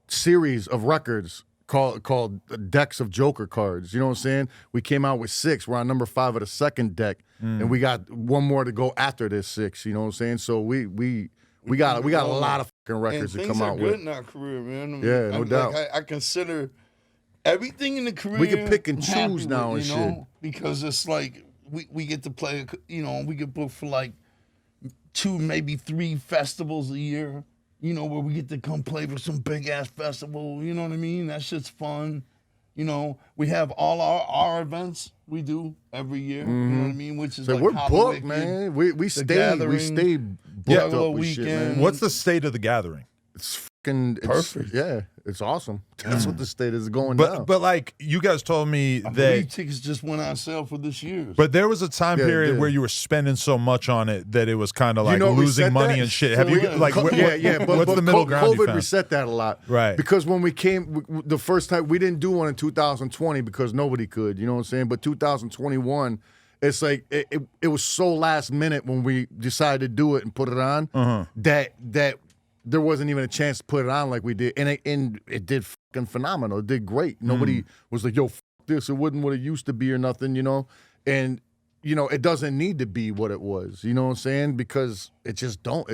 series of records called decks of Joker cards. You know what I'm saying? We came out with 6. We're on number 5 of the second deck, and we got one more to go after this 6. You know what I'm saying? So we got a lot of fucking records and to things come are out good with. in our career, man. Yeah, no doubt. I consider everything in the career. We can pick and I'm happy choose now with, and shit. because it's like we get to play. We get booked for like 2, maybe 3 festivals a year. Where we get to come play for some big ass festival. You know what I mean? That shit's fun. We have all our events we do every year. You know what I mean? Which is So like we're Hollywood booked, Kid, man. We stay Gathering, booked Juggalo up with shit, man. Weekend. What's the state of the gathering? It's fucking Perfect. Yeah, it's awesome. That's what the state is going down. But like you guys told me I that. believe tickets just went on sale for this year. But there was a time Yeah, it period did. where you were spending so much on it that it was kind of like know, we losing said money that. and shit. Have you Yeah. like what, but what's the middle ground? you COVID found? reset that a lot, Right. Because when we came, the first time we didn't do one in 2020 because nobody could. You know what I'm saying? But 2021, it's like it was so last minute when we decided to do it and put it on that there wasn't even a chance to put it on like we did, and it did fucking phenomenal. It did great. Nobody was like, "Yo, this." It wasn't what it used to be or nothing, and. It doesn't need to be what it was. You know what I'm saying? Because it just don't.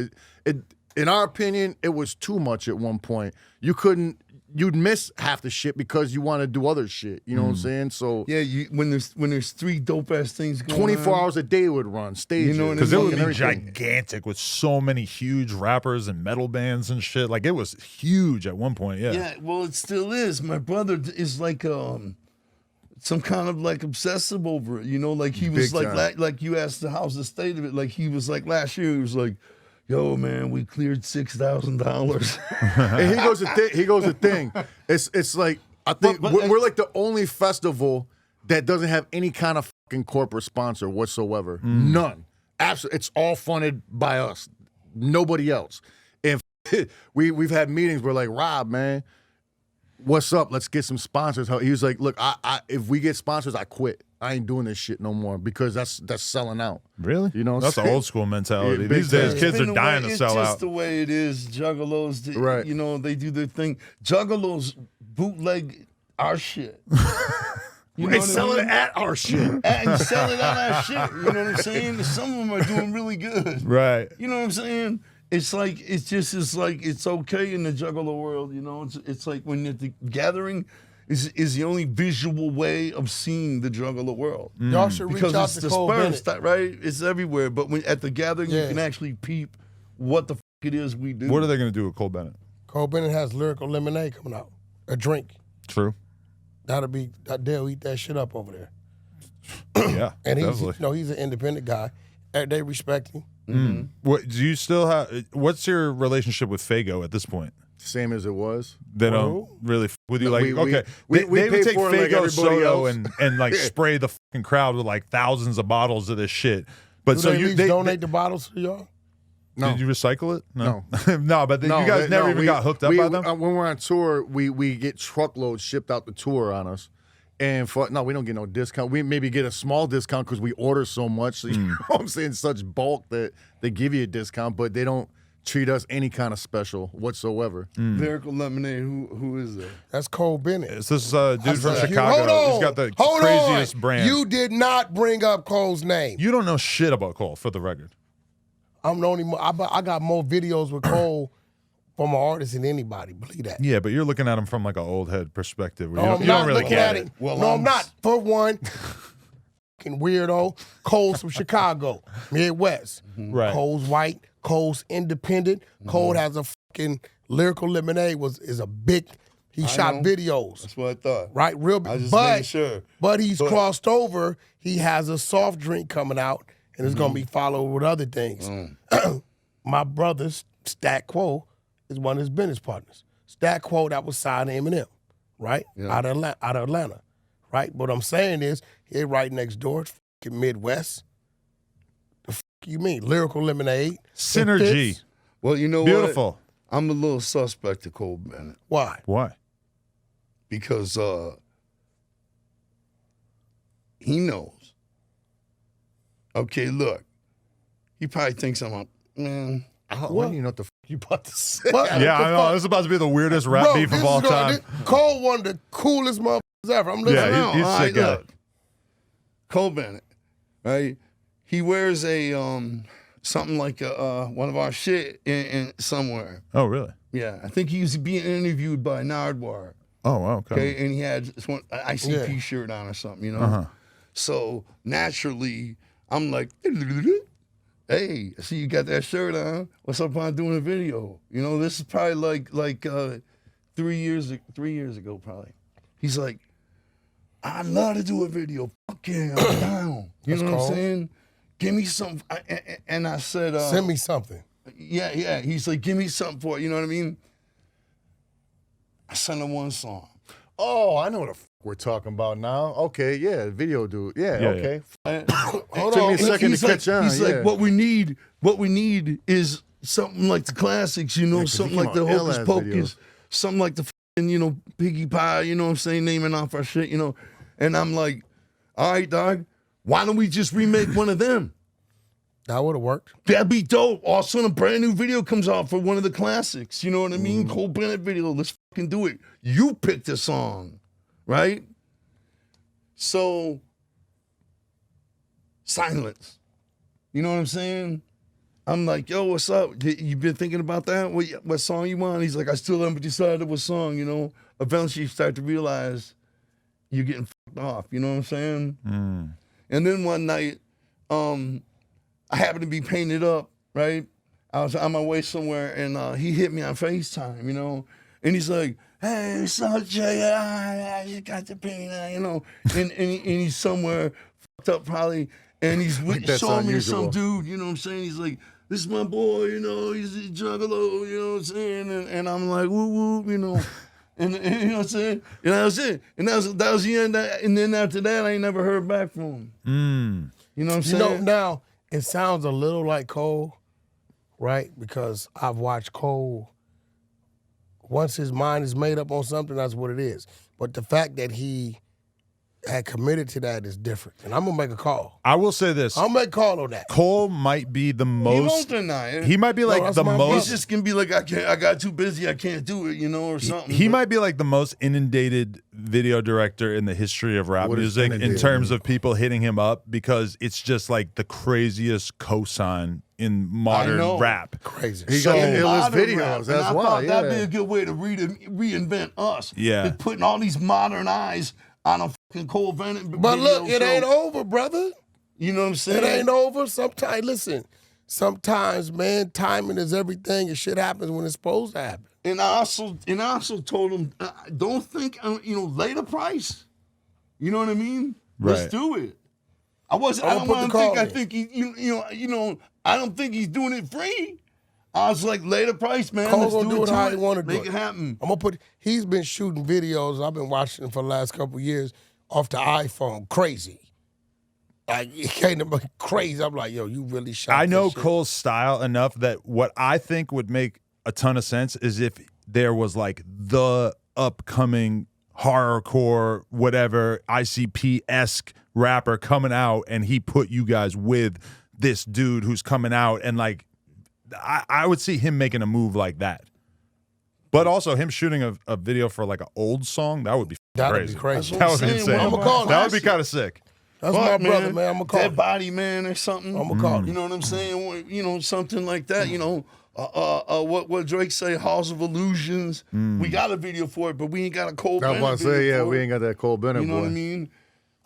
It in our opinion, it was too much at one point. You couldn't you'd miss half the shit because you want to do other shit. You know what I'm saying? So Yeah, when there's 3 dope ass things going 24 on. hours a day would run stages. You know what I Because it would fucking be everything. gigantic with so many huge rappers and metal bands and shit. Like it was huge at one point. Yeah. Yeah, well, it still is. My brother is like some kind of like obsessive over it. You know, like he was Big like time. like you asked how's the state of it. Like he was like last year. He was like, "Yo, man, we cleared $6,000." And he goes the thing. It's like I think But- we're like the only festival that doesn't have any kind of fucking corporate sponsor whatsoever. None. Absolutely, it's all funded by us. Nobody else. And we've had meetings where like, Rob, man, what's up? Let's get some sponsors. He was like, look, I if we get sponsors, I quit. I ain't doing this shit no more because that's selling out. Really? You know, that's an old school mentality. Yeah, big These days, time. kids Been are the dying way- to sell It's just out. the way it is. Juggalos, Right. you know, they do their thing. Juggalos bootleg our shit. You They what I sell it mean? at our shit. And sell it on our shit. You know what I'm saying? Some of them are doing really good. Right. You know what I'm saying? It's like it's okay in the Juggalo world. You know, it's like when you're at the gathering is the only visual way of seeing the Juggalo world. Y'all should reach Because out it's to Cole Bennett. dispersed, right? It's everywhere. But when at the gathering, Yeah. you can actually peep what the it is we do. What are they going to do with Cole Bennett? Cole Bennett has Lyrical Lemonade coming out. A drink. True. They'll eat that shit up over there. Yeah. And definitely. he's an independent guy. They respect him. What do you still have? What's your relationship with Fayo at this point? Same as it was. They don't really f- with you. No, Like, we okay, we they would pay take for it like Fayo everybody Soto else. and like spray the fucking crowd with like thousands of bottles of this shit. But Do so they at you least donate the bottles to y'all? No. did you recycle it? No. No, but you guys never even got hooked up by them. When we're on tour, we get truckloads shipped out the tour on us. And we don't get no discount. We maybe get a small discount because we order so much. So, you know what I'm saying? Such bulk that they give you a discount, but they don't treat us any kind of special whatsoever. Lyrical Lemonade? Who is that? That's Cole Bennett. It's this dude from Hold Chicago. on. He's got the Hold craziest on. brand. You did not bring up Cole's name. You don't know shit about Cole, for the record. I'm the only. I got more videos with Cole from an artist than anybody. Believe that. Yeah, but you're looking at him from like an old head perspective. Where No, you I'm don't not really looking get at it. it. Well, no, I'm I'm not. For one, fucking weirdo. Cole's from Chicago, Midwest. Right. Cole's white. Cole's independent. Cole has a fucking Lyrical Lemonade is a big. He shot know. videos. That's what I thought. Right, real I big. just But making sure. but he's crossed over. He has a soft drink coming out, and it's gonna be followed with other things. My brother Stat Quo is one of his business partners. Stat Quo that was signed to Eminem, right? Out of Atlanta, right? What I'm saying is, here right next door, it's fucking Midwest. The fuck you mean? Lyrical Lemonade. It Synergy. fits. Well, you know Beautiful. what? I'm a little suspect of Cole Bennett Why? Why? because he knows. Okay, look. He probably thinks I'm a man. I don't even know what the you about to say. What? Yeah, What I the know. fuck? This is about to be the weirdest rap Bro, beef this of all is gonna- time. this- Cole one of the coolest motherfuckers ever. I'm listening. Yeah, he's a All sick guy. look. Cole Bennett, right? He wears a something like one of our shit in somewhere. Oh, really? Yeah, I think he was being interviewed by Nardwar. Oh, wow, okay. Okay, and he had this one an ICP Yeah. shirt on or something, you know. Uh-huh. So naturally, I'm like, hey, I see you got that shirt on. What's up on doing a video? You know, this is probably like 3 years ago, probably. He's like, I'd love to do a video. Fuck yeah, I'm down. You know what cold. I'm saying? Give me something. And I said, Send me something. yeah. He's like, give me something for it. You know what I mean? I sent him one song. Oh, I know what the f we're talking about now. Okay, yeah, video dude. Yeah, Yeah, okay. Hold Took me on. a second He's to like, catch on. He's yeah. like, what we need is something like the classics, you know, 'cause he something came like the out Hocus ill-ass Pocus, videos. something like the you know, Piggy Pie, you know what I'm saying, naming off our shit, you know. And I'm like, all right, dog, why don't we just remake one of them? That would have worked. That'd be dope. All of a sudden, a brand new video comes out for one of the classics. You know what I mean? Cole Bennett video. Let's fucking do it. You picked a song, right? So, silence. You know what I'm saying? I'm like, yo, what's up? You been thinking about that? What song you want? He's like, I still haven't decided what song, you know. Eventually you start to realize you're getting fucked off, you know what I'm saying? And then one night, I happened to be painted up, right? I was on my way somewhere, and he hit me on FaceTime, you know? And he's like, hey, so Jay, I just got the paint on, you know? And he's somewhere fucked up probably, and he's showing me some dude, you know what I'm saying? He's like, this is my boy, you know, he's a juggalo, you know what I'm saying? And I'm like, woo woo, you know. And you know what I'm saying? And that was it. And that was the end. And then after that, I ain't never heard back from him. You know what I'm saying? You know, now, it sounds a little like Cole, right? Because I've watched Cole. Once his mind is made up on something, that's what it is. But the fact that he had committed to that is different. And I'm going to make a call. I will say this. I'll make a call on that. Cole might be the most. He won't deny it. He might be like that's the my most. He's just gonna be like, I got too busy, I can't do it, you know, or something. He might be like the most inundated video director in the history of rap What is music in inundated terms of people hitting him up because it's just like the craziest cosign in modern rap. Crazy. He got the illest Modern videos. rap, and That's I why. thought that'd be Yeah. a good way to reinvent us. Yeah. Is putting all these modern eyes on a fucking Cole Bennett. But look, video it show. ain't over, brother. You know what I'm saying? It ain't over. Sometimes, man, timing is everything, and shit happens when it's supposed to happen. And I also told him, don't think, lay the price. You know what I mean? Right. Let's do it. I I'ma don't put want the to think. call I in. think he, I don't think he's doing it free. I was like, lay the price, man. Cole's Let's gonna do it how he want to do Make it happen. I'm gonna put. He's been shooting videos. I've been watching him for the last couple of years off the iPhone. Crazy. Like it came to crazy. I'm like, yo, you really shot. I know this shit. Cole's style enough that what I think would make a ton of sense is if there was like the upcoming horrorcore, whatever, ICP-esque rapper coming out and he put you guys with this dude who's coming out and like, I would see him making a move like that. But also him shooting a video for like an old song, that would be That'd crazy. be crazy. That would be saying. insane. Well, I'ma call him. That would be kind of sick. That's Fuck, my brother, man. I'm gonna call Dead him. Body Man or something. I'm gonna call him. You know what I'm saying? You know, something like that. You know, what Drake say? Halls of Illusions. We got a video for it, but we ain't got a Cole I Bennett was about to say, video yeah, for we it. ain't got that Cole Bennett You know boy. what I mean?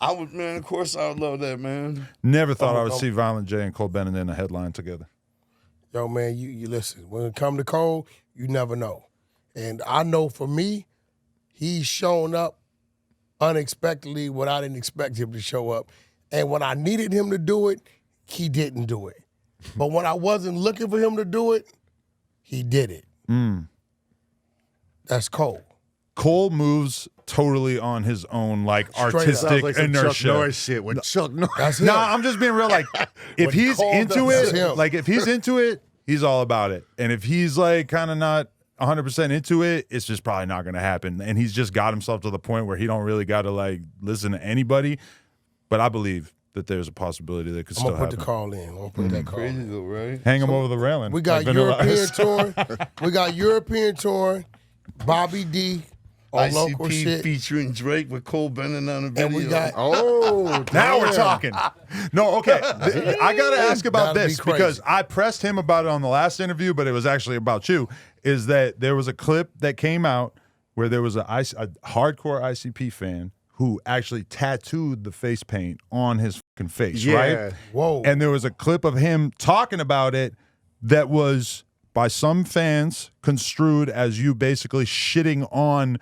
I would, man. Of course, I would love that, man. Never thought I would see Violent J and Cole Bennett in a headline together. Yo, man, you listen. When it come to Cole, you never know. And I know for me, he's shown up unexpectedly when I didn't expect him to show up. And when I needed him to do it, he didn't do it. But when I wasn't looking for him to do it, he did it. That's Cole. Cole moves totally on his own, like Straight up. artistic Sounds like some Chuck inertia. Norris shit with Chuck Norris. That's him. No, I'm just being real. Like, if he's Cole into does it, him. like if he's into it, he's all about it. And if he's like kind of not 100% into it, it's just probably not going to happen. And he's just got himself to the point where he don't really got to like listen to anybody. But I believe that there's a possibility that could I'm still gonna put happen. the call in. I'm gonna put that call Crazy in. though, right? Hang him over the railing. We got like Vanilla European Ice. touring. We got European touring. Bobby D on local ICP shit. featuring Drake with Cole Bennett on the video. And we got Oh, Now we're damn. talking. No, okay. I got to ask about That'd be this crazy. because I pressed him about it on the last interview, but it was actually about you. Is that there was a clip that came out where there was a hardcore ICP fan who actually tattooed the face paint on his fucking face, Yeah. right? whoa. And there was a clip of him talking about it that was by some fans construed as you basically shitting on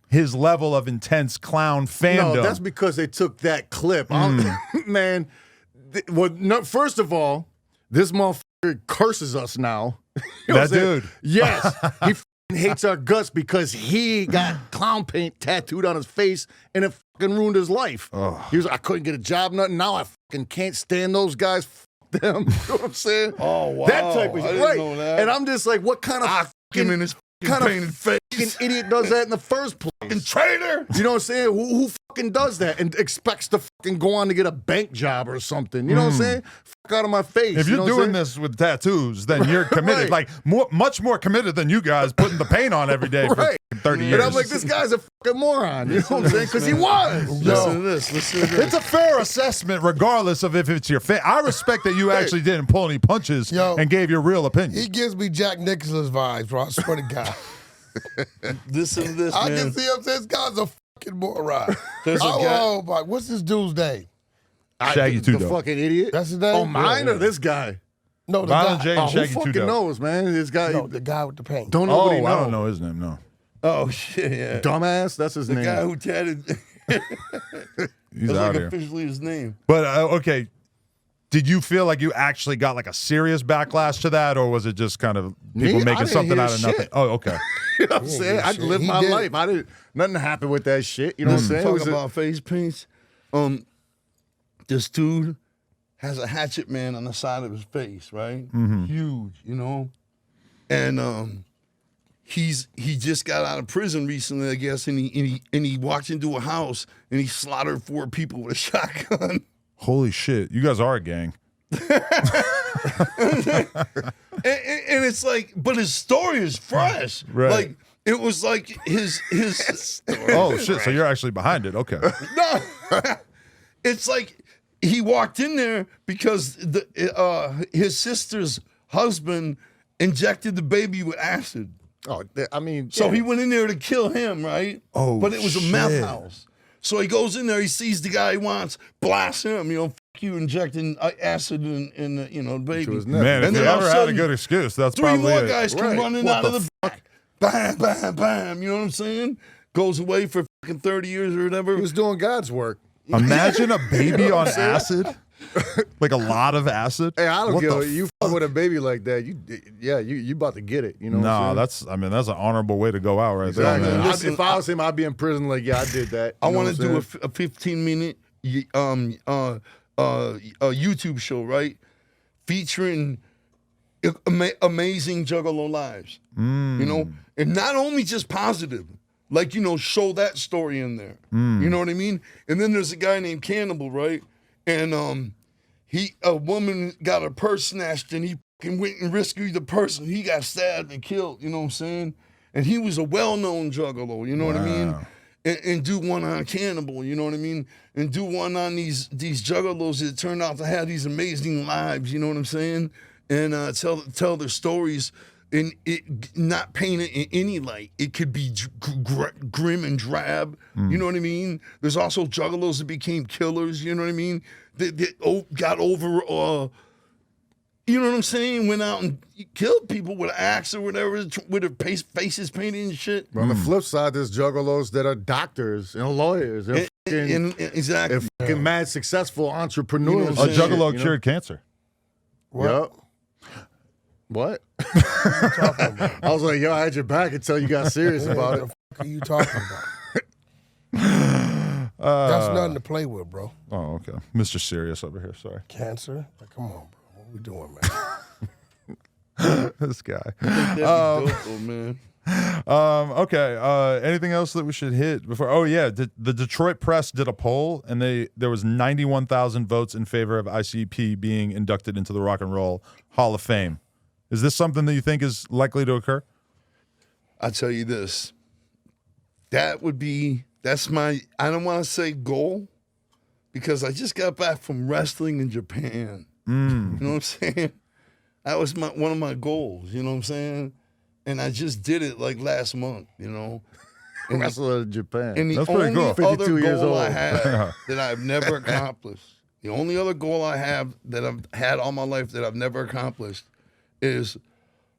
his level of intense clown fandom. No, that's because they took that clip. Man, first of all, this motherfucker curses us now. You know what That I'm saying? dude. Yes. He fucking hates our guts because he got clown paint tattooed on his face and it fucking ruined his life. He was like, I couldn't get a job, nothing. Now I fucking can't stand those guys. Fuck them. You know what I'm saying? Oh, wow. That type of I shit. didn't Right. know that. And I'm just like, what kind of Him in his kind of painted face. fucking idiot does that in the first place? Fucking traitor. You know what I'm saying? Who fucking does that and expects to fucking go on to get a bank job or something? You know what I'm saying? Fuck out of my face. If you're you know doing this with tattoos, then you're committed, Right. like much more committed than you guys putting the paint on every day for Right. 30 years. And I'm like, this guy's a fucking moron. You know what I'm saying? Because he was. Listen to this. Listen to this. It's a fair assessment, regardless of if it's your fit. I respect that you actually didn't pull any punches Yo. and gave your real opinion. He gives me Jack Nicholson vibes, bro. I swear to God. Listen to this, I man. can see him saying this guy's a fucking moron. There's a guy- Oh, my. What's this dude's name? Shaggy The Two-Dope. fucking idiot. That's his name? Oh, mine Yeah, or this guy? No, the Violent guy. J and Oh, who Shaggy fucking Two-Dope. knows, man? This guy. No, the guy with the paint. Don't know what he Oh, knows. I don't know his name, no. Oh shit, yeah. Dumbass. That's his The name. guy who tatted. He's That's out like here. officially his name. But, okay, did you feel like you actually got like a serious backlash to that, or was it just kind of people Me? I making didn't something hear out of nothing? shit. Oh, okay. You know what I'm saying? I shit. lived He my did. life. I didn't. Nothing happened with that shit. You know what I'm saying? It Talk was a- about face paints. This dude has a hatchet man on the side of his face, right? Huge, you know. And he just got out of prison recently, I guess, and he walked into a house and he slaughtered 4 people with a shotgun. Holy shit. You guys are a gang. And it's like, but his story is fresh. Right. Like it was like his Oh, shit. So you're actually behind it. Okay. No, it's like he walked in there because his sister's husband injected the baby with acid. Oh, I mean. So yeah. he went in there to kill him, right? Oh, but it was a meth shit. house. So he goes in there, he sees the guy he wants, blasts him, you know, fuck you injecting acid in the, you know, the baby. was nothing. Man, if And you then all ever of a had a sudden, good excuse, that's 3 probably more it. guys come Right. running What out of the back. Bam, bam, bam. You know what I'm saying? Goes away for fucking 30 years or whatever. He was doing God's work. Imagine a baby on acid. Like a lot of acid. Hey, I don't What give the a you fuck with a baby like that. You about to get it. You know. No, what I'm saying? that's an honorable way to go out right Exactly. there, man. Listen, If I was him, I'd be in prison. Like, yeah, I did that. I You know want to what do I'm a 15-minute YouTube show, right? Featuring amazing Juggalo lives. You know, and not only just positive, like, you know, show that story in there. You know what I mean? And then there's a guy named Cannibal, right? And a woman got her purse snatched, and he fucking went and rescued the person. He got stabbed and killed. You know what I'm saying? And he was a well-known Juggalo. You know what I mean? And do one on Cannibal, you know what I mean? And do one on these Juggalos that turned out to have these amazing lives, you know what I'm saying? And tell their stories, and it not paint it in any light. It could be grim and drab, you know what I mean? There's also Juggalos that became killers, you know what I mean? That got over, you know what I'm saying? Went out and killed people with an axe or whatever, with their faces painted and shit. But on the flip side, there's juggalos that are doctors and lawyers and, Exactly. and fucking mad successful entrepreneurs. A saying? juggalo You know? cured cancer. Yup. What? I was like, yo, I had your back until you got serious about it. What the fuck are you talking about? That's nothing to play with, bro. Oh, okay. Mr. Serious over here. Sorry. Cancer? Like, come on, bro. What we doing, man? This guy. That'd be dope, though, man. Okay. Anything else that we should hit before? Oh yeah, the Detroit Press did a poll, and there was 91,000 votes in favor of ICP being inducted into the Rock and Roll Hall of Fame. Is this something that you think is likely to occur? I tell you this. That's my, I don't want to say goal, because I just got back from wrestling in Japan. You know what I'm saying? That was one of my goals, you know what I'm saying? And I just did it like last month, you know? And Wrestler in Japan. And the That's pretty only cool. other 52 years goal old. I have that I've never accomplished, the only other goal I have that I've had all my life that I've never accomplished is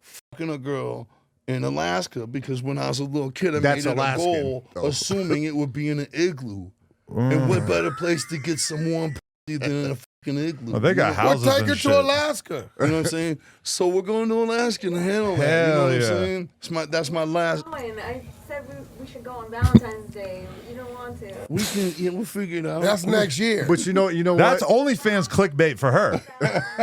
fucking a girl in Alaska, because when I was a little kid, I That's made it Alaskan. a goal, assuming it would be in an igloo. And what better place to get some warm pussy than in a fucking igloo? Oh, they got you know? houses We'll take and her shit. to Alaska. You know what I'm saying? So we're going to Alaska to handle that. You know Hell what I'm yeah. saying? That's my last. I said we should go on Valentine's Day. You don't want to. We'll figure it out. That's next year. But you know That's what? OnlyFans clickbait for her.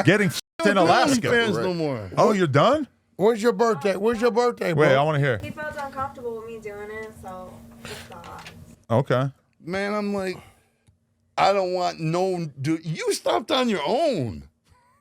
Getting f***ed in Alaska. Fans no more. Oh, you're done? When's your birthday? When's your birthday, bro? Wait, I want to hear. He felt uncomfortable with me doing it, so just thought. Okay. man, I'm like, I don't want no dude. You stopped on your own.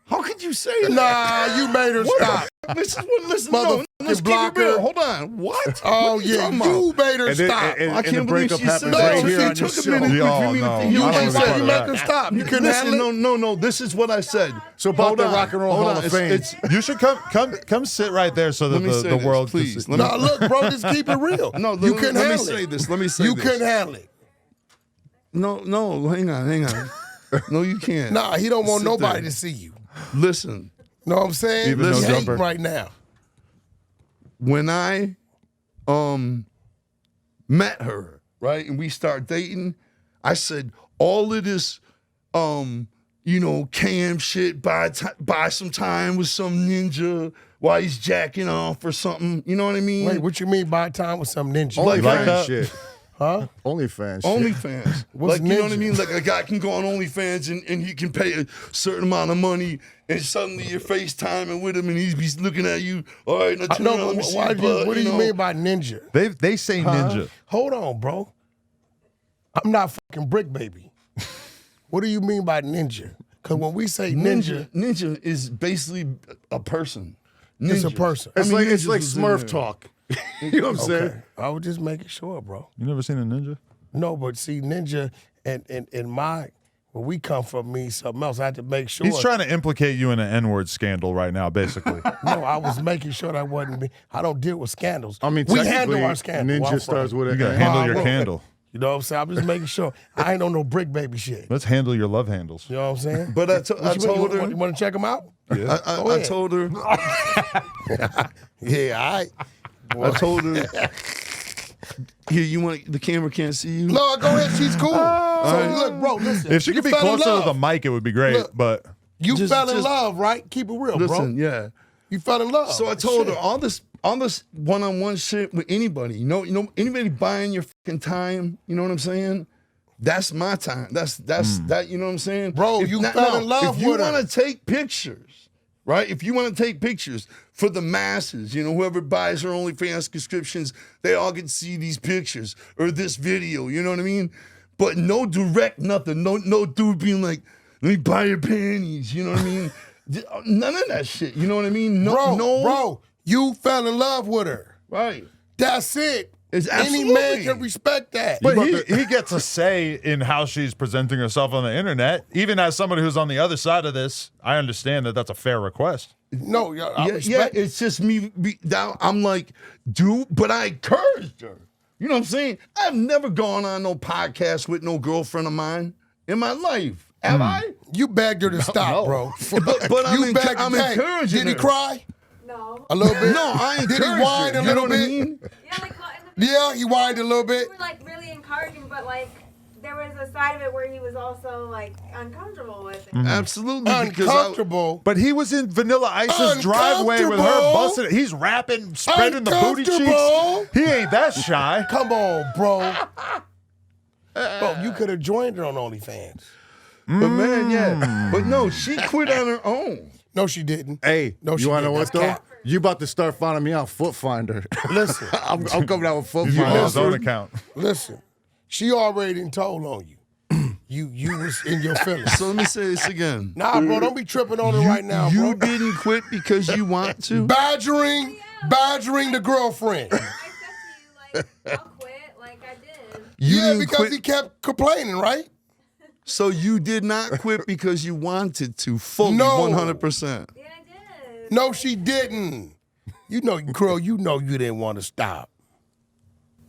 How could you say that? Nah, you made her stop. Listen, Motherfucking let's keep it blocker. real. Hold on. What? Oh, What are you yeah, talking about? you made her stop. I And can't the believe breakup she said happens that. right here on It your took a show. minute We all for me know. to I You don't ain't know say about you that. make her stop. You couldn't Listen, handle it. no. This is what I said. So about Hold the on, Rock and Roll hold Hall on. of Fame. It's, You should come sit right there so that Let me say the this, world please. can see. Let me- No, look, bro, just keep it real. No, you let couldn't me handle say it. this. Let me say You this. couldn't handle it. No, hang on. No, you can't. Nah, he don't want Sit nobody there. to see you. Listen, Know what I'm saying? Even He's no hating jumper. right now. when I met her, right, and we start dating, I said all of this cam shit, buy some time with some ninja while he's jacking off or something. You know what I mean? Wait, what you mean by time with some ninja? Like OnlyFans that? shit. Huh? OnlyFans shit. OnlyFans. What's like, you know what I ninja? mean? Like a guy can go on OnlyFans and he can pay a certain amount of money and suddenly you're FaceTiming with him and he's looking at you. All right, now turn around, let me see your butt, what do you know? mean by ninja? They say ninja. Hold on, bro. I'm not fucking Brick Baby. What do you mean by ninja? Because when we say ninja, Ninja is basically a person. it's a Ninja. person. It's like ninjas like was in Smurf there. talk. You know what I'm saying? Okay. I was just making sure, bro. You never seen a ninja? No, but see, ninja and my where we come from means something else. I had to make sure. He's trying to implicate you in an N-word scandal right now, basically. No, I was making sure that wasn't me. I don't deal with scandals. I mean, we technically, handle our scandals. where I'm Ninja starts from. with You a gotta N. handle your bro. candle. You know what I'm saying? I'm just making sure. I ain't on no Brick Baby shit. Let's handle your love handles. You know what I'm saying? But I told her. You want to check them out? Yeah. I ahead. told her. Yeah, all right. I told her. Here, you want the camera can't see you. No, go ahead. She's cool. So look, bro, listen. If she you could be fell in closer to the love. mic, it would be great. Look. But You Just- fell in just- love, right? Keep it real, Listen, bro. yeah. You fell in love. So I told her Shit. all this one-on-one shit with anybody. You know, anybody buying your fucking time. You know what I'm saying? That's my time. That's that. You know what I'm saying, Bro, you fell in love If you with her. want to take pictures, right? If you want to take pictures for the masses, whoever buys her OnlyFans subscriptions, they all can see these pictures or this video. You know what I mean? But no direct nothing. No dude being like, "Let me buy your panties." You know what I mean? None of that shit. You know what I mean? Bro, you fell in love with her. Right. That's it. It's Any man absolutely. can respect that. But he gets a say in how she's presenting herself on the internet. Even as somebody who's on the other side of this, I understand that that's a fair request. No, I Yeah, respect it. it's just me. I'm like, dude, but I encouraged her. You know what I'm saying? I've never gone on no podcast with no girlfriend of mine in my life. Have I? You begged her to stop, bro. But I'm You begged- I'm hey, encouraging Did he her. cry? No. A little bit? No, I Did he encouraged whine her. a You little know what I bit? mean? Yeah, like in the Yeah, he whined a little bit. we were like really encouraging, but like there was a side of it where he was also like uncomfortable with it. Absolutely. because Uncomfortable. But he was in Vanilla Ice's driveway with her Uncomfortable. busting it. He's rapping, spreading the booty Uncomfortable. cheeks. He ain't that shy. Come on, bro. Bro, you could have joined her on OnlyFans. But man, yeah. But no, she quit on her own. No, she didn't. Hey, No, she you want to know didn't. what though? That's cap. You about to start finding me out, Foot Finder. Listen, I'm coming out with Foot He's using his Finder. own account. listen. She already done told on you. You was in your feelings. So let me say this again. Nah, bro, don't be tripping on her right now, You bro. didn't quit because you want to? Badgering the girlfriend. I said to you like I'll quit, like I did. You Yeah, didn't because quit. he kept complaining, right? So you did not quit because you wanted to fully, No. 100%. Yeah, I did. No, she didn't. You know, girl, you didn't want to stop.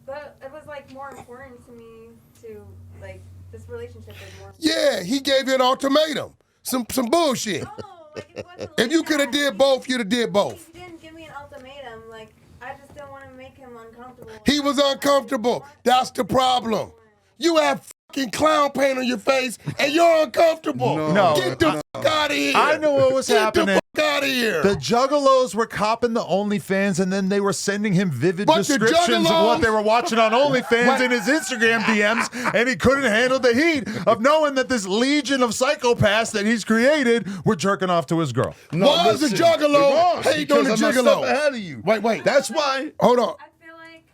But it was like more important to me to like this relationship was more. Yeah, he gave you an ultimatum. Some bullshit. No, like it wasn't. If you could have did both, you'd have did both. He didn't give me an ultimatum. Like I just didn't want to make him uncomfortable. He was uncomfortable. That's the problem. You have fucking clown paint on your face and you're uncomfortable. No. Get the fuck out of here. I know what was Get happening. the fuck out of here. The Juggalos were copping the OnlyFans, and then they were sending him vivid But the descriptions of what Juggalos- they were watching on OnlyFans What? in his Instagram DMs, and he couldn't handle the heat of knowing that this legion of psychopaths that he's created were jerking off to his girl. No, Why is the listen, Juggalo you're wrong, hating on the because I'm a Juggalo? step ahead of you. Wait. That's why. Hold on. I feel like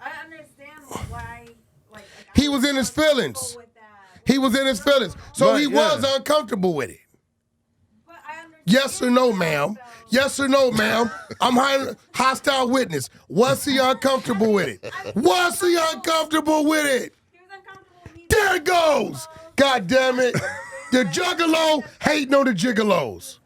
I understand why like He was in his feelings. With that. He was in his feelings. So Right, he was uncomfortable with it. But I understand Yes or no, that, ma'am? though. Yes or no, ma'am? I'm hostile witness. Was he uncomfortable with it? Was he uncomfortable with it? He was uncomfortable with me. There it goes. God damn it. The Juggalo hating on the Gigolos.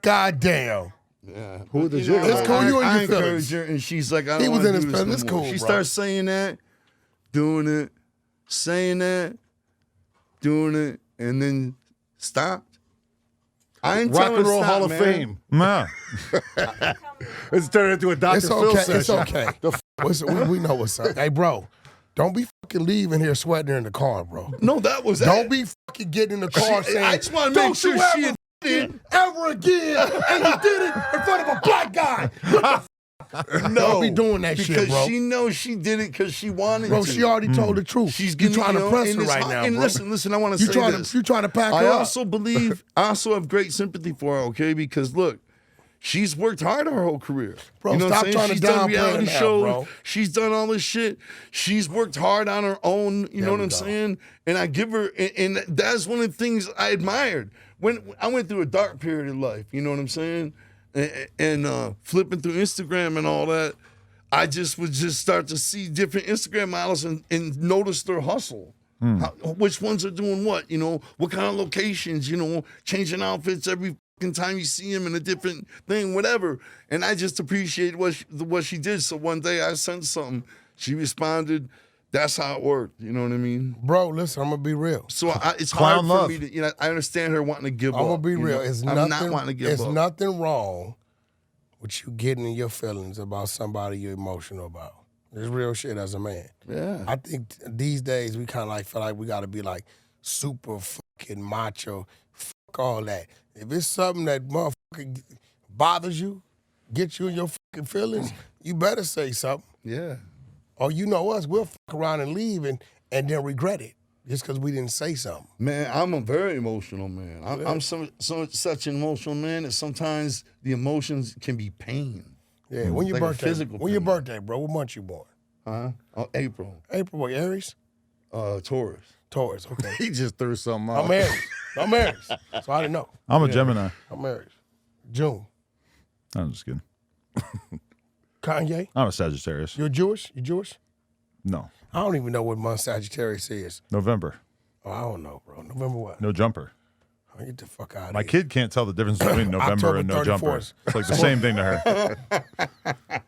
God damn. Yeah. Who the You know, Jiggler? It's cool, you in I your feelings. encourage her, and she's like, I don't He was wanna in his do this feelings. no It's more. cool, She bro. starts saying that, doing it, saying that, doing it, and then stopped. I ain't Rock telling and her Roll stop, Hall of man. Fame. Nah. It's turned into a Dr. It's Phil okay. session. It's okay. We know what's up. Hey, bro, don't be fucking leaving here sweating in the car, bro. No, that was Don't be fucking getting in the car saying, I just want to make don't sure you she ever did ever again, and you did it in front of a black guy. Don't be doing that because shit, bro. she knows she did it because she wanted Bro, to. she already told the truth. She's you getting, trying to press and her it's right hot- now, And bro. listen, I want to You say trying this. to pack I her up. also believe, I also have great sympathy for her, okay? Because look, she's worked hard her whole career. Bro, you know stop what I'm saying? trying to She's done downplay reality it now, shows. bro. She's done all this shit. She's worked hard on her own. You know what I'm saying? And I give her, and that's one of the things I admired. When I went through a dark period of life, you know what I'm saying? And flipping through Instagram and all that, I just would just start to see different Instagram models and notice their hustle. Which ones are doing what, you know, what kind of locations, you know, changing outfits every fucking time you see them in a different thing, whatever. And I just appreciate what she did. So one day I sent something, she responded. That's how it worked. You know what I mean? Bro, listen, I'm going to be real. So it's Clown hard love. for me to, you know, I understand her wanting to give up. I'm going to be you real. know? It's I'm nothing, not wanting to give it's up. nothing wrong with you getting in your feelings about somebody you're emotional about. It's real shit as a man. Yeah. I think these days we kind of like feel like we got to be like super fucking macho. Fuck all that. If it's something that motherfucking bothers you, gets you in your fucking feelings, you better say something. Yeah. Or you know us, we'll fuck around and leave and then regret it just because we didn't say something. Man, I'm a very emotional man. I'm such an emotional man that sometimes the emotions can be pain. Yeah, when your Like a birthday? physical When your pain. birthday, bro? What month you born? Oh, April. April, what, Aries? Taurus. Taurus, okay. He just threw something out. I'm Aries. I'm Aries. So I didn't know. I'm a Gemini. I'm Aries. June. I'm just kidding. Kanye, I'm a Sagittarius. you're Jewish? You Jewish? No. I don't even know what month Sagittarius is. November. Oh, I don't know, bro. November what? No jumper. Oh, get the fuck out of My here. kid can't tell the difference between November October and no jumper. 34th. It's like the same thing to her.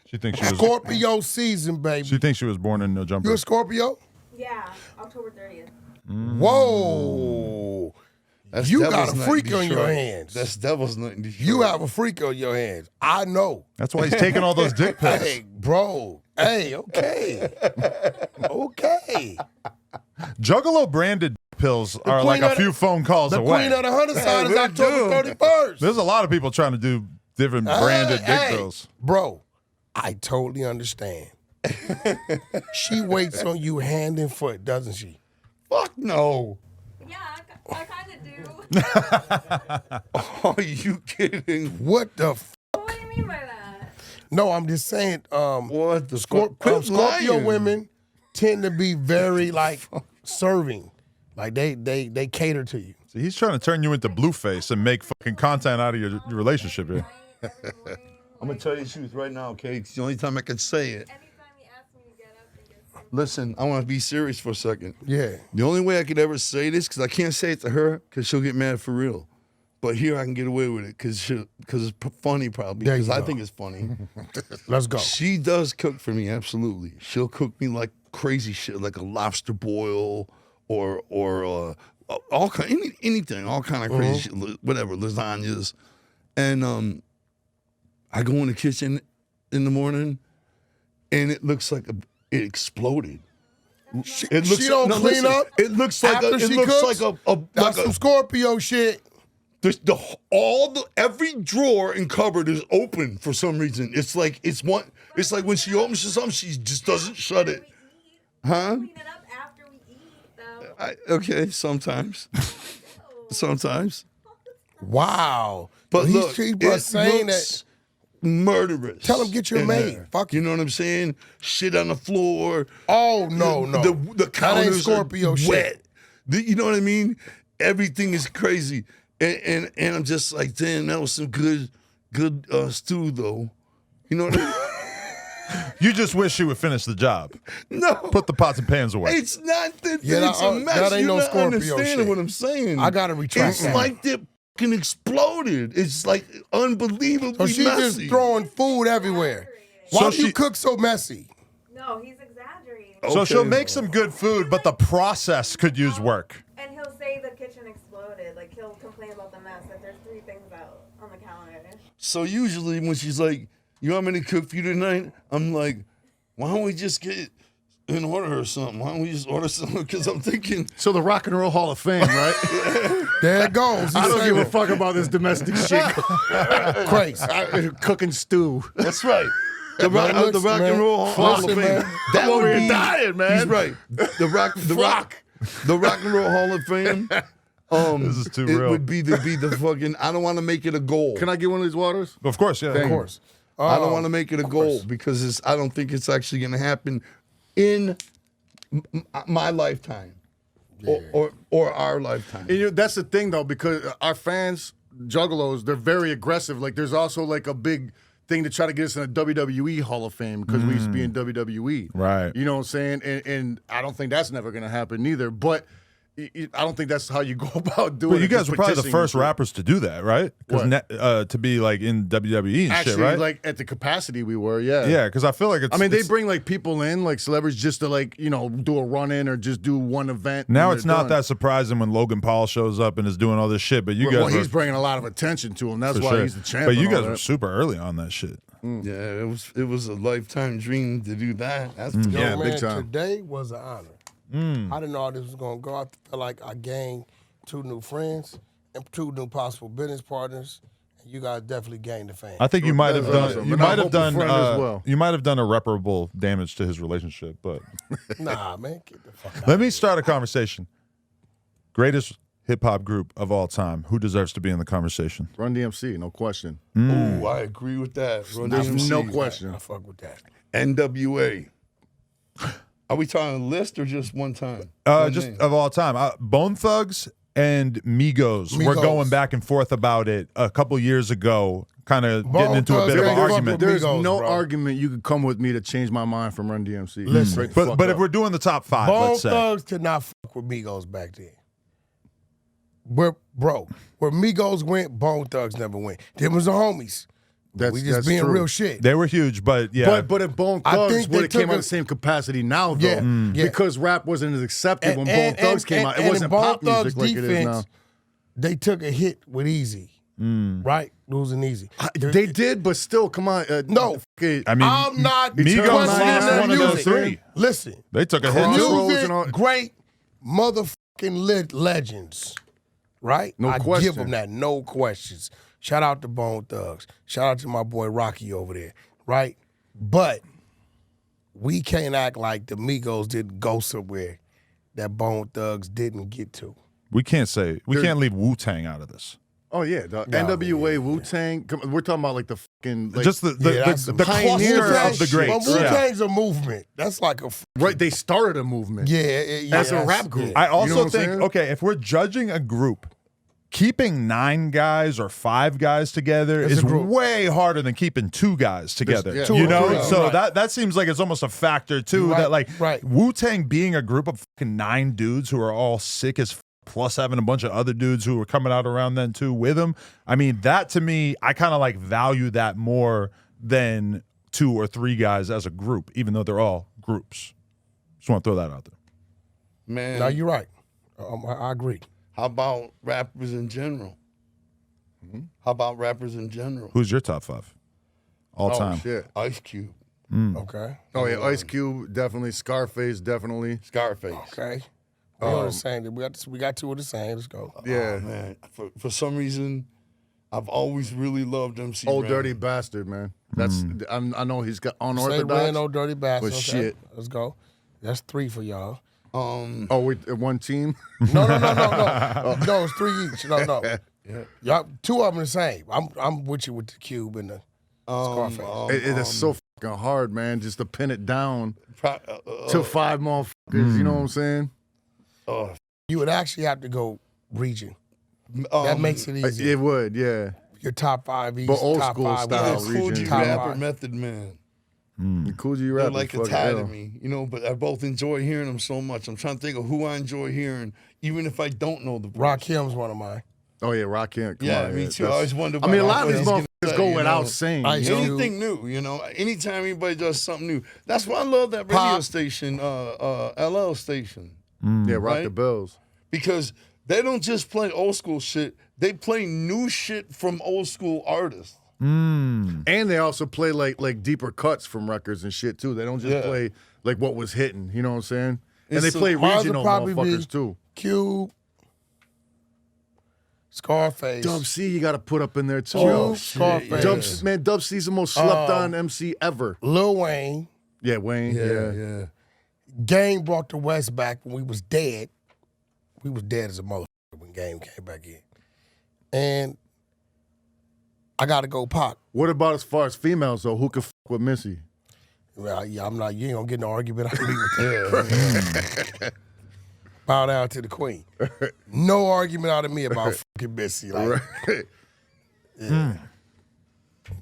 She thinks she was. Scorpio season, baby. She thinks she was born in no You jumper. a Scorpio? Yeah, October 30th. Whoa. That's You devil's got a nut freak in on your Detroit. hands. That's devil's nut in Detroit. You have a freak on your hands. I know. That's why he's taking all those dick pics. Hey, bro. Hey, okay. Okay. Juggalo branded pills are queen like a of few phone calls The away. queen of the hunter side is we October do. 31st. There's a lot of people trying to do different branded dick Hey, pills. bro, I totally understand. She waits on you hand and foot, doesn't she? Fuck no. Yeah, I kind of do. Are you kidding? What the f? What do you mean by that? No, I'm just saying, What the fuck? Quit Scorpio lying. women tend to be very like serving. Like they cater to you. See, he's trying to turn you into Blueface and make fucking content out of your relationship here. I'm gonna tell you the truth right now, okay? It's the only time I can say it. Anytime you ask me to get up and get some. Listen, I want to be serious for a second. Yeah. The only way I could ever say this, because I can't say it to her, because she'll get mad for real. But here I can get away with it, because it's funny probably, There you because I go. think it's funny. Let's go. She does cook for me, absolutely. She'll cook me like crazy shit, like a lobster boil or all kind, anything, all kind of crazy shit, whatever, lasagnas. And I go in the kitchen in the morning, and it looks like it exploded. It She don't clean up It looks like after she cooks? That's some Scorpio shit. Every drawer and cupboard is open for some reason. It's like when she opens something, she just doesn't shut it. Huh? Clean it up after we eat, though. Okay, sometimes. Sometimes. Wow. But He's look, keep it saying looks murderous. Tell him get your in maid. there. Fuck You know what I'm saying? Shit on the floor. Oh no. The That ain't counters Scorpio are shit. wet. You know what I mean? Everything is crazy, and I'm just like, damn, that was some good stew though. You know what I mean? You just wish she would finish the job. No, Put the pots and pans away. it's not that. Yeah, it's a mess. that ain't You're no not Scorpio understanding shit. what I'm saying. I gotta retract It's that. like they fucking exploded. It's like unbelievably So she's messy. just throwing food everywhere. Why So do you she- cook so messy? No, he's exaggerating. So she'll Okay. make some good food, but the process could use work. And he'll say the kitchen exploded. Like, he'll complain about the mess. That there's 3 things out on the counter. So usually when she's like, "You want me to cook for you tonight?" I'm like, "Why don't we just get an order or something? Why don't we just order something?" Because I'm thinking, So the Rock and Roll Hall of Fame, right? There it goes. I don't give a He's fuck about this domestic shit. crazy. Cooking stew. that's right. The Man, Rock listen, and man. Roll Hall of Listen, Fame. man. That I'm over would here be dying, man. He's right. The Rock and Roll Hall of Fame. This is too it real. would be the fucking. I don't want to make it a goal. Can I get one of these waters? Of course, yeah. Of course. I don't want to make it a goal because I don't think it's actually going to happen in my lifetime or our lifetime. And, that's the thing, though, because our fans, Juggalos, they're very aggressive. Like, there's also, like, a big thing to try to get us in a WWE Hall of Fame because we used to be in WWE. Right. You know what I'm saying? And I don't think that's never going to happen either. But I don't think that's how you go about doing it. But you guys just were probably the petitioning first people. rappers to do that, right? Because to be like in WWE and Actually, shit, right? like, at the capacity we were, yeah. Yeah, because I feel like it's. I mean, they it's- bring like people in, like celebrities, just to like do a run in or just do one event. now and it's they're not done. that surprising when Logan Paul shows up and is doing all this shit. But you Well, guys, he's were, bringing a lot of attention to him. That's for why sure. he's the champ. But you and all guys were that. super early on that shit. Yeah, it was a lifetime dream to do that. That's for Yo, Yeah, man, big time. today was an honor. I didn't know how this was going to go. I felt like I gained 2 new friends and 2 new possible business partners. And you guys definitely gained the fans. I think you might have That's done. awesome. You And I might have hope a done. friend as well. You might have done irreparable damage to his relationship. But Nah, man, get the fuck out. let me start a conversation. Greatest hip hop group of all time. Who deserves to be in the conversation? Run DMC, no question. Ooh, I agree with that. Run There's DMC. no question. I fuck with that. NWA. Are we talking a list or just one time? Just name. of all time. Bone Thugs and Migos were Migos. going back and forth about it a couple years ago, kind of Bone getting into a Thugs bit of an ain't fuck argument. with There's Migos, no bro. argument you could come with me to change my mind from Run DMC. Listen, Straight the fuck But if up. we're doing the top 5, Bone let's say. Thugs could not fuck with Migos back then. Where Migos went, Bone Thugs never went. Them was the homies. We just that's being true. real shit. They were huge, but yeah. But if Bone I Thugs think they would have came took out a- the same capacity now, though, Yeah, yeah. because rap wasn't as accepted when Bone Thugs came out. It and wasn't Bone pop Thugs music like it is now. They took a hit with Easy, right? Losing Easy. They did, but still, come on. No. okay, I mean, I'm not Migos questioning lost their one of those music. 3. Listen, They took a hit. Crossroads music, and all- great motherfucking legends, right? No I give question. them that, no questions. Shout out to Bone Thugs. Shout out to my boy Rocky over there, right? But we can't act like the Migos didn't go somewhere that Bone Thugs didn't get to. We can't can't leave Wu-Tang out of this. Oh yeah, the Nah, NWA, man. Wu Tang. We're talking about like the fucking like, Just the that's the the cluster pioneer of the greats. But Yeah. Wu-Tang's a movement. That's like a right. They started a movement. yeah. As a that's- rap group. yeah. I You know also what I'm think, saying? okay, if we're judging a group, keeping 9 guys or 5 guys together It's is a group. way harder than keeping 2 guys together. yeah. You 2 or know, 3, so right. that seems like it's almost a factor too. Right, That like right. Wu-Tang being a group of fucking 9 dudes who are all sick as plus having a bunch of other dudes who were coming out around then too with them. I mean, that to me, I kind of like value that more than 2 or 3 guys as a group, even though they're all groups. Just want to throw that out there. Man, No, you're right. I agree. how about rappers in general? How about rappers in general? Who's your top 5 all Oh time? shit. Ice Cube, Okay. Oh yeah, Ice Cube definitely. Scarface definitely. Scarface. Okay. We on the same. We got 2 of the same. Let's go. Yeah. Oh, man. For some reason, I've always really loved MC. Old Ren. Dirty Bastard, man. That's I know he's got Say unorthodox. Ren, old dirty bastard. But Okay. shit. Let's go. That's 3 for y'all. Oh, we one team. No. No, it's 3 each. No. Y'all, 2 of them the same. I'm with you with the Cube and the. Scarface. It's so fucking hard, man, just to pin it down to 5 motherfuckers. You know what I'm saying? You would actually have to go region. That makes it easy. It would, yeah. Your top 5 East, But old top school 5 style West, Cool G region. top rapper, 5. Method Man. The Cool G They're rapper. like a tie to me, you know, but I both enjoy hearing them so much. I'm trying to think of who I enjoy hearing, even if I don't know the voice. Rakim's one of mine. Oh yeah, Rakim. Yeah, me too. I always wonder. I mean, a lot of what these he's gonna motherfuckers say, go you without know? saying. Ice You know? Cube. Anything new, you know. Anytime anybody does something new, that's why I love that radio Pop. station, LL station, Yeah, rock Right? the bells. because they don't just play old school shit; they play new shit from old school artists. And they also play like deeper cuts from records and shit too. They don't just play like what was hitting. You know what I'm saying? And It's they some- play Mine would regional probably be motherfuckers too. Cube, Scarface. Dub C, you got to put up in there too. Cube, Scarface. Dub C's the most slept on MC ever. Lil Wayne. Yeah, Wayne. Yeah. Gang brought the West back when we was dead. We was dead as a motherfucker when Game came back in. And I got to go Pac. What about as far as females though? Who could fuck with Missy? Well, yeah, I'm not. You ain't gonna get no argument out of me with that. Bow down to the queen. No argument out of me about fucking Missy. Like,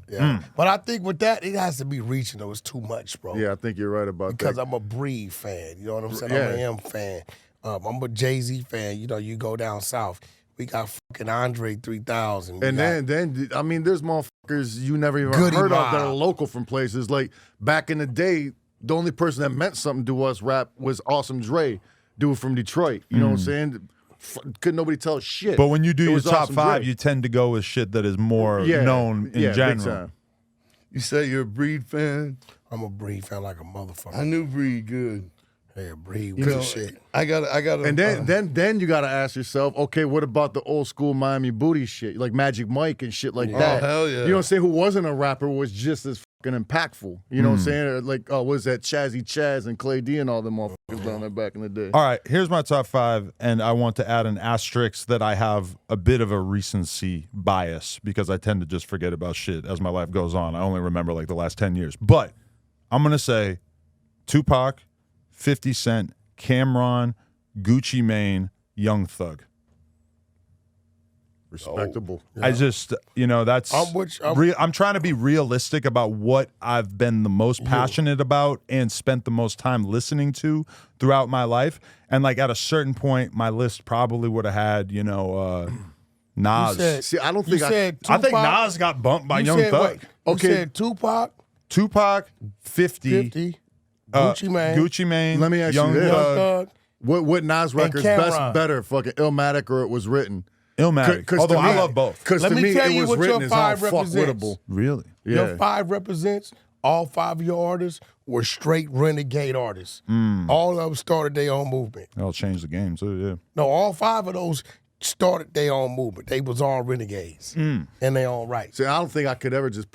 yeah. But I think with that, it has to be regional. It's too much, bro. Yeah, I think you're right about Because that. I'm a Breed fan. You know what I'm saying? Yeah. I'm an M fan. I'm a Jay-Z fan. You know, you go down south. We got fucking Andre 3000. We And got- then I mean, there's motherfuckers you never even Goody heard of that Mob. are local from places. Like back in the day, the only person that meant something to us rap was Awesome Dre, dude from Detroit. You know what I'm saying? Couldn't nobody tell shit. But when you do It your was top Awesome 5, Dre. you tend to go with shit that is more known in big general. time. You say you're a Breed fan? I'm a Breed fan like a motherfucker. I knew Breed good. Yeah, Breed You with know, shit. I got. And then you gotta ask yourself, okay, what about the old school Miami booty shit, like Magic Mike and shit like that? hell yeah. You know what I'm saying? Who wasn't a rapper was just as fucking impactful. You know what I'm saying? Like, what was that Chazzy Chaz and Clay D and all them motherfuckers down there back in the day? All right, here's my top 5, and I want to add an asterisk that I have a bit of a recency bias because I tend to just forget about shit as my life goes on. I only remember like the last 10 years. But I'm going to say Tupac, 50 Cent, Cameron, Gucci Mane, Young Thug. Respectable. I just, that's. I'm trying to be realistic about what I've been the most passionate about and spent the most time listening to throughout my life. And like at a certain point, my list probably would have had, Nas. See, I don't think I think Nas got bumped by Young Thug. You said Tupac, 50, Gucci Mane. Let me ask Young you this. Thug. What Nas record's Cameron. better, fucking Illmatic or It Was Written? Illmatic. to Although I me- love both. Because Let to me me, tell It you Was what your Written is all 5 fuck represents. wittable. Really? Your 5 represents all 5 of your artists were straight renegade artists. All of them started their own movement. That'll change the game too, yeah. No, all 5 of those started their own movement. They was all renegades in their own right. See, I don't think I could ever just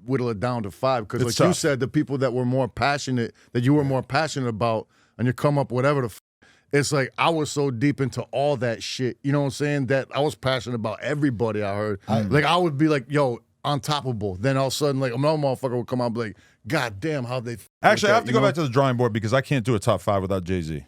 whittle it down to 5 because, It's like you tough. said, the people that were more passionate, that you were more passionate about, and you come up whatever the. It's like I was so deep into all that shit. You know what I'm saying? That I was passionate about everybody I heard. Like I would be like, "Yo, untoppable." Then all of a sudden, like another motherfucker would come out and be like, "God damn, how they." Actually, I have to go back to the drawing board because I can't do a top 5 without Jay-Z.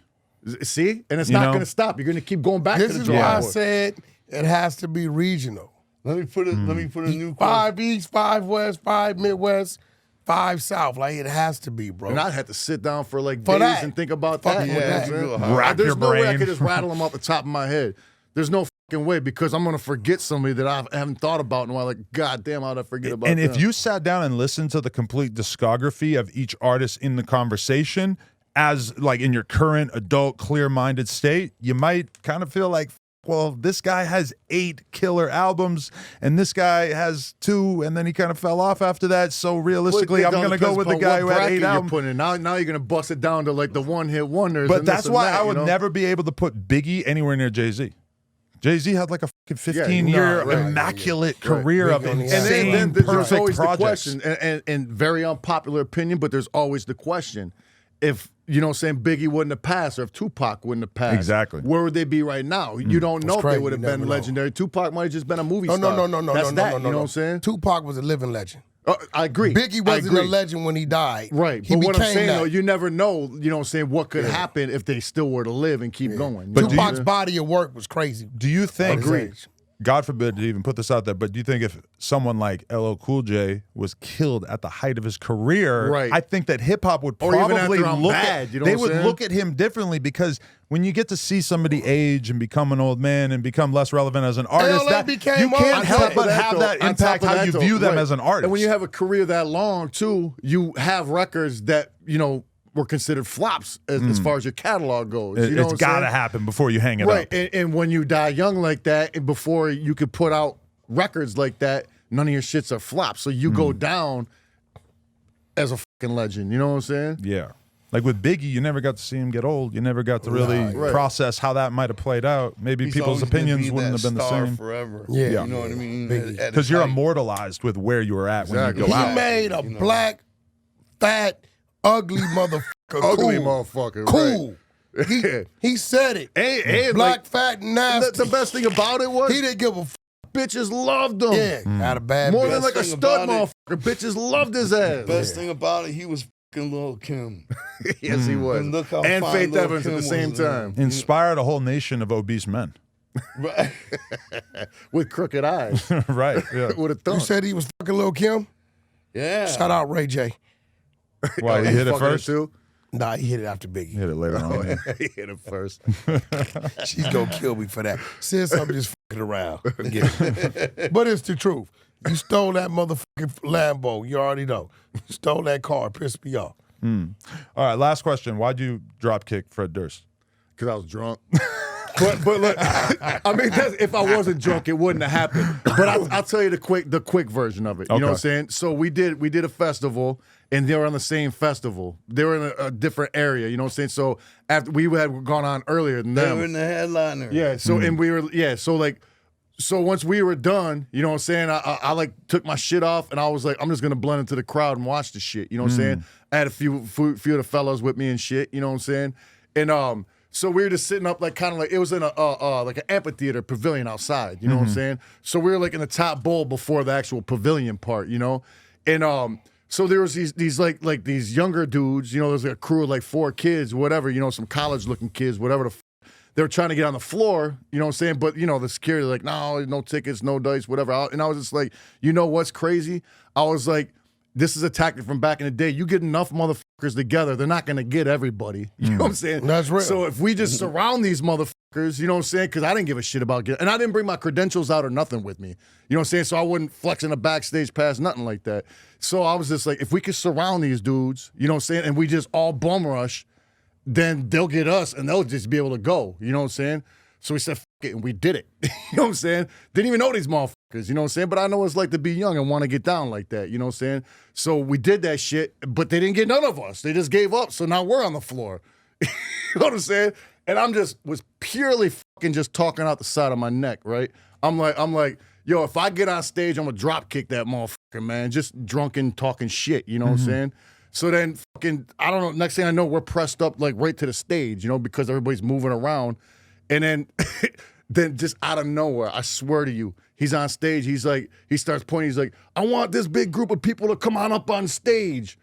See, and it's You not know? going to stop. You're going to keep going back This to the is drawing why I board. said it has to be regional. Let me put a new question. 5 East, 5 West, 5 Midwest, 5 South. Like it has to be, bro. And I'd have to sit down for like For days that. and think about Fucking that. with You know that. what I'm saying? Rack There's your no way I brain. could just rattle them off the top of my head. There's no fucking way because I'm gonna forget somebody that I haven't thought about in a while. Like, God damn, how'd I forget about And them? if you sat down and listened to the complete discography of each artist in the conversation, as like in your current adult, clear-minded state, you might kind of feel like, well, this guy has 8 killer albums, and this guy has 2, and then he kind of fell off after that. So realistically, I'm going to go with the guy who had 8 albums. Putting in. Now you're gonna bust it down to like the one-hit wonders. But and this that's and why that, I would you know? never be able to put Biggie anywhere near Jay-Z. Jay-Z had like a fucking 15-year Yeah, right, immaculate career of Big on the insane, And then there's perfect always projects. the question, and very unpopular opinion, but there's always the question. If, you know what I'm saying, Biggie wouldn't have passed, or if Tupac wouldn't have passed, Exactly. where would they be right now? You don't know if crazy. they would have You never been know. legendary. Tupac might have just been a movie No, star. no, no, no, That's no, that, no, no, you know no. what I'm saying? Tupac was a living legend. I agree. Biggie I wasn't a agree. legend when he died. Right. He But what I'm became saying, that. though, you never know, you know what I'm saying, what could happen if they still were to live and keep going. But Tupac's body of work was crazy. Do you think? Agreed. God forbid to even put this out there, but do you think if someone like LL Cool J was killed at the height of his career, Right. I think that hip hop would Or even probably after I'm look bad, at you know they what I'm would saying? look at him differently because when you get to see somebody age and become an old man and become less relevant as an artist, LL that became you can't on help top of but that, have though, that on impact top of how that, you though, view them right. as an artist. And when you have a career that long, too, you have records that, you know, were considered flops as far as your catalog goes. You know it's what I'm got to saying? happen before you hang it Right. up. And when you die young like that, and before you could put out records like that, none of your shits are flops. So you go down as a fucking legend. You know what I'm saying? Yeah. Like with Biggie, you never got to see him get old. You never got to really Right. process how that might have played out. Maybe He's people's always gonna opinions be wouldn't that have been the star same. forever. Yeah. You know what I mean? Biggie. Because you're immortalized with where you were at when Exactly. you He go out. made a black, fat, ugly motherfucker. Ugly cool. motherfucker. Cool. Right. He said it. And Black, like, fat, nasty. the best thing about it was He didn't give a f. bitches loved him. Yeah, had a bad More bitch. than like a Best thing stud about motherfucker. Bitches loved his ass. Best thing about it, he was fucking Lil Kim. Yes, he was. And look how and fine Faith Lil' Evans at Kim the same was, time. Inspired a whole nation of obese men. Right. With crooked eyes. Right. Yeah. With a You thumb. said he was fucking Lil Kim? Yeah. Shout out Ray J. Why he hit it Fucking first? too. Nah, he hit it after Biggie. Hit it later on. yeah. He hit it first. She's gonna kill me for that. Since I'm just fucking around. But it's the truth. You stole that motherfucking Lambo. You already know. You stole that car. Pissed me off. All right. Last question. Why'd you drop kick Fred Durst? Because I was drunk. But look, I mean, if I wasn't drunk, it wouldn't have happened. But I'll tell you the quick version of it. You know what I'm saying? So we did a festival, and they were on the same festival. They were in a different area. You know what I'm saying? So after we had gone on earlier than They them. were in the headliner. Yeah. So and we were So once we were done, you know what I'm saying? I like took my shit off and I was like, I'm just gonna blend into the crowd and watch the shit. You know what I'm saying? I had a few of the fellows with me and shit. You know what I'm saying? And so we were just sitting up like kind of like it was in a like an amphitheater pavilion outside. You know what I'm saying? So we were like in the top bowl before the actual pavilion part. You know, and so there was these like these younger dudes. You know, there's like a crew of like 4 kids, whatever. You know, some college looking kids, whatever the. They were trying to get on the floor, you know what I'm saying? But, you know, the security, like, no tickets, no dice, whatever. And I was just like, you know what's crazy? I was like, this is a tactic from back in the day. You get enough motherfuckers together, they're not going to get everybody. You know what I'm saying? That's real. So if we just surround these motherfuckers, you know what I'm saying? Because I didn't give a shit about getting, and I didn't bring my credentials out or nothing with me. You know what I'm saying? So I wouldn't flex in the backstage pass, nothing like that. So I was just like, if we could surround these dudes, you know what I'm saying? And we just all bum rush, then they'll get us and they'll just be able to go. You know what I'm saying? So we said, F it, and we did it. You know what I'm saying? Didn't even know these motherfuckers, you know what I'm saying? But I know what it's like to be young and want to get down like that, you know what I'm saying? So we did that shit, but they didn't get none of us. They just gave up. So now we're on the floor. You know what I'm saying? And was purely fucking just talking out the side of my neck, right? I'm like, yo, if I get on stage, I'm gonna drop kick that motherfucker, man. Just drunken talking shit, you know what I'm saying? So then fucking, I don't know, next thing I know, we're pressed up like right to the stage, you know, because everybody's moving around. And then then just out of nowhere, I swear to you, he's on stage. He's like, he starts pointing. He's like, I want this big group of people to come on up on stage.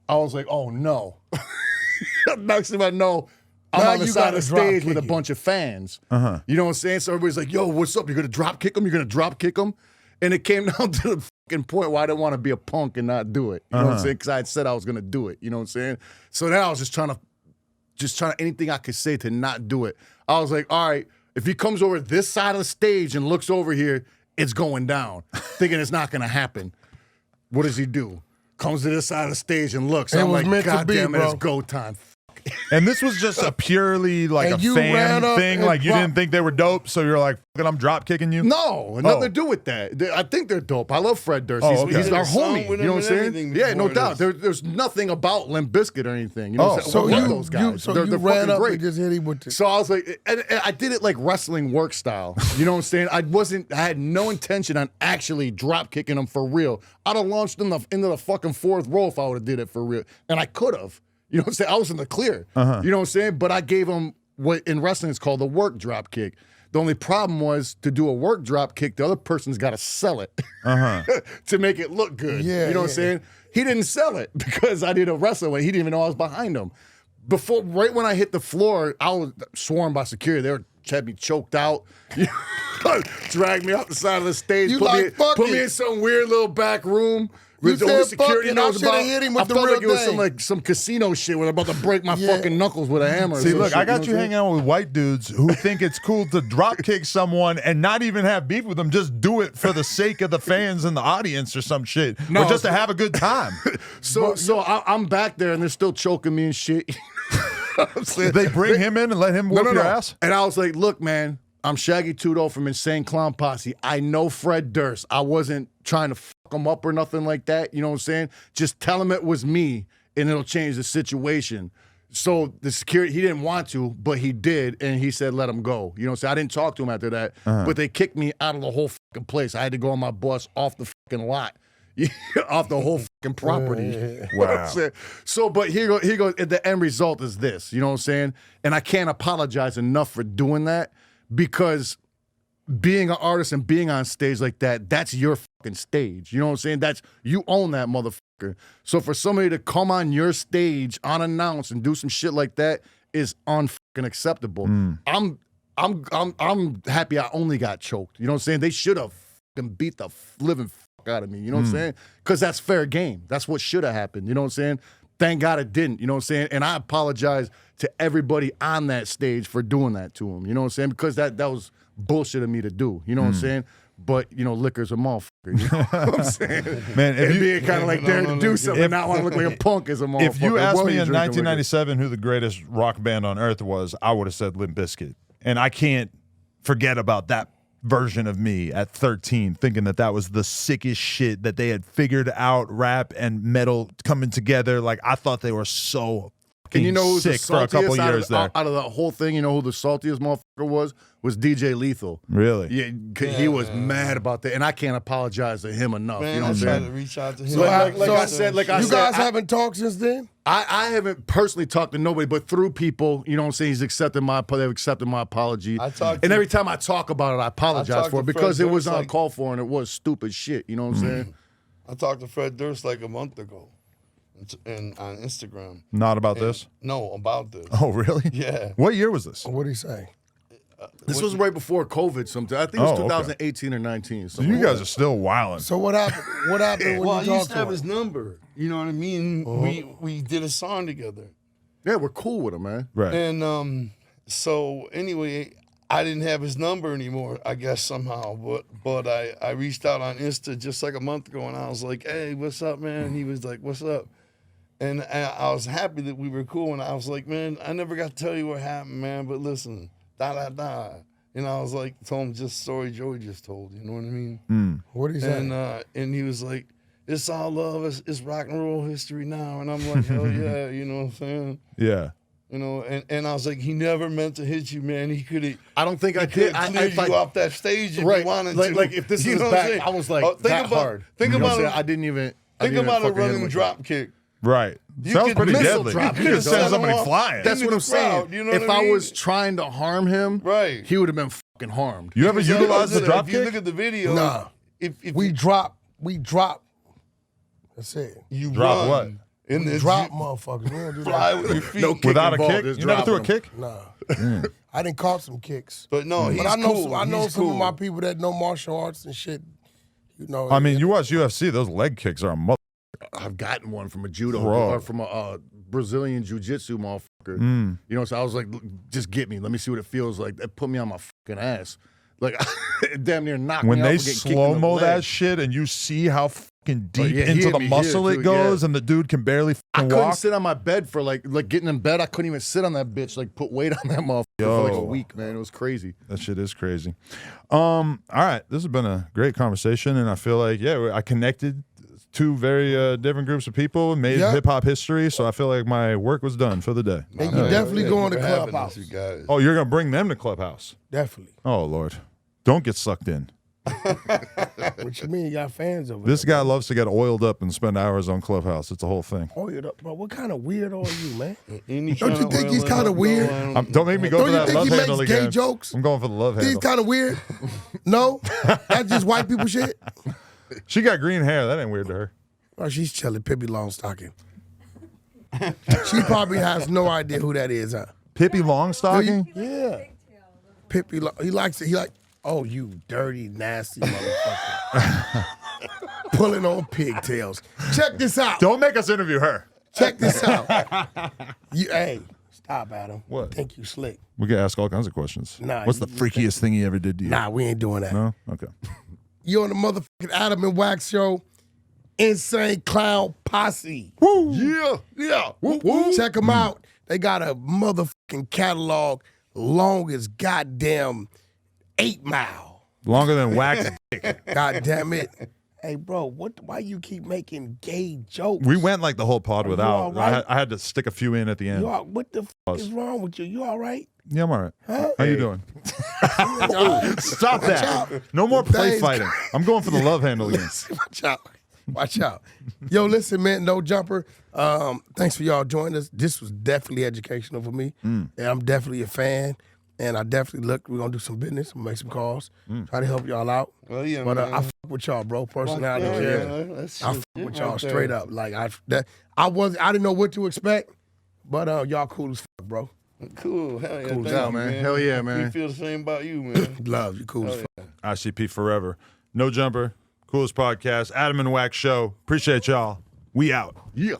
I was like, oh no. Next thing I know, I'm Now on the you side of gotta the drop stage with a kick bunch of fans. You know what I'm saying? So everybody's like, yo, what's up? You're going to drop kick them? You're going to drop kick them? And it came down to the fucking point where I didn't want to be a punk and not do it. You know what I'm saying? Because I had said I was going to do it. You know what I'm saying? So now I was just trying to anything I could say to not do it. I was like, all right, if he comes over this side of the stage and looks over here, it's going down. Thinking it's not going to happen. What does he do? Comes to this side of the stage and looks. It I'm was like, meant to God be, damn it, bro. it's go time. And this was just a purely like And a you fan ran up thing. and Like you dropped- didn't think they were dope, so you're like, "Fuck it, I'm drop kicking you." No, nothing to do with that. I think they're dope. I love Fred Durst. Oh, okay. He's our Did a song homie. with You know him what I'm and saying? everything Yeah, no before doubt. this. There's nothing about Limp Bizkit or anything. You know what I'm saying? So I love you, those guys. so they're you ran fucking up great. and just hit him with the... So I was like, and I did it like wrestling work style. You know what I'm saying? I had no intention on actually drop kicking him for real. I'd have launched him into the fucking 4th row if I would have did it for real. And I could have. You know what I'm saying? I was in the clear. You know what I'm saying? But I gave him what in wrestling is called the work drop kick. The only problem was to do a work drop kick, the other person's got to sell it to make it look good. Yeah, you know what I'm saying? He didn't sell it because I did a wrestling way. He didn't even know I was behind him. Right when I hit the floor, I was swarmed by security. They had me choked out, dragged me off the side of the stage, You put me in some weird little back room. With the only security knows about. Hit him I with the felt real like it was thing. some casino shit where I'm about to break my fucking knuckles with a hammer. or See, some look, shit, I got know you what I'm hanging out with white dudes who think it's cool to drop kick someone and not even have beef with them. Just do it for the sake of the fans and the audience or some shit, or just to have a good time. So I'm back there and they're still choking me and shit. They bring him in and let him whoop your ass? And I was like, look, man, I'm Shaggy Tudo from Insane Clown Posse. I know Fred Durst. I wasn't trying to fuck him up or nothing like that. You know what I'm saying? Just tell him it was me and it'll change the situation. So the security, he didn't want to, but he did, and he said let him go. You know what I'm saying? I didn't talk to him after that, but they kicked me out of the whole fucking place. I had to go on my bus off the fucking lot. Off the whole fucking property. You know what I'm saying? So, but here goes, the end result is this, you know what I'm saying? And I can't apologize enough for doing that because being an artist and being on stage like that, that's your fucking stage. You know what I'm saying? You own that motherfucker. So for somebody to come on your stage unannounced and do some shit like that is unfucking acceptable. I'm happy I only got choked. You know what I'm saying? They should have fucking beat the living out of me, you know what I'm saying? Because that's fair game. That's what should have happened, you know what I'm saying? Thank God it didn't, you know what I'm saying? And I apologize to everybody on that stage for doing that to him, you know what I'm saying? Because that was bullshit of me to do, you know what I'm saying? But, you know, liquor's a motherfucker, you know what I'm saying? Man, if and you, being kind of like daring to do something and not want to look like a punk is a motherfucker. if you asked Why me you in drinking 1997 who the greatest rock band on earth was, I would have said Limp Bizkit. And I can't forget about that version of me at 13 thinking that was the sickest shit that they had figured out, rap and metal coming together. Like, I thought they were so And you know who's the sick for a couple saltiest years there. out of the whole thing, you know who the saltiest motherfucker was DJ Lethal. Really? Yeah, he was mad about that, and I can't apologize to him enough. Man, you know what I'm I tried saying? to reach out to him. So I said, You guys haven't talked since then? I haven't personally talked to nobody, but through people, you know what I'm saying? They've accepted my apology. And every time I talk about it, I apologize for it because it was uncalled for and it was stupid shit. You know what I'm saying? I talked to Fred Durst like a month ago and on Instagram. Not about this? No, about this. Oh, really? Yeah. What year was this? What did he say? This was right before COVID sometime. I think it was Oh, okay. 2018 or 19. So you guys are still wilding. So what happened? What happened when Well, I you used talked to to have him? his number. You know what I mean? We did a song together. Yeah, we're cool with him, man. Right. And so anyway, I didn't have his number anymore, I guess somehow. But I reached out on Insta just like a month ago and I was like, hey, what's up, man? And he was like, what's up? And I was happy that we were cool. And I was like, man, I never got to tell you what happened, man. But listen, da. And I was like, told him just story Joey just told. You know what I mean? What did he say? And he was like, it's all love. It's rock and roll history now. And I'm like, hell yeah. You know what I'm saying? Yeah. You know, and I was like, he never meant to hit you, man. He could have. I don't think I did. I cleared you off that stage if he wanted to. Like if this You is know what I'm back, saying? I was like think hard. Think You know what about I'm it. saying? I didn't even. Think about a fucking hit him running like drop kick. Right. You Sounds could pretty missile deadly. drop You could him. send somebody Send him flying. That's into what I'm the saying. crowd, you know If what I I mean? was trying to harm him, Right. he would have been fucking harmed. You ever utilized the drop If you look kick? at the video, Nah. if We drop. That's it. you Drop run what? in this, Drop you motherfuckers. We don't do fly that. with your feet. No kick Without a involved, kick? just You never threw a dropping kick? Nah. I didn't caught some kicks. But no, he's But I know cool. I know He's some cool. of my people that know martial arts and shit. You know. I mean, you watch UFC, those leg kicks are a mother. I've gotten one from a judo Bro. or from a Brazilian jiu-jitsu motherfucker. You know, so I was like, just get me. Let me see what it feels like. That put me on my fucking ass. Like, damn near knocked When me they out for getting kicked in the slow-mo that leg. shit and you see how fucking deep yeah, he into hit the me muscle here, it too, goes yeah. and the dude can barely I fucking couldn't walk. sit on my bed for like getting in bed. I couldn't even sit on that bitch. Like put weight on that motherfucker for like a Yo. week, man. It was crazy. That shit is crazy. All right, this has been a great conversation, and I feel like I connected two very different groups of people, made Yeah. hip hop history. So I feel like my work was done for the day. And you definitely going to for having Clubhouse. us, you guys. Oh, you're gonna bring them to Clubhouse? Definitely. Oh Lord, don't get sucked in. What you mean? You got fans over This there? guy loves to get oiled up and spend hours on Clubhouse. It's a whole thing. Oiled up, bro. What kind of weirdo are you, man? Any Don't you kinda think he's oil kind up of weird? going. Don't make me go Don't for you that think love he handle makes gay again. jokes? I'm going for the love He's handle. kind of weird. No, that's just white people shit. She got green hair. That ain't weird to her. Oh, she's chilling. Pippi Longstocking. She probably has no idea who that is, huh? Pippi Longstocking? Yeah. Pippi, he likes it. He like, oh, you dirty, nasty motherfucker. Pulling on pigtails. Check this out. Don't make us interview her. Check this out. Hey, stop, Adam. What? Think you slick. We can ask all kinds of questions. Nah, What's the you freakiest thing he ever did to you? Nah, we ain't doing that. No? Okay. You on the motherfucking Adam and Wack show. Insane Clown Posse. Yeah, yeah. Whoop, whoop. Check them out. They got a motherfucking catalog long as goddamn 8 Mile. Longer than Wack. God damn it. Hey, bro, why you keep making gay jokes? We went like the whole pod you without. all right? I had to stick a few in at the end. What the fuck is wrong with you? You all right? Yeah, I'm all right. Huh? How you doing? Stop that. out. No more play Thanks. fighting. I'm going for the love handle again. Watch out. Watch out. Yo, listen, man, No Jumper. Thanks for y'all joining us. This was definitely educational for me. And I'm definitely a fan. And I definitely we're going to do some business. I'm going to make some calls. Try to help y'all out. Well, yeah, But man. I fuck with y'all, bro. Personality. Yeah, care. yeah, that's I shit fuck with right y'all there. straight up. Like I didn't know what to expect. But y'all cool as fuck, bro. Cool. Hell yeah. Cool thank job, you, man. Hell yeah, We man. feel the same about you, man. Love you, cool as fuck. ICP forever. No Jumper. Coolest podcast. Adam and Wack show. Appreciate y'all. We out. Yeah.